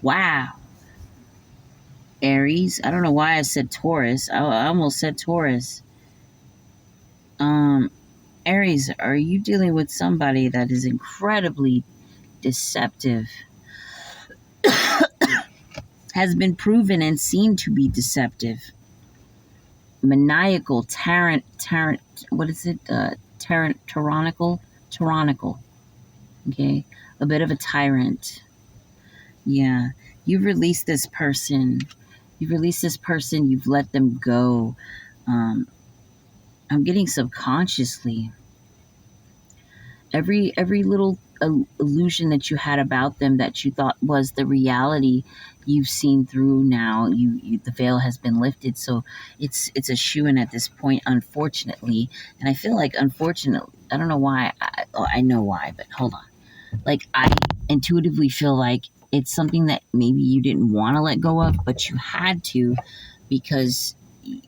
Wow. Aries. I don't know why I said Taurus. I almost said Taurus. Aries, are you dealing with somebody that is incredibly deceptive? Has been proven and seen to be deceptive. Maniacal, what is it? Tyrannical. Okay. A bit of a tyrant. Yeah. You've released this person. You've let them go. I'm getting subconsciously. Every little illusion that you had about them that you thought was the reality, you've seen through now. The veil has been lifted, so it's a shoo-in at this point, unfortunately. And I feel like, unfortunately, I don't know why. I know why, but hold on. Like, I intuitively feel like it's something that maybe you didn't want to let go of, but you had to, because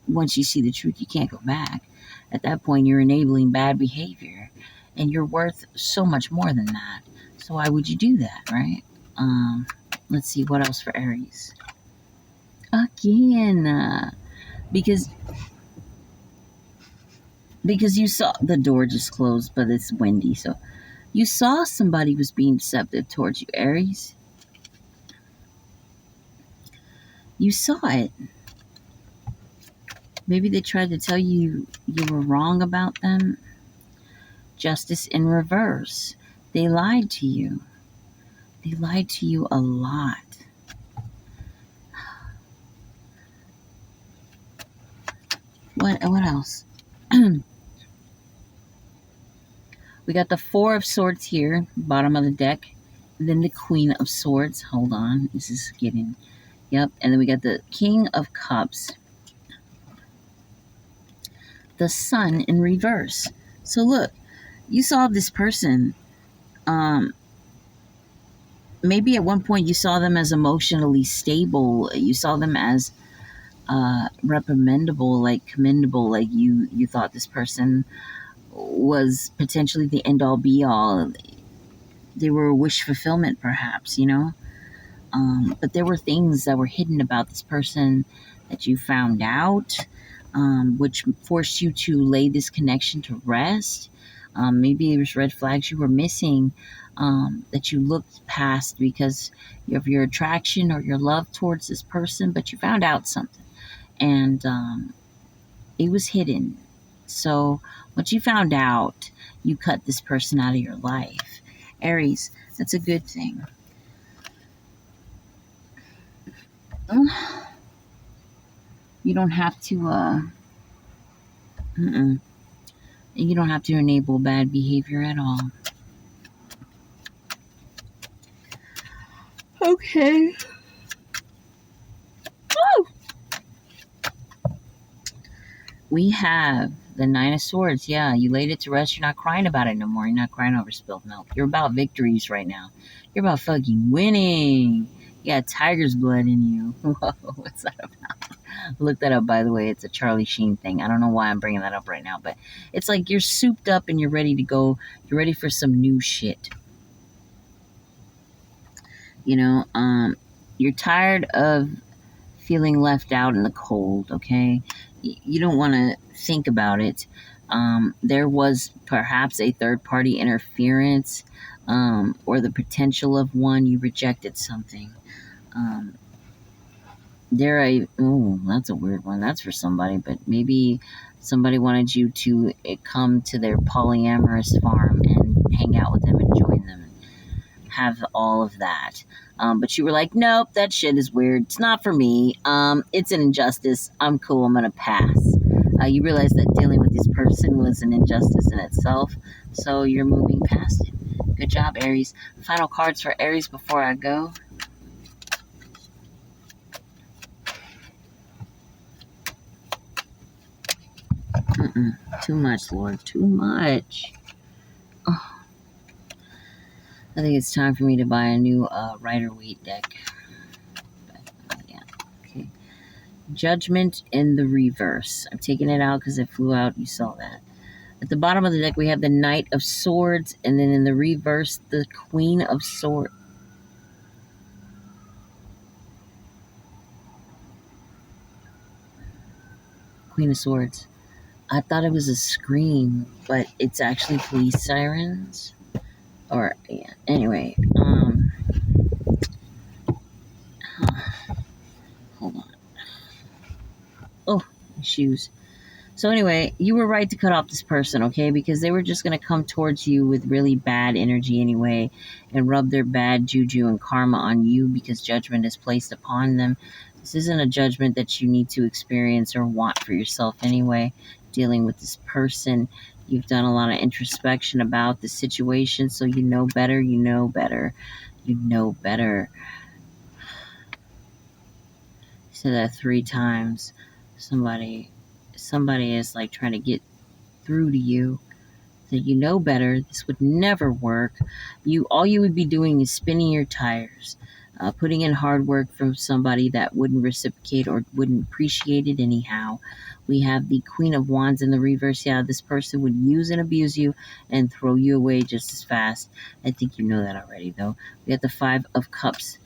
once you see the truth, you can't go back. At that point, you're enabling bad behavior, and you're worth so much more than that. So why would you do that, right? Let's see, what else for Aries? Again, because you saw the door just closed, but it's windy, so you saw somebody was being deceptive towards you, Aries. You saw it. Maybe they tried to tell you were wrong about them. Justice in reverse. They lied to you. They lied to you a lot. What else? We got the 4 of Swords here, bottom of the deck. And then the Queen of Swords. Hold on. This is getting... Yep. And then we got the King of Cups. The Sun in reverse. So look, you saw this person. Maybe at one point you saw them as emotionally stable. You saw them as reprimandable, like commendable. Like you thought this person was potentially the end all be all. They were a wish fulfillment, perhaps, you know? But there were things that were hidden about this person that you found out, which forced you to lay this connection to rest. Maybe there was red flags you were missing, that you looked past because of your attraction or your love towards this person, but you found out something. And it was hidden. So once you found out, you cut this person out of your life. Aries, that's a good thing. You don't have to, you don't have to enable bad behavior at all. Okay. Woo! We have the Nine of Swords. Yeah, you laid it to rest. You're not crying about it no more. You're not crying over spilled milk. You're about victories right now. You're about fucking winning. You got tiger's blood in you. Whoa, what's that about? Look that up, by the way. It's a Charlie Sheen thing. I don't know why I'm bringing that up right now, but it's like you're souped up and you're ready to go. You're ready for some new shit. You know, you're tired of feeling left out in the cold, okay? You don't want to think about it. There was perhaps a third-party interference or the potential of one. You rejected something. That's a weird one. That's for somebody, but maybe somebody wanted you to come to their polyamorous farm and hang out with them and join them and have all of that. But you were like, nope, that shit is weird. It's not for me. It's an injustice. I'm cool. I'm going to pass. You realize that dealing with this person was an injustice in itself. So you're moving past it. Good job, Aries. Final cards for Aries before I go. Too much, Lord. Too much. Oh. I think it's time for me to buy a new Rider-Waite deck. But, yeah. Okay. Judgment in the reverse. I'm taking it out because it flew out. You saw that. At the bottom of the deck, we have the Knight of Swords. And then in the reverse, the Queen of Swords. Queen of Swords. I thought it was a scream, but it's actually police sirens. Or, yeah. Anyway, hold on. Oh, shoes. So anyway, you were right to cut off this person, okay? Because they were just going to come towards you with really bad energy anyway and rub their bad juju and karma on you because judgment is placed upon them. This isn't a judgment that you need to experience or want for yourself anyway. Dealing with this person, you've done a lot of introspection about the situation, so you know better, you know better, you know better. I said that 3 times. Somebody is like trying to get through to you that you know better. This would never work. All you would be doing is spinning your tires, putting in hard work from somebody that wouldn't reciprocate or wouldn't appreciate it anyhow. We have the Queen of Wands in the reverse. Yeah, this person would use and abuse you and throw you away just as fast. I think you know that already, though. We have the 5 of Cups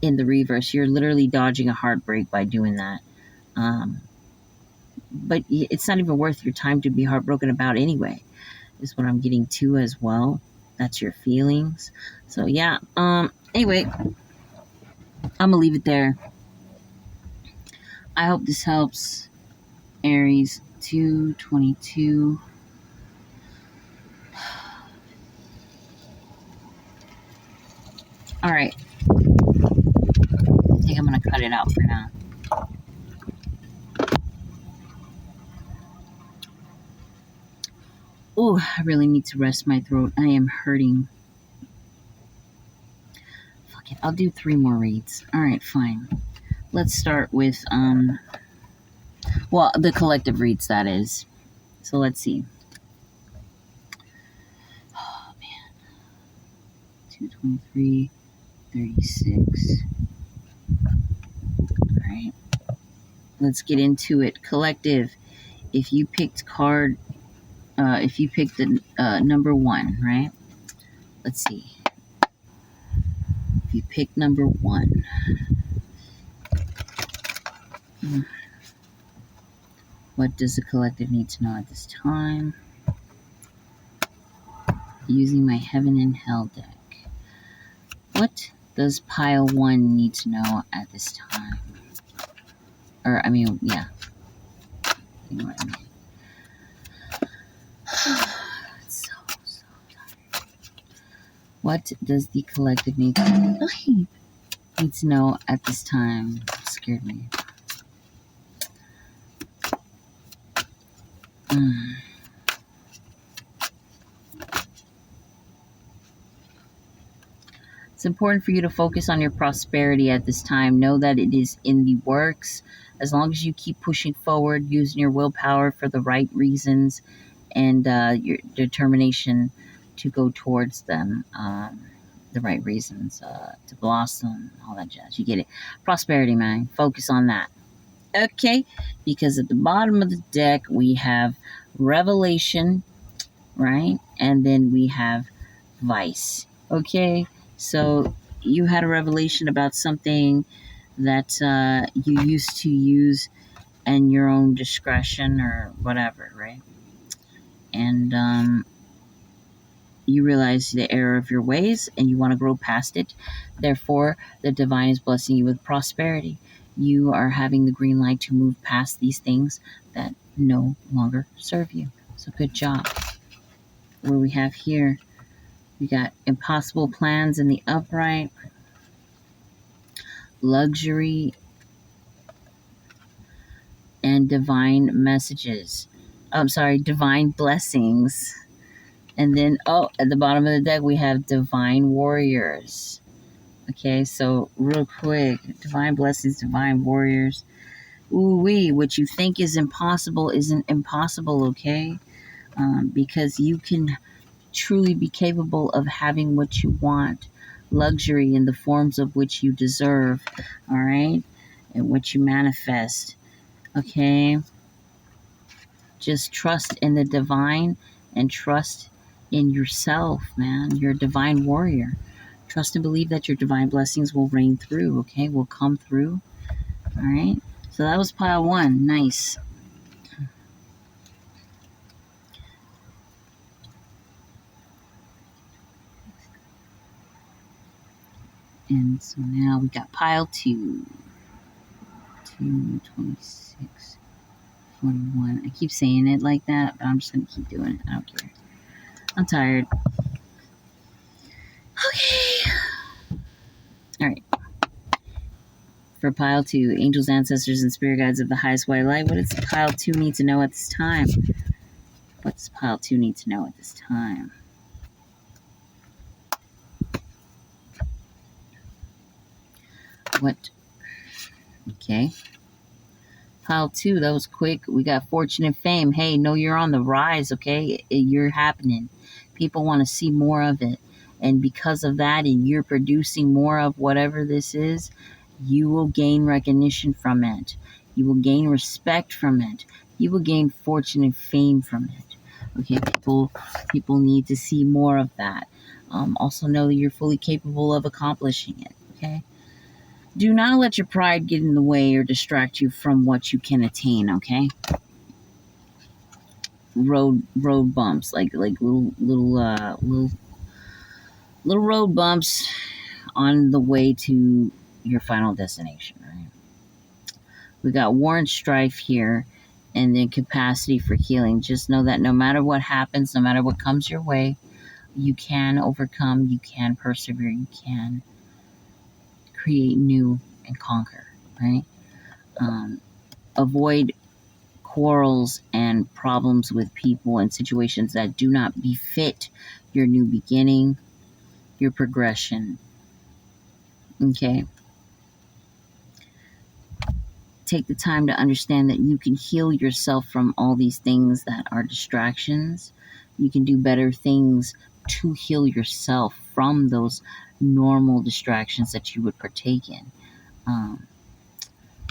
in the reverse. You're literally dodging a heartbreak by doing that. But it's not even worth your time to be heartbroken about anyway, is what I'm getting to as well. That's your feelings. So, yeah. Anyway, I'm going to leave it there. I hope this helps. Aries 222. All right. I think I'm going to cut it out for now. Oh, I really need to rest my throat. I am hurting. Fuck it. I'll do 3 more reads. All right, fine. Let's start with, well, the collective reads, that is. So let's see. Oh, man. 223, 36. All right. Let's get into it. Collective. If you picked the number 1, right? Let's see. If you pick number 1. What does the collective need to know at this time? Using my Heaven and Hell deck. What does pile 1 need to know at this time? Or, I mean, yeah. You know what I mean. So tired. What does the collective need to know at this time? It scared me. Mm. It's important for you to focus on your prosperity at this time. Know that it is in the works. As long as you keep pushing forward, using your willpower for the right reasons and your determination to go towards them, the right reasons to blossom, all that jazz. You get it. Prosperity, man. Focus on that. Okay, because at the bottom of the deck we have Revelation, right? And then we have Vice. Okay, so you had a revelation about something that you used to use in your own discretion or whatever, right? And you realize the error of your ways and you want to grow past it. Therefore, the divine is blessing you with prosperity. You are having the green light to move past these things that no longer serve you. So good job. What do we have here? We got impossible plans in the upright, luxury, and divine messages. I'm sorry, divine blessings. And then, at the bottom of the deck, we have divine warriors. Okay, so real quick, divine blessings, divine warriors. Ooh-wee, what you think is impossible isn't impossible, okay? Because you can truly be capable of having what you want. Luxury in the forms of which you deserve, all right? And what you manifest, okay? Just trust in the divine and trust in yourself, man. You're a divine warrior. Trust and believe that your divine blessings will reign through, okay? Will come through, all right? So that was pile one. Nice. And so now we got pile two. 26, 41. I keep saying it like that, but I'm just going to keep doing it. I don't care. I'm tired. Okay. All right. For pile two, angels, ancestors, and spirit guides of the highest white light, what does pile two need to know at this time? What does pile two need to know at this time? What? Okay. Pile two, that was quick. We got fortune and fame. Hey, know you're on the rise, okay? You're happening. People want to see more of it. And because of that, and you're producing more of whatever this is, you will gain recognition from it. You will gain respect from it. You will gain fortune and fame from it. Okay, people need to see more of that. Also know that you're fully capable of accomplishing it. Okay. Do not let your pride get in the way or distract you from what you can attain. Okay. Road bumps, like little road bumps on the way to your final destination, right? We got war and strife here, and then capacity for healing. Just know that no matter what happens, no matter what comes your way, you can overcome, you can persevere, you can create new and conquer, right? Avoid quarrels and problems with people and situations that do not befit your new beginning, your progression. Okay. Take the time to understand that you can heal yourself from all these things that are distractions. You can do better things to heal yourself from those normal distractions that you would partake in.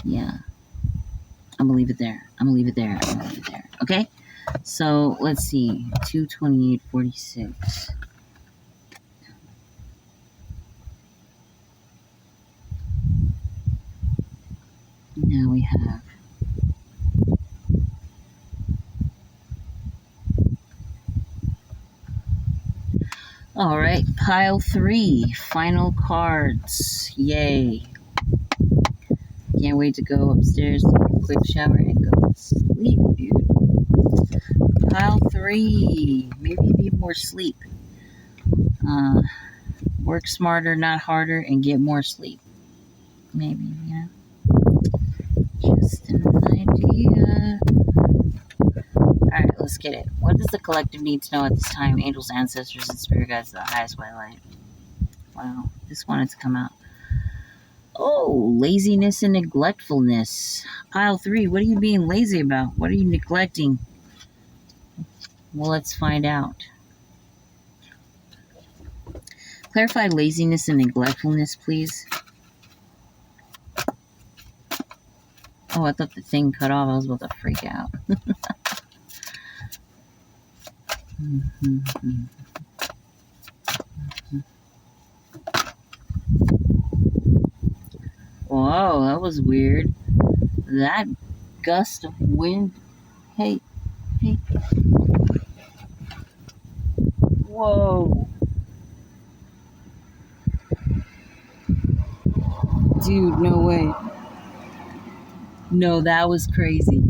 Yeah. I'm gonna leave it there. Okay? So let's see. 228.46. Now we have all right, pile 3, final cards. Yay. Can't wait to go upstairs, take a quick shower, and go to sleep, dude. Pile 3. Maybe need more sleep. Work smarter, not harder, and get more sleep. Maybe, yeah. Just an idea. Alright, let's get it. What does the collective need to know at this time? Angels, ancestors, and spirit guides, the highest white light. Wow, this wanted to come out. Oh, laziness and neglectfulness. Pile 3, what are you being lazy about? What are you neglecting? Well, let's find out. Clarify laziness and neglectfulness, please. Oh, I thought the thing cut off. I was about to freak out. Whoa, that was weird. That gust of wind. Hey. Whoa. Dude, no way. No, that was crazy.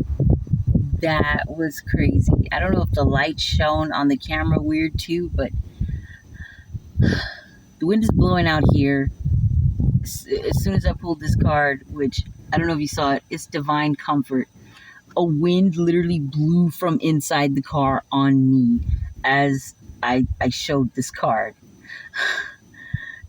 That was crazy. I don't know if the light shone on the camera weird too, but the wind is blowing out here. As soon as I pulled this card, which I don't know if you saw it, it's Divine Comfort. A wind literally blew from inside the car on me as I showed this card.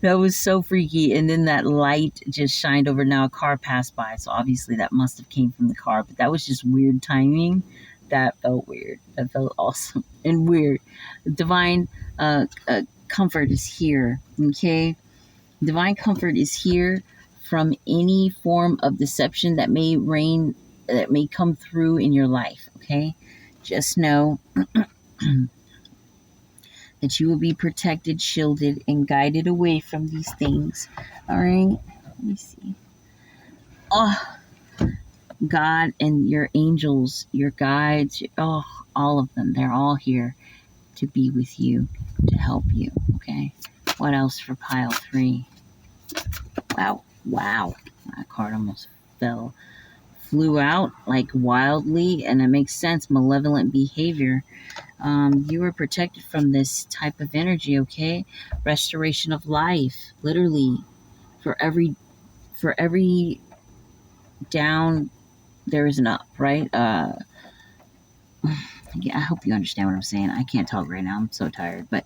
That was so freaky. And then that light just shined over. Now a car passed by, so obviously that must have came from the car, but that was just weird timing. That felt weird. That felt awesome and weird. Divine comfort is here, okay? Divine comfort is here from any form of deception that may come through in your life, okay? Just know that you will be protected, shielded, and guided away from these things. All right? Let me see. Oh, God and your angels, your guides, all of them, they're all here to be with you, to help you, okay? What else for pile 3? Wow. That card almost flew out like wildly, and it makes sense. Malevolent behavior. You are protected from this type of energy, okay? Restoration of life, literally. For every down, there is an up, right? Yeah, I hope you understand what I'm saying. I can't talk right now. I'm so tired. But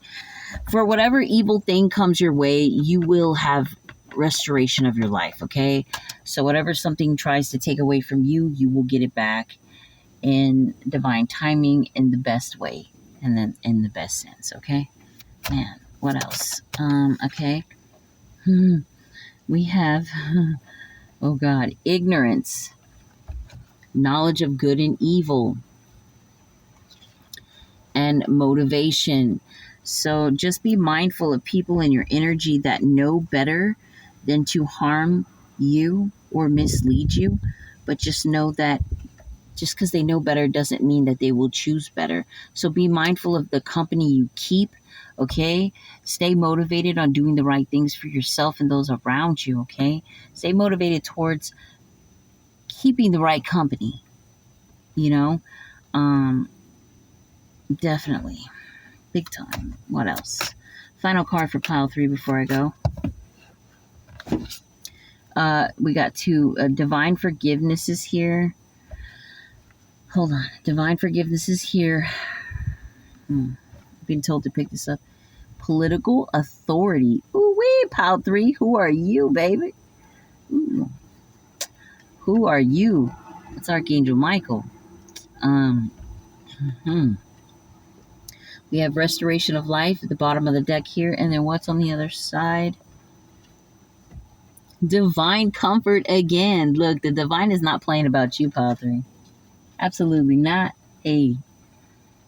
for whatever evil thing comes your way, you will have restoration of your life, okay? So whatever something tries to take away from you, you will get it back in divine timing, in the best way, and then in the best sense, okay? Man, what else? Okay. We have, oh God, ignorance, knowledge of good and evil, and motivation. So just be mindful of people in your energy that know better than to harm you or mislead you. But just know that just because they know better doesn't mean that they will choose better. So be mindful of the company you keep, okay? Stay motivated on doing the right things for yourself and those around you, okay? Stay motivated towards keeping the right company, you know? Definitely. Big time. What else? Final card for pile 3 before I go. We got 2. Divine forgiveness is here. Hold on. Divine forgiveness is here. Being told to pick this up. Political authority. Ooh-wee, pile 3. Who are you, baby? Ooh. Who are you? It's Archangel Michael. We have restoration of life at the bottom of the deck here. And then what's on the other side? Divine comfort again. Look, the divine is not playing about you, pile 3. Absolutely not. Hey,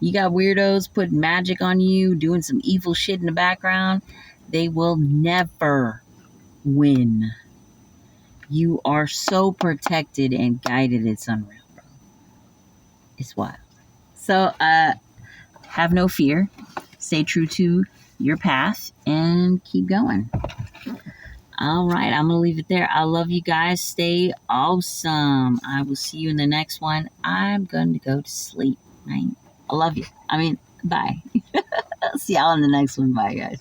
you got weirdos putting magic on you, doing some evil shit in the background. They will never win. You are so protected and guided. It's unreal, bro. It's wild. So, have no fear. Stay true to your path and keep going. All right, I'm going to leave it there. I love you guys. Stay awesome. I will see you in the next one. I'm going to go to sleep. Right? I love you. Bye. See y'all in the next one. Bye, guys.